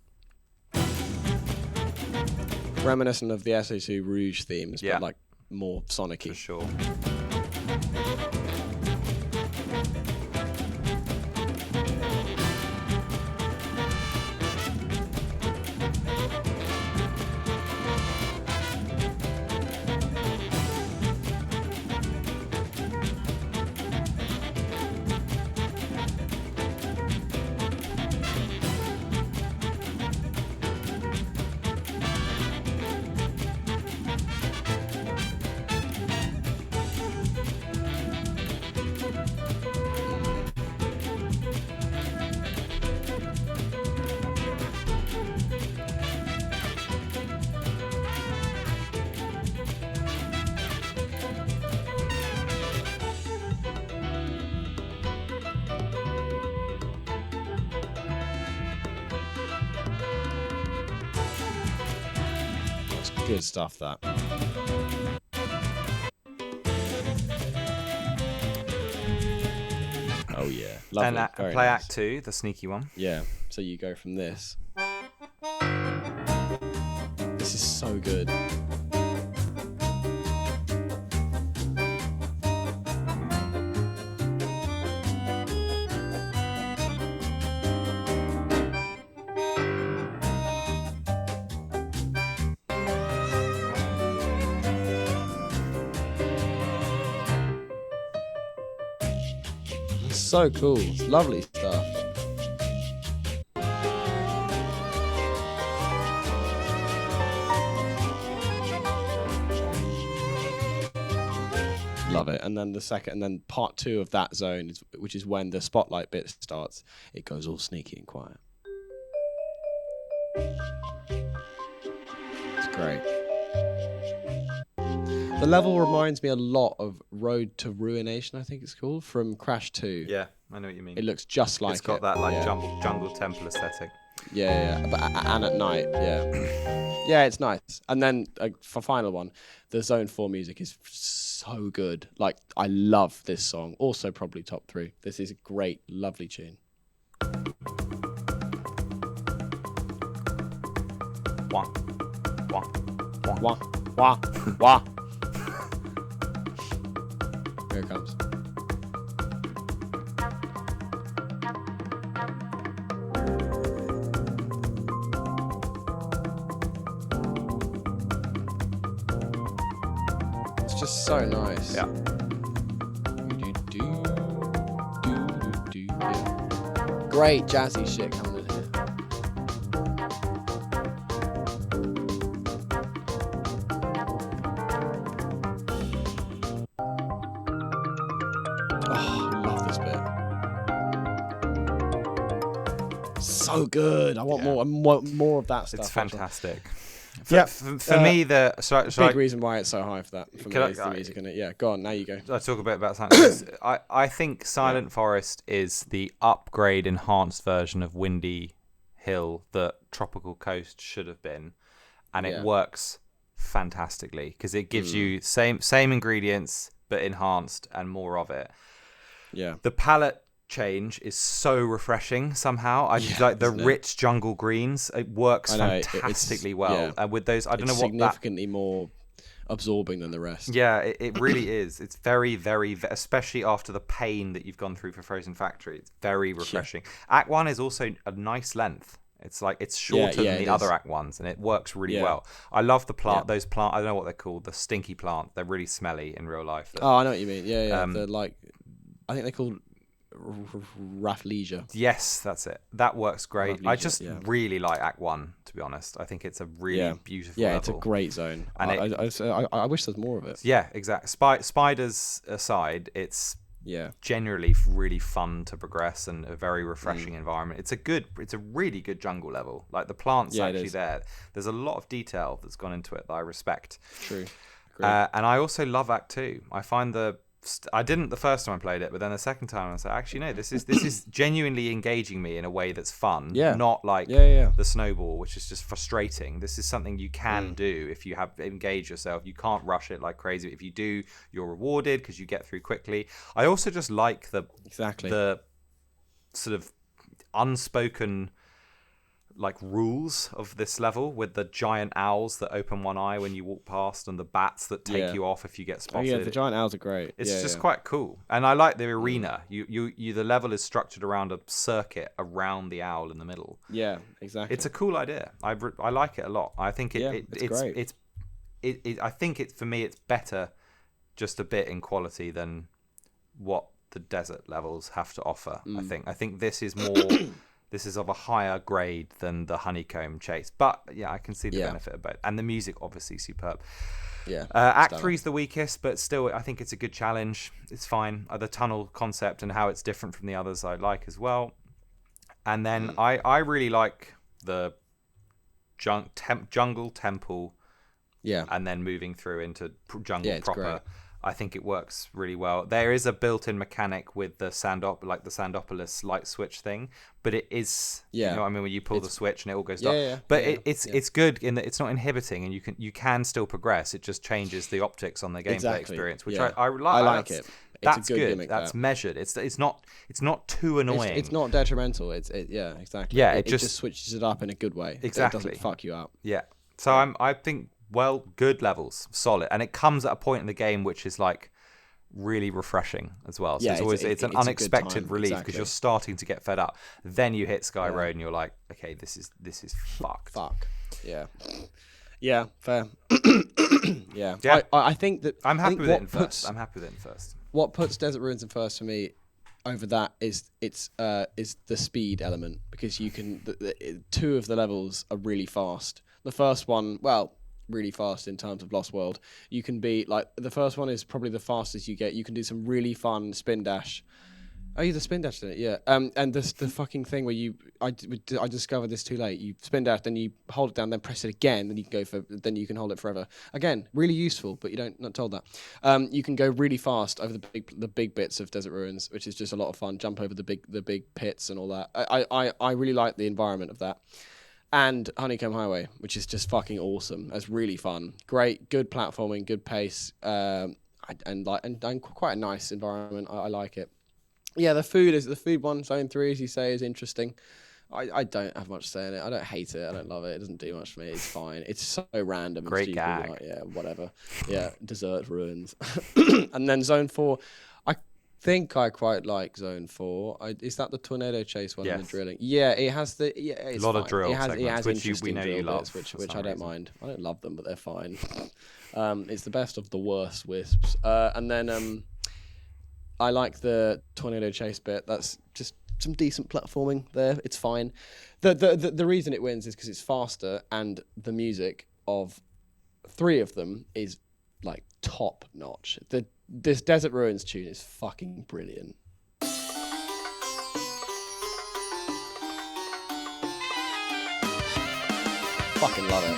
Reminiscent of the SO2 Rouge themes, but like more Sonic-y. For sure. Good stuff, that. Oh yeah, lovely. And play Act 2, the sneaky one. Yeah. So you go from this. This is so good. So cool. It's lovely stuff. Love it. And then part 2 of that zone, which is when the spotlight bit starts, it goes all sneaky and quiet. It's great. The level reminds me a lot of Road to Ruination, I think it's called, from Crash 2. Yeah, I know what you mean. It looks just like it. It's got that like jungle temple aesthetic. Yeah. And at night, yeah. Yeah, it's nice. And then for final one, the Zone 4 music is so good. Like, I love this song. Also probably top 3. This is a great, lovely tune. Wah, wah, wah. Wah, wah, wah. Here it comes. It's just so nice. Yeah. Yeah. Great jazzy shit coming in here. So good. I want more of that stuff. It's fantastic. Yeah. For me, the big reason why it's so high for that. For me, is the music in it. Yeah, go on. Now you go. I talk a bit about Silent. I think Silent Forest is the upgrade, enhanced version of Windy Hill that Tropical Coast should have been, and it works fantastically because it gives you same ingredients but enhanced and more of it. Yeah. The palette change is so refreshing somehow. I just like the rich jungle greens. It works fantastically well. And with those, I don't know what significantly more absorbing than the rest. Yeah, it really is. It's very, very, especially after the pain that you've gone through for Frozen Factory. It's very refreshing. Yeah. Act 1 is also a nice length. It's like it's shorter than the other Act 1s, and it works really well. I love the plant. Those plant. I don't know what they're called. The stinky plant. They're really smelly in real life. Oh, I know what you mean. Yeah. They're like, I think they're called Rafflesia. Yes, that's it. That works great. I just really like Act 1, to be honest. I think it's a really beautiful level. It's a great zone. And I wish there's more of it. Yeah, exactly. Spiders aside, it's generally really fun to progress and a very refreshing environment. It's a really good jungle level. Like the plants actually there. There's a lot of detail that's gone into it that I respect. True. And I also love Act 2. I find I didn't the first time I played it, but then the second time I was like, actually no, this is genuinely engaging me in a way that's fun, not like the snowball, which is just frustrating. This is something you can do if you have engaged yourself. You can't rush it like crazy. If you do, you're rewarded because you get through quickly. I also just like the sort of unspoken like rules of this level with the giant owls that open one eye when you walk past and the bats that take you off if you get spotted. Oh yeah, the giant owls are great. It's just quite cool. And I like the arena. You the level is structured around a circuit around the owl in the middle. Yeah, exactly. It's a cool idea. I like it a lot. I think it's great. I think for me it's better just a bit in quality than what the desert levels have to offer. I think this is more this is of a higher grade than the honeycomb chase. But yeah, I can see the benefit of both. And the music, obviously, superb. Yeah. Act 3 is the weakest, but still, I think it's a good challenge. It's fine. The tunnel concept and how it's different from the others I like as well. And then I really like the jungle temple. Yeah. And then moving through into jungle proper. Great. I think it works really well. There is a built-in mechanic with the Sandopolis light switch thing, but it is, you know what I mean, when you pull the switch and it all goes dark. It's good in that it's not inhibiting and you can still progress. It just changes the optics on the gameplay experience, which I like. I like it. That's good. Gimmick, that's measured. It's not too annoying. It's not detrimental. Exactly. Yeah, it just switches it up in a good way. Exactly. It doesn't fuck you up. Yeah. So I think. Well, good levels, solid, and it comes at a point in the game which is like really refreshing as well. So it's an unexpected relief because you're starting to get fed up. Then you hit Sky Road and you're like, okay, this is fucked. Fuck. Yeah, fair. yeah. I think that I'm happy with it in first. What puts Desert Ruins in first for me over that is the speed element, because you can two of the levels are really fast. The first one, well, really fast in terms of Lost World. You can be like, the first one is probably the fastest you get. You can do some really fun spin dash. Oh, you the spin dash in it, yeah. And the fucking thing where I discovered this too late. You spin dash, then you hold it down, then press it again, then you can then you can hold it forever. Again, really useful, but not told that. You can go really fast over the big bits of Desert Ruins, which is just a lot of fun. Jump over the big pits and all that. I really like the environment of that. And Honeycomb Highway, which is just fucking awesome. That's really fun. Great, good platforming, good pace, and quite a nice environment. I like it. Yeah, the food one, Zone 3, as you say, is interesting. I don't have much to say in it. I don't hate it. I don't love it. It doesn't do much for me. It's fine. It's so random. Great gag. Like, yeah, whatever. Yeah, Desert Ruins. And then Zone 4, I think I quite like Zone 4. Is that the tornado chase one and the drilling? Yeah, it has it's a lot fine. of drill segments, which we know you love. Which I don't mind. I don't love them, but they're fine. It's the best of the worst wisps. And then I like the tornado chase bit. That's just some decent platforming there. It's fine. The reason it wins is because it's faster, and the music of 3 of them is like top notch. This Desert Ruins tune is fucking brilliant. Fucking love it.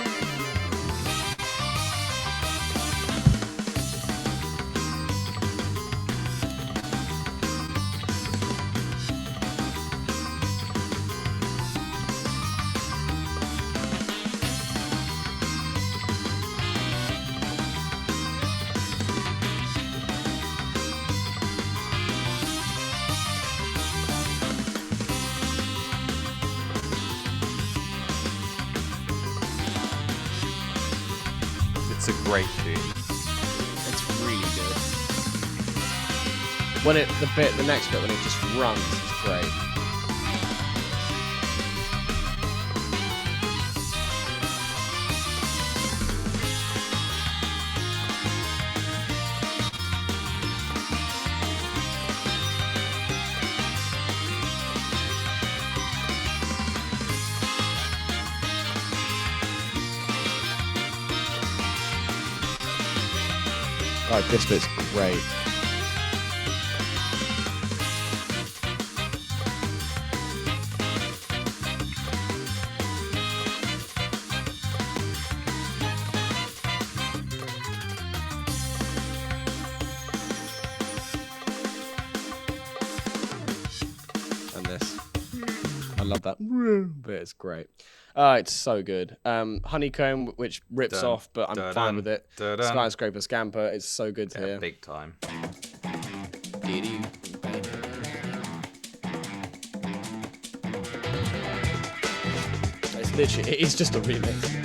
It's a great tune. It's really good. When the next bit when it just runs, it's great. Oh, this bit's great. And this. I love that bit, it's great. It's so good. Honeycomb, which rips off, but I'm fine with it. Skyscraper Scamper, it's so good to hear. Big time. It's literally, it's just a remix.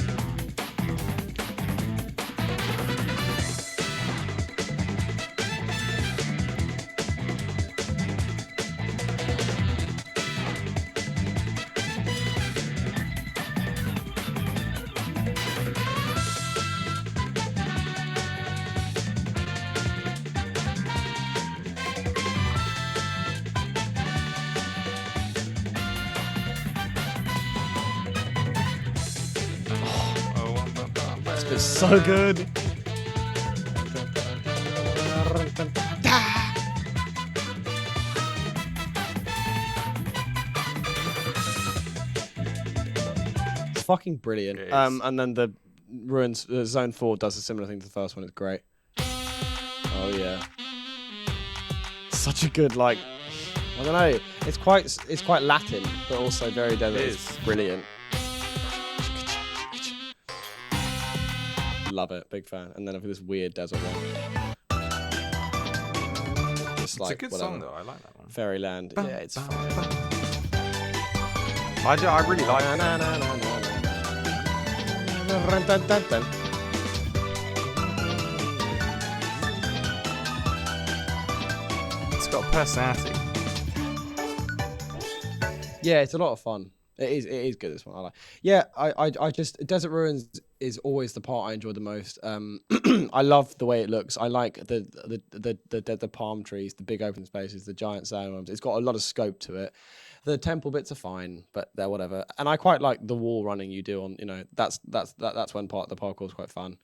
It's so good. It's fucking brilliant. And then the Ruins Zone 4 does a similar thing to the first one. It's great. Oh yeah. Such a good, like, I don't know. It's quite Latin, but also very desert. It's brilliant. Love it, big fan. And then I've got this weird desert one. It's a good song though. I like that one. Fairyland. Yeah, it's fun. I really like it. It's got personality. Yeah, it's a lot of fun. It is good, this one. I like. Yeah, I just Desert Ruins is always the part I enjoy the most. I love the way it looks. I like the palm trees, the big open spaces, the giant sandworms. It's got a lot of scope to it. The temple bits are fine, but they're whatever. And I quite like the wall running you do on. That's when part of the parkour is quite fun.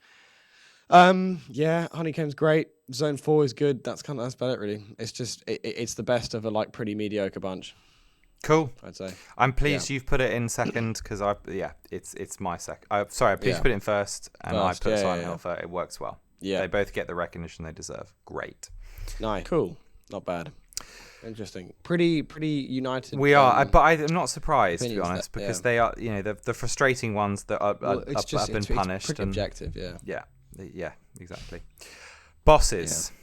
Yeah, Honeycomb's great. Zone 4 is good. That's about it, really. It's just it's the best of a pretty mediocre bunch. Cool. I'd say. I'm pleased you've put it in second because it's my second. Sorry, please put it in first, and I put Silent Hill first. It works well. Yeah, they both get the recognition they deserve. Great. Nice. Cool. Not bad. Interesting. Pretty united. We are, but I'm not surprised, to be honest, because they are, the frustrating ones that are have been punished. It's pretty objective, yeah. Yeah, exactly. Bosses.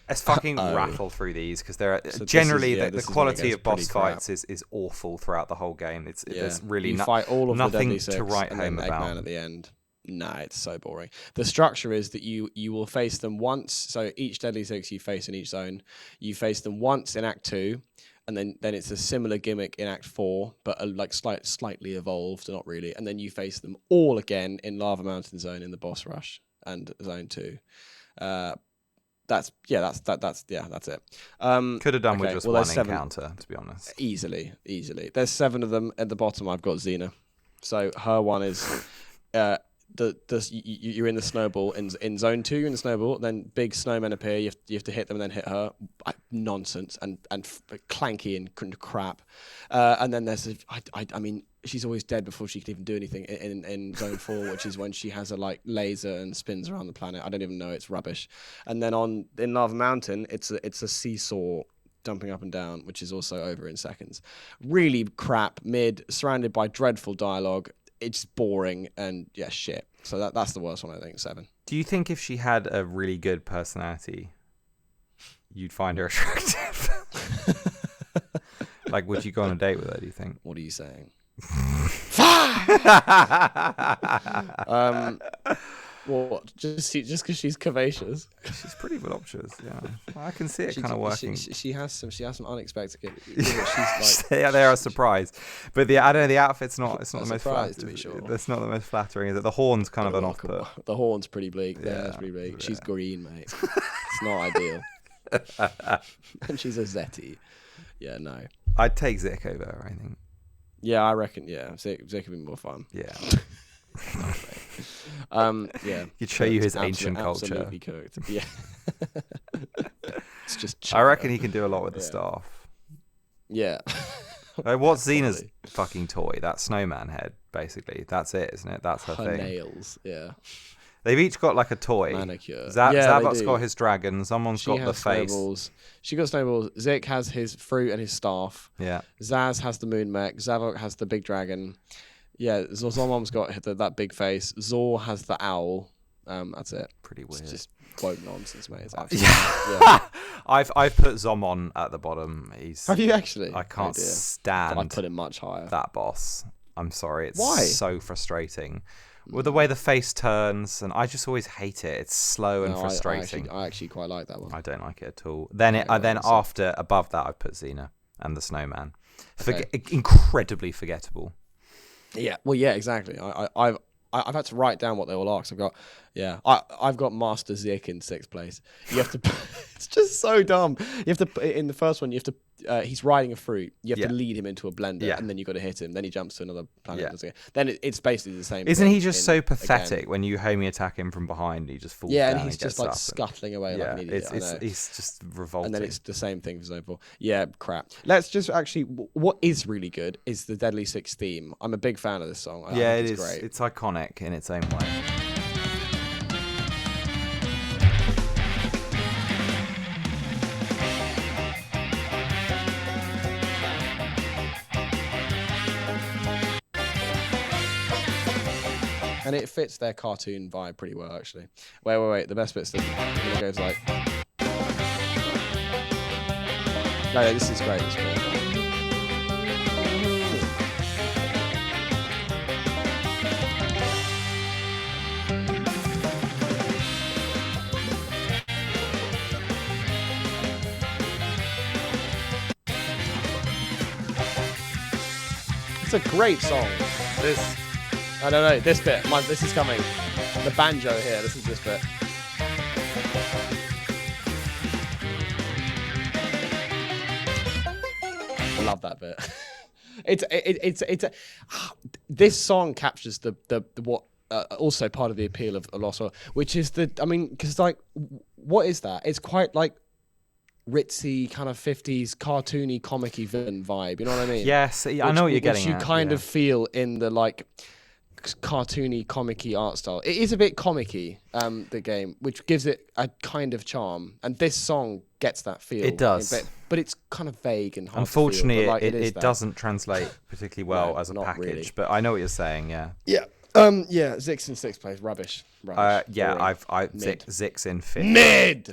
Let's fucking rattle through these because they're generally the quality of boss fights is awful throughout the whole game. There's really fight all of nothing the to write home about. Eggman at the end. Nah, it's so boring. The structure is that you will face them once. So each Deadly Six you face in each zone, you face them once in Act 2, and then it's a similar gimmick in Act 4, but slightly evolved, not really. And then you face them all again in Lava Mountain Zone in the boss rush and Zone 2. That's it. Could have done with just one encounter, to be honest. Easily. There's 7 of them. At the bottom, I've got Xena. So her one is you're in the snowball in Zone 2. You're in the snowball. Then big snowmen appear. You have to hit them and then hit her. Nonsense and clanky and crap. And then there's I mean, she's always dead before she can even do anything in Zone 4, which is when she has a laser and spins around the planet. I don't even know. It's rubbish. And then in Lava Mountain, it's a seesaw dumping up and down, which is also over in seconds. Really crap, surrounded by dreadful dialogue. It's boring and shit. So that's the worst one, I think. 7. Do you think if she had a really good personality, you'd find her attractive? Would you go on a date with her, do you think? What are you saying? What? Just because she's curvaceous? She's pretty voluptuous. Yeah, I can see it kind of working. She has some unexpected. They are a surprise, but I don't know. The outfit's not. It's not the most flattering. To be sure, that's not the most flattering. Is it? The horn's kind of an off-put. The horn's pretty bleak. Yeah, that's pretty bleak. She's green, mate. It's not ideal. And she's a Zeti. Yeah, no. I'd take Zik over her, I think. Yeah, I reckon. Yeah, Zik would be more fun. Yeah. He'd show you his ancient culture. Absolutely cooked. Yeah. It's just. I reckon he can do a lot with the staff. Yeah. What's Xena's fucking toy? That snowman head, basically. That's it, isn't it? That's her thing. Nails. Yeah. They've each got a toy. Manicure. Zavok's got his dragon. Someone's got the face. Snowballs. She got snowballs. Zik has his fruit and his staff. Yeah. Zaz has the moon mech. Zavok has the big dragon. Yeah, Zomom's got that big face. Zor has the owl. That's it. Pretty weird. It's just quote nonsense, mate. It's absolutely I've put Zomon at the bottom. Have you actually? I can't stand. I put him much higher. That boss. I'm sorry. It's Why? So frustrating. With the way the face turns, and I just always hate it. It's slow and frustrating. I actually quite like that one. I don't like it at all. Then above that, I put Xena and the snowman. Incredibly forgettable. Yeah. Well, yeah, exactly. I've had to write down what they all are. Cause I've got Master Zik in 6th place. You have to. It's just so dumb. You have to in the first one. You have to. He's riding a fruit. You have to lead him into a blender, and then you got to hit him. Then he jumps to another planet. Yeah. Then it's basically the same. Isn't he just so pathetic when you homie attack him from behind? He just falls down. Yeah, and he's just scuttling away like an idiot. He's just revolting. And then it's the same thing for Zone 4. Yeah, crap. Let's just actually. What is really good is the Deadly Six theme. I'm a big fan of this song. It is. Great. It's iconic in its own way. And it fits their cartoon vibe pretty well, actually. Wait. The best bit's when it goes like... No, this is great. This is great. a great song. I don't know, this bit. This is coming. The banjo here. This is this bit. I love that bit. This song captures the what also part of the appeal of Lost World, which is because like, what is that? It's quite like ritzy kind of 50s cartoony comic-y villain vibe, you know what I mean? Yes, I know what you're getting at. Which you kind of feel in the like cartoony comic-y art style. It is a bit comic-y, the game, which gives it a kind of charm, and this song gets that feel. It does, but it's kind of vague and hard unfortunately to feel, like, it doesn't translate particularly well No, as a not package, really. but I know what you're saying. Yeah, Zix in sixth place, rubbish. Yeah, boring. Zix in fifth. Mid.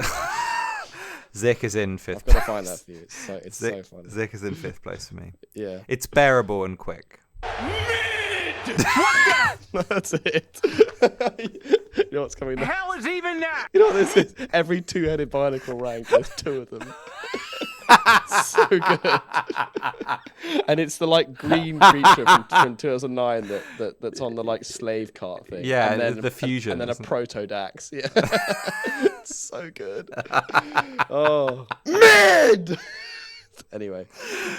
Zik is in fifth. I've got to find that for you. It's so funny. Zik is in fifth place for me. Yeah, it's bearable and quick. that's it. You know what's coming The next? hell is even that? You know what this is? Every two-headed barnacle rank, there's two of them. So good. And it's the like green creature from 2009 that's on the like slave cart thing. Yeah, and then the fusion. And then a proto-dax. Yeah. It's so good. Oh. Mid! Anyway.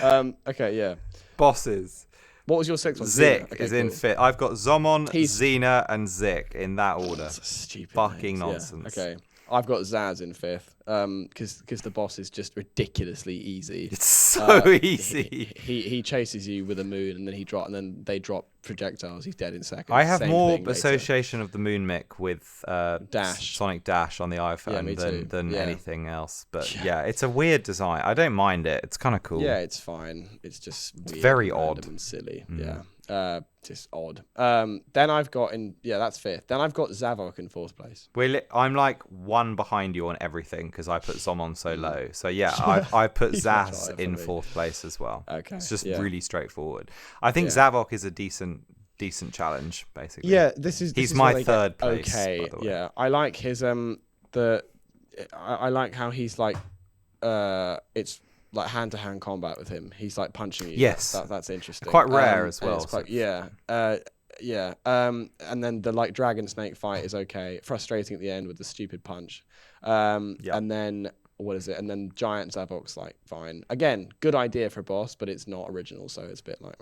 Okay, yeah. Bosses. What was your sixth one? Zik is in fifth. I've got Zomon, Xena, and Zik in that order. That's stupid. Fucking names. nonsense. Yeah. Okay. I've got Zaz in fifth, because the boss is just ridiculously easy. It's so easy. He chases you with a moon, and then they drop projectiles. He's dead in seconds. I have Same more thing later. association of the Moon Mick with Dash. Sonic Dash on the iPhone than Yeah. anything else. But yeah, it's a weird design. I don't mind it. It's kind of cool. Yeah, it's fine. It's just weird, very and odd random and silly. Yeah, just odd. Then I've got that's fifth. Then I've got Zavok in fourth place. I'm like one behind you on everything because I put Zomon so low. So yeah, I put Zaz in fourth place as well. Okay, it's just really straightforward. I think Zavok is a decent challenge, basically. Yeah, he's my third place. Okay, by the way. yeah, I like his I like how he's like it's like hand-to-hand combat with him. He's like punching you. Yes, that's interesting. Quite rare as well. And then the like dragon snake fight is okay. Frustrating at the end with the stupid punch. And then what is it? And then giant Zavok's like fine. Again, good idea for a boss, but it's not original, so it's a bit like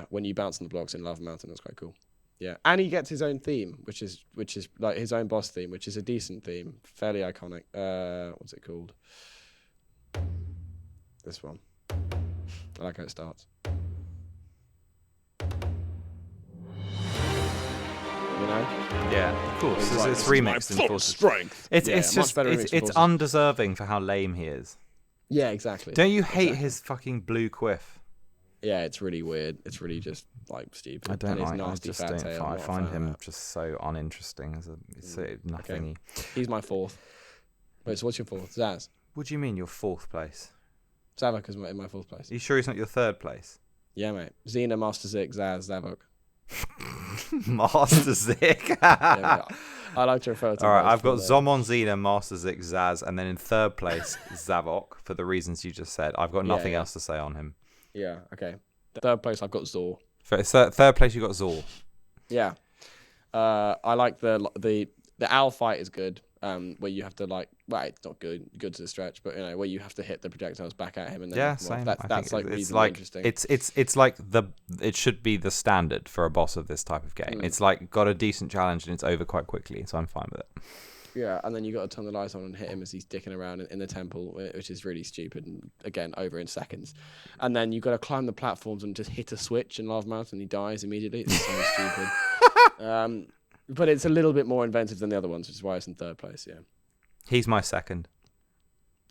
when you bounce on the blocks in Lava Mountain, that's quite cool. Yeah, and he gets his own theme, which is like his own boss theme, which is a decent theme, fairly iconic. What's it called? This one. I like how it starts. You know? Yeah, of course. It's remixed in full strength. It's just it's undeserving for how lame he is. Yeah, exactly. Don't you hate his fucking blue quiff? Yeah, it's really weird. It's really just like stupid. I don't like. Nasty I just fat don't. tail, I find him just so uninteresting as nothing. Okay. He's my fourth. Wait, so what's your fourth? Zaz. What do you mean your fourth place? Zavok is in my fourth place. Are you sure he's not your third place? Yeah, mate. Xena, Master Zik, Zaz, Zavok. Master Zik. I like to refer to. All right, I've got Zomon, Xena, Master Zik, Zaz, and then in third place Zavok for the reasons you just said. I've got nothing else to say on him. Yeah. Okay. Third place, I've got Zor. Third place, you got Zor. Yeah. I like the owl fight is good. Where you have to it's not good to the stretch, but where you have to hit the projectiles back at him, and then same. That's like reasonably interesting. It's like it should be the standard for a boss of this type of game. It's like got a decent challenge and it's over quite quickly, so I'm fine with it. Yeah, and then you got to turn the lights on and hit him as he's dicking around in the temple, which is really stupid, and again over in seconds. And then you got to climb the platforms and just hit a switch in Lava Mountain, and he dies immediately. It's so stupid. But it's a little bit more inventive than the other ones, which is why it's in third place. Yeah, he's my second.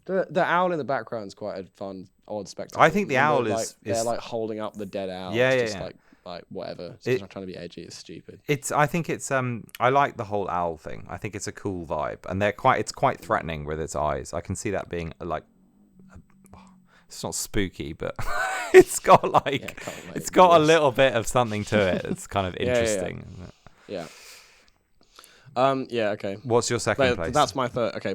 The owl in the background is quite a fun, odd spectacle. I think the owl is they're like holding up the dead owl. Like whatever. It's not trying to be edgy. It's stupid. I think it's I like the whole owl thing. I think it's a cool vibe, and it's quite threatening with its eyes. I can see that being it's not spooky, but it's got it's got a little bit of something to it. It's kind of interesting. Yeah. Okay. What's your second place? That's my third. Okay,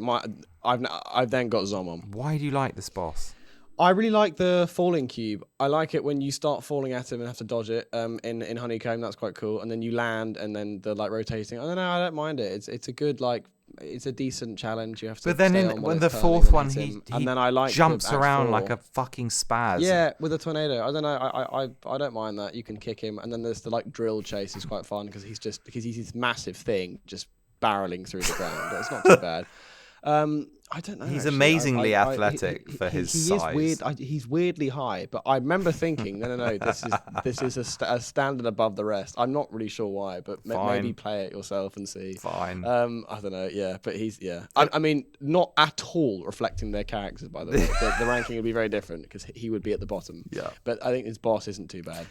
I've then got Zomon. Why do you like this boss? I really like the falling cube. I like it when you start falling at him and have to dodge it. In Honeycomb, that's quite cool. And then you land, and then the like rotating. I don't know. I don't mind it. It's a good like. It's a decent challenge. You have to. But then when the fourth one, he and then I like jumps around like a fucking spaz. Yeah, with a tornado. I don't know. I don't mind that. You can kick him, and then there's the like drill chase is quite fun because he's this massive thing just barreling through the ground. It's not too bad. I don't know. He's actually. amazingly athletic for his size. He is weird. He's weirdly high, but I remember thinking, no. This is a standard above the rest. I'm not really sure why, but maybe play it yourself and see. Fine. I don't know. Yeah, but he's I mean, not at all reflecting their characters. By the way, the ranking would be very different because he would be at the bottom. Yeah. But I think his boss isn't too bad.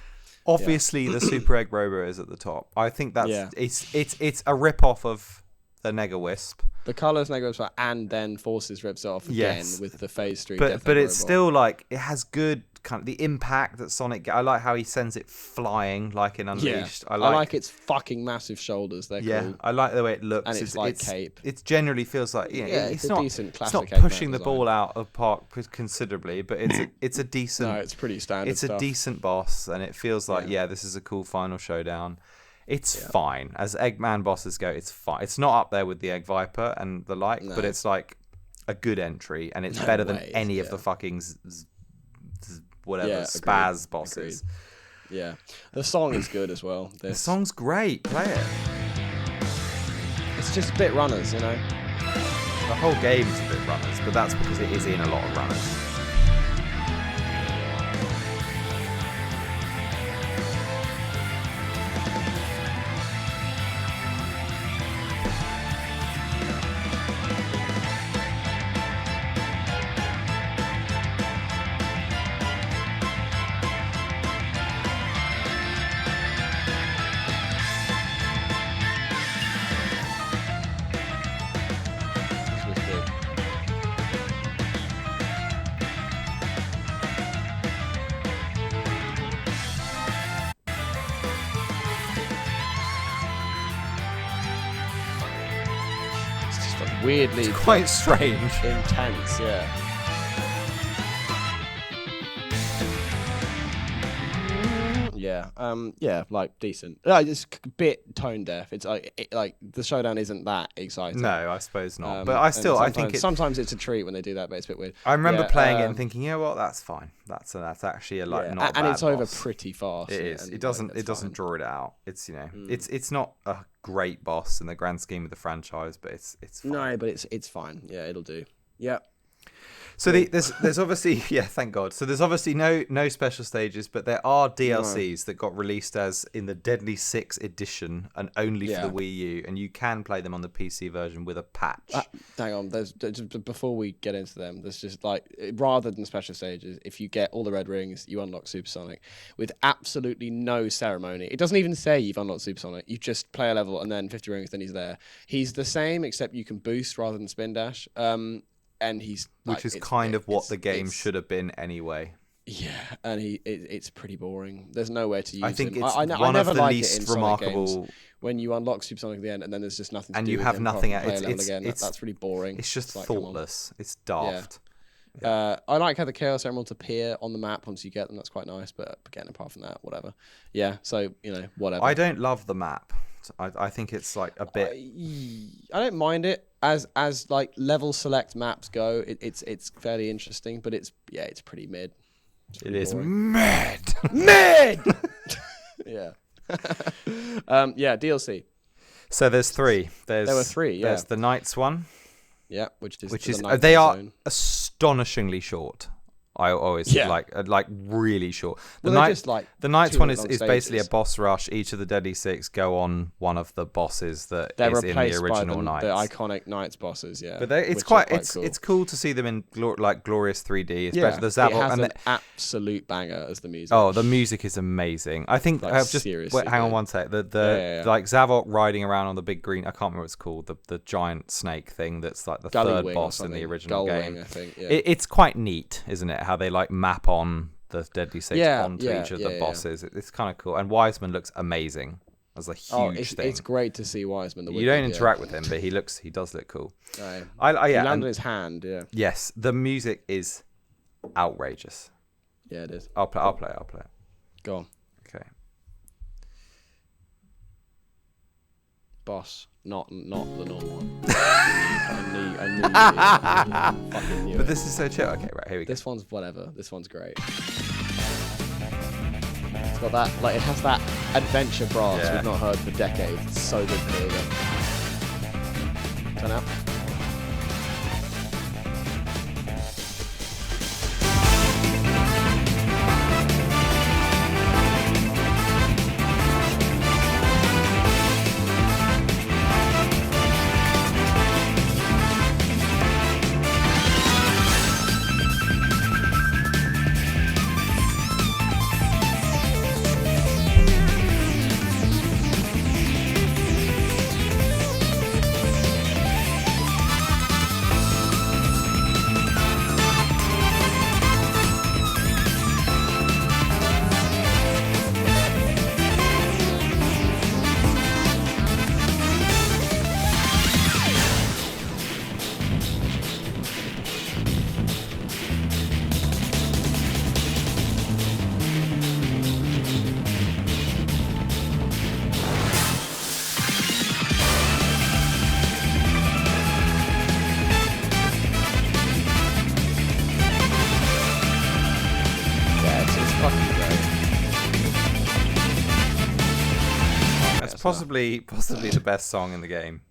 Obviously, the Super Egg Robo is at the top. I think that's it's a rip off of the Nega Wisp. The colours Nega Wisp and then Forces rips it off again with the Phase 3. But it's still like it has good kind of the impact that Sonic. I like how he sends it flying like in Unleashed. I like its fucking massive shoulders. They're cool. I like the way it looks. And it's like cape. It generally feels like it's a not decent it's classic. not pushing the ball out of park considerably, but it's a decent. No, it's pretty standard. It's a decent boss, and it feels like this is a cool final showdown. It's fine. As Eggman bosses go, it's fine. It's not up there with the Egg Viper and the like, but it's like a good entry, and it's better than any of the fucking spaz bosses. Agreed. Yeah. The song is good as well. The song's great. Play it. It's just a bit runners, you know? The whole game's a bit runners, but that's because it is in a lot of runners. Weirdly, it's quite strange, intense, yeah. Like decent. It's a bit tone deaf. It's like the showdown isn't that exciting. No, I suppose not. But I think sometimes it's a treat when they do that, but it's a bit weird. I remember playing it and thinking, you know what, that's fine. That's actually not a bad and it's over boss. Pretty fast. It is. It doesn't draw it out. It's it's not a great boss in the grand scheme of the franchise, but it's fine. No, but it's fine. Yeah, it'll do. Yeah. So there's obviously thank God. So there's obviously no special stages, but there are DLCs that got released as in the Deadly 6 edition and only for the Wii U, and you can play them on the PC version with a patch. Hang on, before we get into them, there's just like rather than special stages, if you get all the red rings, you unlock Supersonic with absolutely no ceremony. It doesn't even say you've unlocked Supersonic. You just play a level and then 50 rings, then he's there. He's the same except you can boost rather than spin dash. And he's which is kind of what the game should have been anyway. Yeah, and it's pretty boring. There's nowhere to use him. I think it's one of the least remarkable when you unlock Supersonic at the end, and then there's just nothing. And to do you have nothing. That's really boring. It's just thoughtless. It's daft. Yeah. I like how the Chaos Emeralds appear on the map once you get them. That's quite nice. But again, apart from that, whatever. Yeah. So whatever. I don't love the map. I think it's like a bit. I don't mind it as like level select maps go. It's fairly interesting, but it's pretty mid. It is mid. Yeah. DLC. So there's 3. There were 3. Yeah. There's the Knights one. Yeah, which is they are astonishingly short. I always like really short. The Knights one is basically a boss rush. Each of the Deadly 6 go on one of the bosses that is in the original Knights. The iconic Knights bosses, yeah. But it's cool to see them in glorious 3D, especially the Zavok. It has an absolute banger as the music. Oh, the music is amazing. I think hang on one sec. The like Zavok riding around on the big green. I can't remember what it's called. The giant snake thing that's like the third boss in the original game. I think. Yeah. It's quite neat, isn't it? How they like map on the Deadly 6 onto each of the bosses. It's kind of cool. And Wiseman looks amazing as a huge thing. It's great to see Wiseman. You don't interact with him, but he does look cool. He landed his hand. Yeah. Yes, the music is outrageous. Yeah, it is. I'll play it. Go on. Okay. Boss, not the normal one. I knew you fucking knew But it. this is so chill. Okay, right, here we go. This one's whatever. This one's great. It's got that, like, it has that adventure brass Yeah. we've not heard for decades. It's so good to hear them. Turn out. Possibly the best song in the game.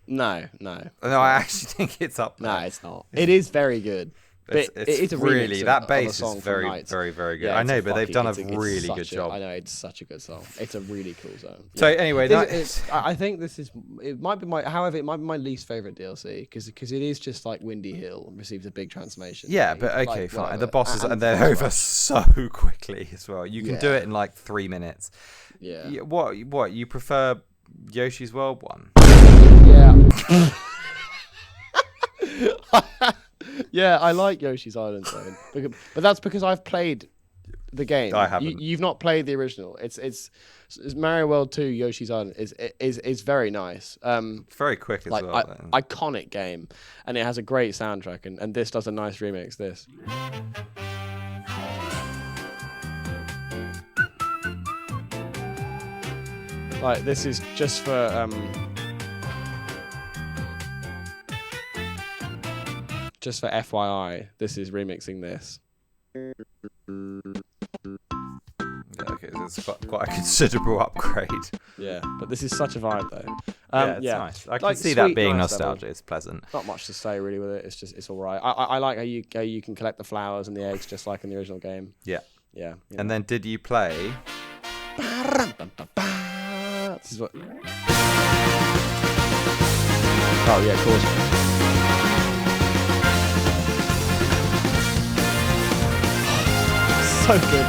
No, I actually think it's up there. No, it's not. It is very good. But it's a really remix that of bass a song is from very, Nights. very, very good. Yeah, I know, it's but they've done a it's really such good job. I know, it's such a good song. It's a really cool song. So anyway, I think it might be my least favorite DLC because it is just like Windy Hill receives a big transformation. yeah, thing. but okay, Like, fine. whatever. The bosses and they're boss over rush. so quickly as well. You can do Yeah. it in like 3 minutes. Yeah. What you prefer Yoshi's World one? Yeah. Yeah, I like Yoshi's Island Zone, but that's because I've played the game. I haven't. You've not played the original. It's Mario World 2 Yoshi's Island is very nice. Very quick as like well. Then. iconic game, and it has a great soundtrack, and this does a nice remix. This. Like this is just for just for FYI, this is remixing this. Yeah, okay, so it's quite a considerable upgrade. Yeah, but this is such a vibe though. Yeah, it's nice. I can Like, see that sweet, being nice nostalgia. level. It's pleasant. Not much to say really with it. It's all right. I like how you can collect the flowers and the eggs just like in the original game. Yeah. Yeah. And then did you play? This is what. Oh yeah, of course. So good.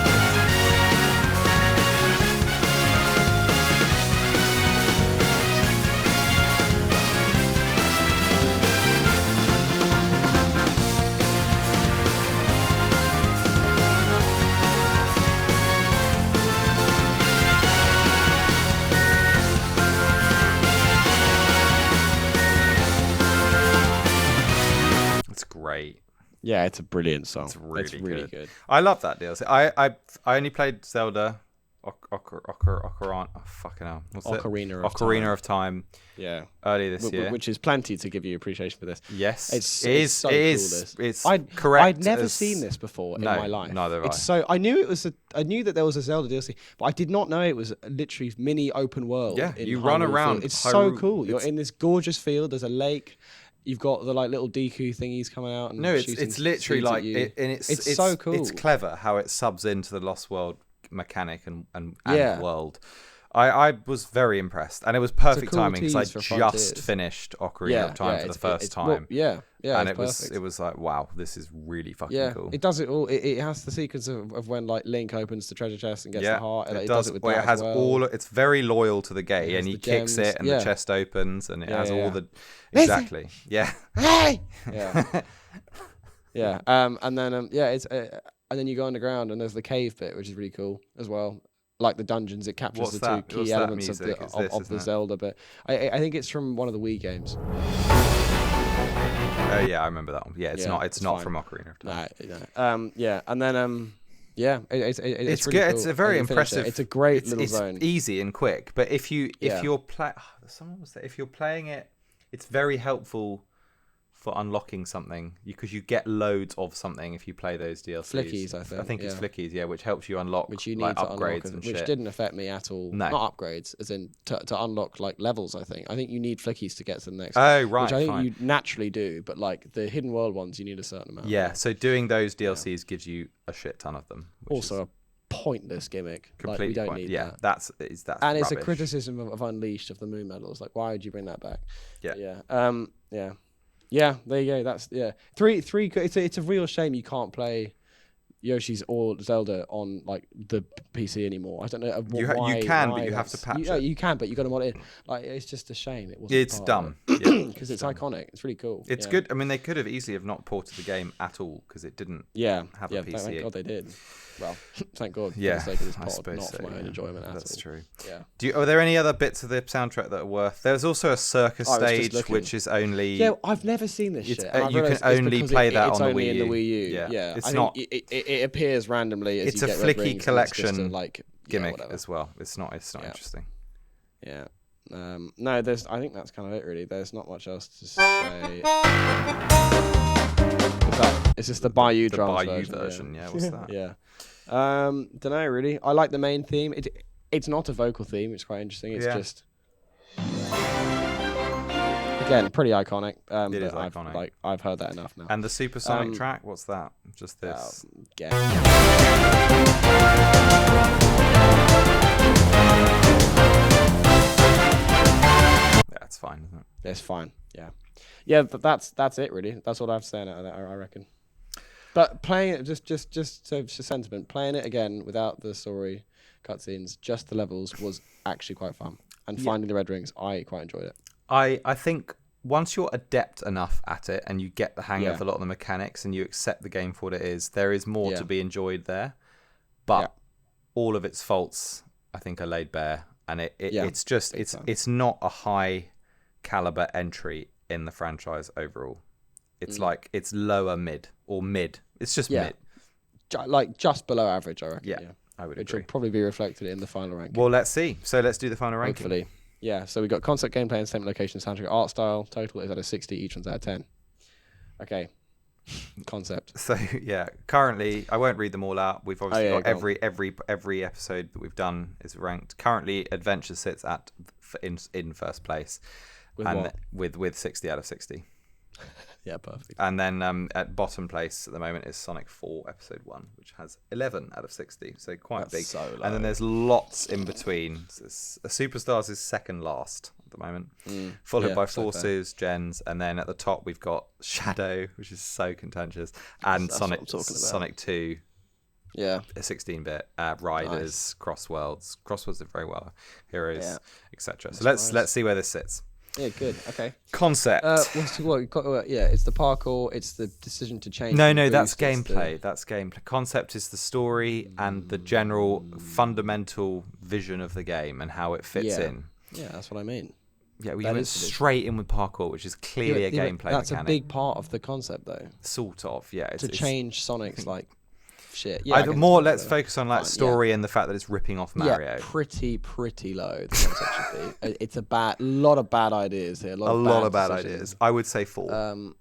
It's great. Yeah, it's a brilliant song. It's really good. I love that DLC. I only played Zelda Ocarina. Oh, fucking hell. What's it? Ocarina of Time. Yeah. Earlier this year. Which is plenty to give you appreciation for this. Yes. It's so cool, this. It's correct. I'd never seen this before in my life. Neither have I. It's so I knew that there was a Zelda DLC, but I did not know it was literally mini open world. Yeah, in you run Hyrule around Field. It's so Hyrule- cool. You're in this gorgeous field. There's a lake. You've got the like little Deku thingies coming out. And No, it's shooting literally seeds at like you. it's so cool. It's clever how it subs into the Lost World mechanic and Yeah. world. I was very impressed, and it was perfect cool timing because I tease for just Frontiers. finished Ocarina of Time for the first time. Well, and it's it was like, wow, this is really fucking yeah, cool. it does it all. It has the sequence of when like Link opens the treasure chest and gets the heart. And it does does. it with Well, that it has as well. all. It's very loyal to the game, has and he the kicks gems. it, and Yeah. the chest opens, and it has all the Listen. exactly. Yeah. Hey! Yeah. Yeah. And then it's and then you go underground and there's the cave bit, which is really cool as well. Like the dungeons, it captures What's the that? two What's key that elements of music? the It's this, of isn't the it? Zelda bit. I think it's from one of the Wii games. Yeah, I remember that one. Yeah, it's not from Ocarina of Time. No. Yeah, and then it's really good. cool. It's a very impressive. It's a great little zone. It's easy and quick, but if you're playing it, it's very helpful for unlocking something because you get loads of something if you play those DLCs. Flickies, I think. It's flickies, which helps you unlock which you need like to upgrades unlock, and which shit. didn't affect me at all. No. Not upgrades, as in to unlock like levels. I think you need flickies to get to the next. Oh right, which I think fine. you naturally do, but like the hidden world ones, you need a certain amount. Yeah, so doing those DLCs gives you a shit ton of them. Also a pointless gimmick. Completely we don't need that. That's and rubbish. It's a criticism of Unleashed of the moon medals. Like, why would you bring that back? Yeah. Yeah, there you go. That's three. It's a real shame you can't play Yoshi's or Zelda on like the PC anymore. I don't know you can, but you have to patch it. You can, but you got to mod it in. Like, it's just a shame. It's dumb. Because it's iconic. It's really cool. It's good. I mean, they could have easily have not ported the game at all because it didn't. Have a PC. Thank God they did. Well, thank God. Yeah, for the sake of this I pod, suppose not so, for my own enjoyment at all. That's true. Yeah. Are there any other bits of the soundtrack that are worth? There's also a circus stage, which is only. Yeah, I've never seen this shit. You can only play that on the Wii U. It's only in the Wii U. Yeah. It's not. It appears randomly as it's you a get red flicky rings, collection like gimmick as well. It's not interesting. Yeah. No, I think that's kind of it really. There's not much else to say. It's just the Bayou drums version. Yeah, what's that? Yeah. Don't know really. I like the main theme. It's not a vocal theme. It's quite interesting. It's just again pretty iconic. It is iconic. I've heard that enough now. And the supersonic track, what's that? Just this. That's fine, isn't it? It's fine. Yeah. That's it really. That's all I have to say on it. I reckon. But playing it just sentiment. Playing it again without the story cutscenes, just the levels was actually quite fun. And finding the red rings, I quite enjoyed it. I think once you're adept enough at it and you get the hang of a lot of the mechanics and you accept the game for what it is, there is more to be enjoyed there. But all of its faults, I think, are laid bare. And it's not a high caliber entry in the franchise overall. It's like it's lower mid or mid. It's just mid. Like just below average, I reckon. Yeah, I would agree. Which will probably be reflected in the final ranking. Well, let's see. So let's do the final ranking. Hopefully. Yeah, so we got concept, gameplay, entertainment, location, soundtrack, art style. Total is at a 60. Each one's out of 10. Okay. Concept. So currently I won't read them all out. We've obviously got every episode that we've done is ranked. Currently, Adventure sits in first place, with 60 out of 60. Yeah, perfect. And then at bottom place at the moment is Sonic 4 Episode 1, which has 11 out of 60, so quite big. So low. And then there's lots in between. So Superstars is second last at the moment, followed by Forces, Gens, and then at the top we've got Shadow, which is so contentious, and Sonic 2. Yeah, a 16-bit Riders, Crossworlds. Crossworlds did very well. Heroes, etc. So let's see where this sits. Yeah, good. Okay. Concept. It's the parkour. It's the decision to change. No, that's gameplay. That's gameplay. Concept is the story and the general fundamental vision of the game and how it fits in. Yeah, that's what I mean. Yeah, we went straight in with parkour, which is clearly a gameplay That's mechanic. a big part of the concept, though. Sort of, yeah. To change Sonic's shit. Yeah, let's focus on story and the fact that it's ripping off Mario. Yeah, pretty low. The concept should be. It's a lot of bad ideas here. A lot of bad ideas. I would say 4.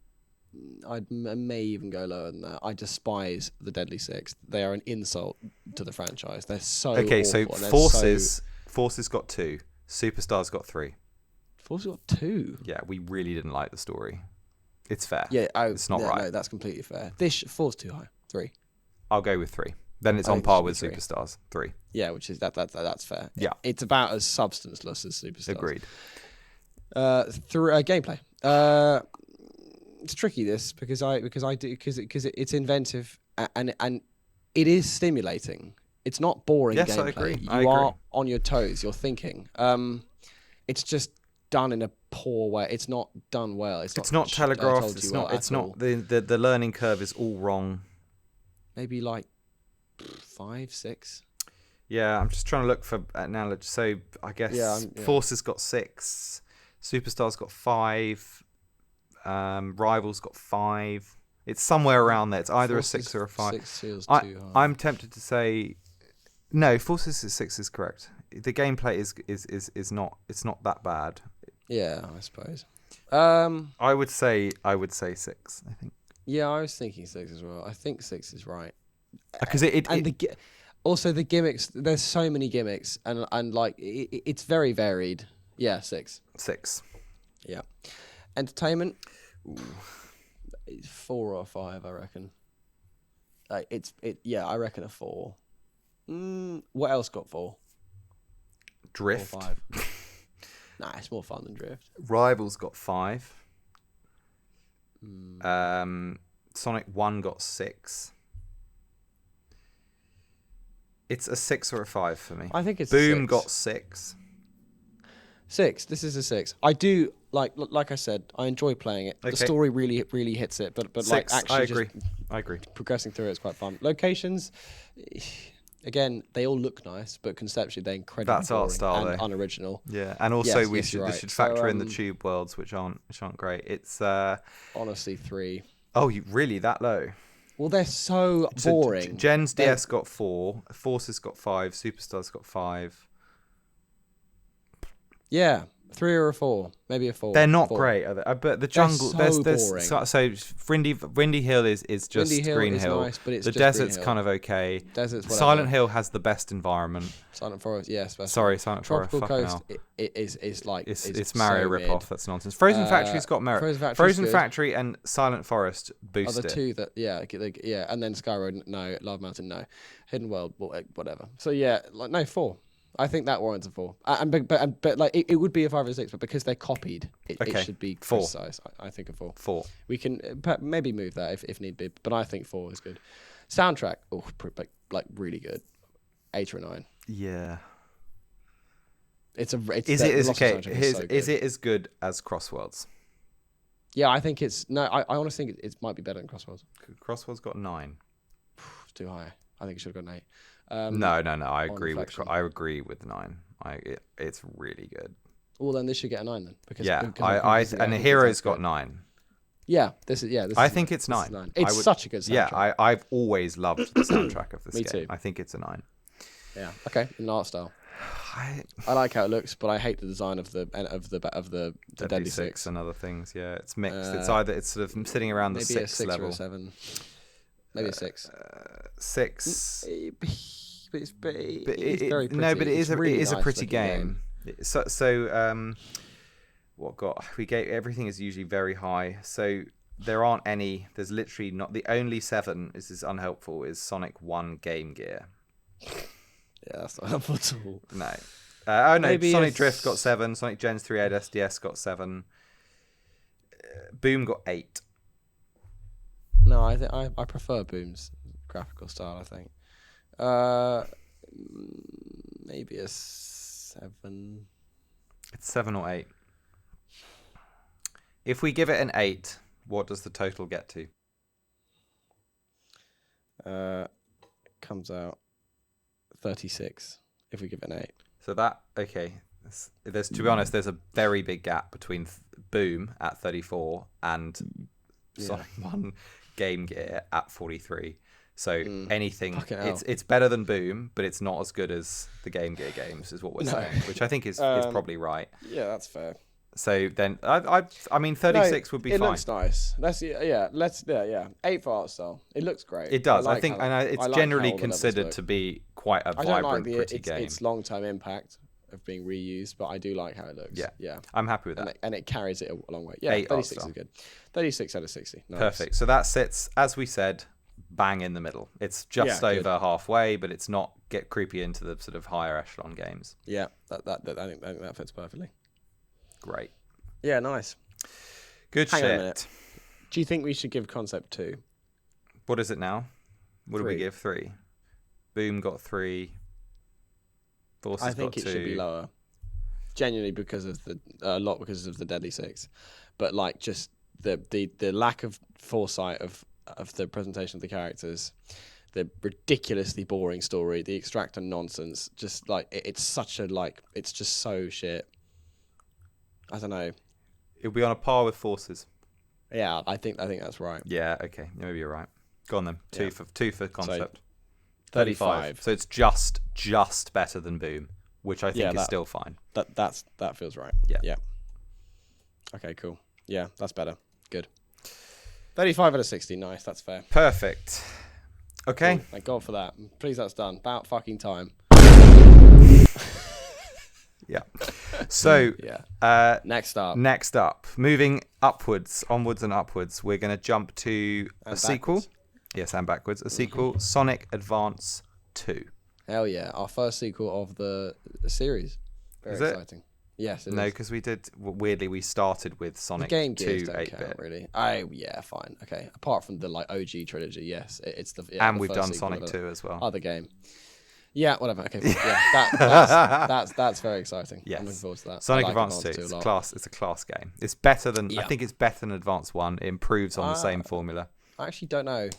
I may even go lower than that. I despise the Deadly Six. They are an insult to the franchise. They're so awful. So Forces got 2. Superstars got 3. Forces got 2. Yeah, we really didn't like the story. It's fair. Yeah, it's not right. No, that's completely fair. This 4's too high. 3. I'll go with 3. Then it's on par with Superstars. 3. Yeah, which is that's fair. Yeah, it's about as substanceless as Superstars. Agreed. Through gameplay, it's tricky because it's inventive and it is stimulating. It's not boring gameplay. I agree. You are on your toes. You're thinking. It's just done in a poor way. It's not done well. It's not telegraphed. It's not. The learning curve is all wrong. Maybe 5, 6. Yeah, I'm just trying to look for analogy. So I guess Forces got 6, Superstars got 5, Rivals got 5. It's somewhere around there. It's either Forces, a 6 or a 5. 6 feels too high. I'm tempted to say no. Forces is 6 is correct. The gameplay is not. It's not that bad. Yeah, I suppose. I would say 6. I think. Yeah, I was thinking 6 as well. I think 6 is right. Because also the gimmicks. There's so many gimmicks, and like it's very varied. Yeah, 6. 6. Yeah. Entertainment. It's 4 or 5, I reckon. Yeah, I reckon a 4. What else got 4? Drift. 4 or 5. Nah, it's more fun than Drift. Rivals got 5. Sonic 1 got 6. It's a 6 or a 5 for me. I think it's Boom 6. got 6. 6. This is a 6. I do like I said, I enjoy playing it. Okay. The story really hits it, but 6, like actually I agree. progressing through it's quite fun. Locations, again, they all look nice, but conceptually they're incredibly That's art style, and though. unoriginal. Yeah, and also Yes, we yes, you're should right. factor in the tube worlds, which aren't great. It's Honestly, 3. oh, you really that low? Well, they're so boring. Gen's DS got 4. Forces got 5. Superstars got 5. Yeah, 3 or a 4, maybe a 4. They're not 4. great, are they? But the jungle, so there's boring. so Windy Hill is just Windy Hill Green is Hill. nice, but it's the just Green desert's Hill. kind of okay. Desert's whatever. Silent Hill has the best environment. Silent Forest, yes. Yeah, Sorry, Silent Forest. Tropical fucking Coast hell. is like It's Mario so ripoff. mid. That's nonsense. Frozen Factory's got merit. Frozen Factory's good. Factory and Silent Forest Are boost the it. two that yeah, and then Skyroad no, Love Mountain no, Hidden World whatever. So yeah, like no 4. I think that warrants a 4. But like it would be a 5 or 6, but because they're copied, it should be 4. criticized. I think a 4. 4. We can maybe move that if need be, but I think 4 is good. Soundtrack, like really good. 8 or 9. Yeah. Is Is it as good as Crossworlds? Yeah, I think it's no. I honestly think it might be better than Crossworlds. Crossworlds got 9. It's too high. I think it should have got an 8. No. I agree with 9. It's really good. Well, then this should get a 9 then. Because and the Heroes got 9. Yeah, this I think it's 9. It's such a good soundtrack. Yeah, I've always loved the soundtrack of this Me game. too. I think it's a 9. Yeah. Okay. In art style. I like how it looks, but I hate the design of the Deadly Six and other things. Yeah, it's mixed. It's sort of sitting around the maybe 6 a 6 level. or a 7. Maybe a 6. 6. But it's very pretty. No, but it is really it is a nice pretty looking game. Everything is usually very high. So there aren't any. There's literally not. The only 7 is unhelpful. Is Sonic 1 Game Gear. Yeah, that's not helpful at all. No. Maybe Sonic Drift got 7. Sonic Gens 3 SDS got 7. Boom got 8. No, I think I prefer Boom's graphical style. I think. Maybe a 7. It's 7 or 8. If we give it an 8, what does the total get to? Comes out 36 if we give it an 8. So that there's to be honest, there's a very big gap between Boom at 34 and Sonic 1 Game Gear at 43. So anything, it's better than Boom, but it's not as good as the Game Gear games, is what we're saying, which I think is probably right. Yeah, that's fair. So then, I mean, 36 would be fine. It looks nice. Let's 8 for art style. It looks great. It does. I think it's generally considered to be quite a vibrant, pretty game. Its long-term impact of being reused, but I do like how it looks. Yeah. I'm happy with that. And it carries it a long way. Yeah, 36 is good. 36 out of 60. Nice. Perfect. So that sits, as we said, bang in the middle. It's just over halfway, but it's not get creepy into the sort of higher echelon games. Yeah, I think that fits perfectly. Great. Yeah, nice. Good Hang shit. on a minute. Do you think we should give Concept 2? What is it now? What 3. do we give? 3. Boom got 3. Forces I think got 2. it should be lower. Genuinely because of the Deadly Six, but like just the lack of foresight of the presentation of the characters, the ridiculously boring story, the extractor nonsense, just like it's such a it's just so shit. I don't know. It'll be on a par with Forces. Yeah, I think that's right. Yeah, okay, maybe you're right. Go on then. Two for concept. 35. So it's just better than Boom, which I think is still fine. That feels right. Yeah. Okay, cool. Yeah, that's better. Good. 35 out of 60. Nice. That's fair. Perfect. Okay. Cool. Thank God for that. Please, that's done. About fucking time. Yeah. So next up, moving onwards and upwards, we're going to jump to a sequel. Yes, and backwards. A sequel, Sonic Advance 2. Hell yeah. Our first sequel of the series. Very exciting. Yes, it is. No, because we started with Sonic 2 8-bit. Really. Fine. Okay. Apart from the OG trilogy, yes. It's the and we've done Sonic 2 as well. Other game. Yeah, whatever. Okay. Yeah, that's very exciting. Yes. I'm looking forward to that. Sonic Advance 2 is it's a class game. It's better than I think it's better than Advance 1. It improves on the same formula. I actually don't know.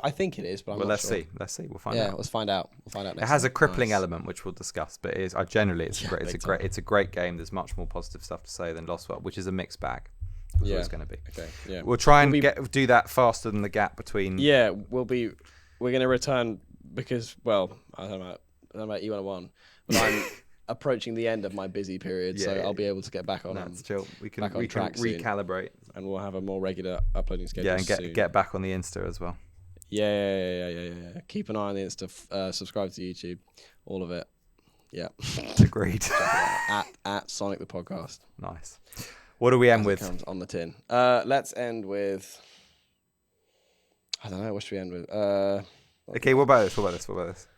I think it is, but I'm not let's sure. see. Let's see. We'll find out. Yeah, let's find out. We'll find out next It has time. a crippling element, which we'll discuss, but it's a great game. There's much more positive stuff to say than Lost World, which is a mixed bag. That's what it's going to be. Okay. Yeah. We'll try and do that faster than the gap between. Yeah, we're going to return because I don't know about E101, but I'm approaching the end of my busy period, so I'll be able to get back on. That's chill. We can soon, recalibrate, and we'll have a more regular uploading schedule. Yeah, and get back on the Insta as well. Yeah. Keep an eye on the Insta. Subscribe to YouTube. All of it. Yeah. Agreed. at Sonic the Podcast. Nice. What do we end with? Comes on the tin. Let's end with. I don't know. What should we end with? Okay. What about this?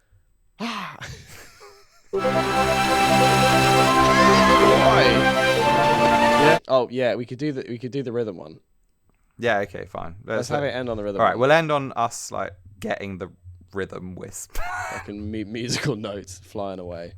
Yeah. Oh yeah. We could do the rhythm one. Yeah, okay, fine. Let's have it end on the rhythm. All right, we'll end on us getting the rhythm wisp. Fucking musical notes flying away.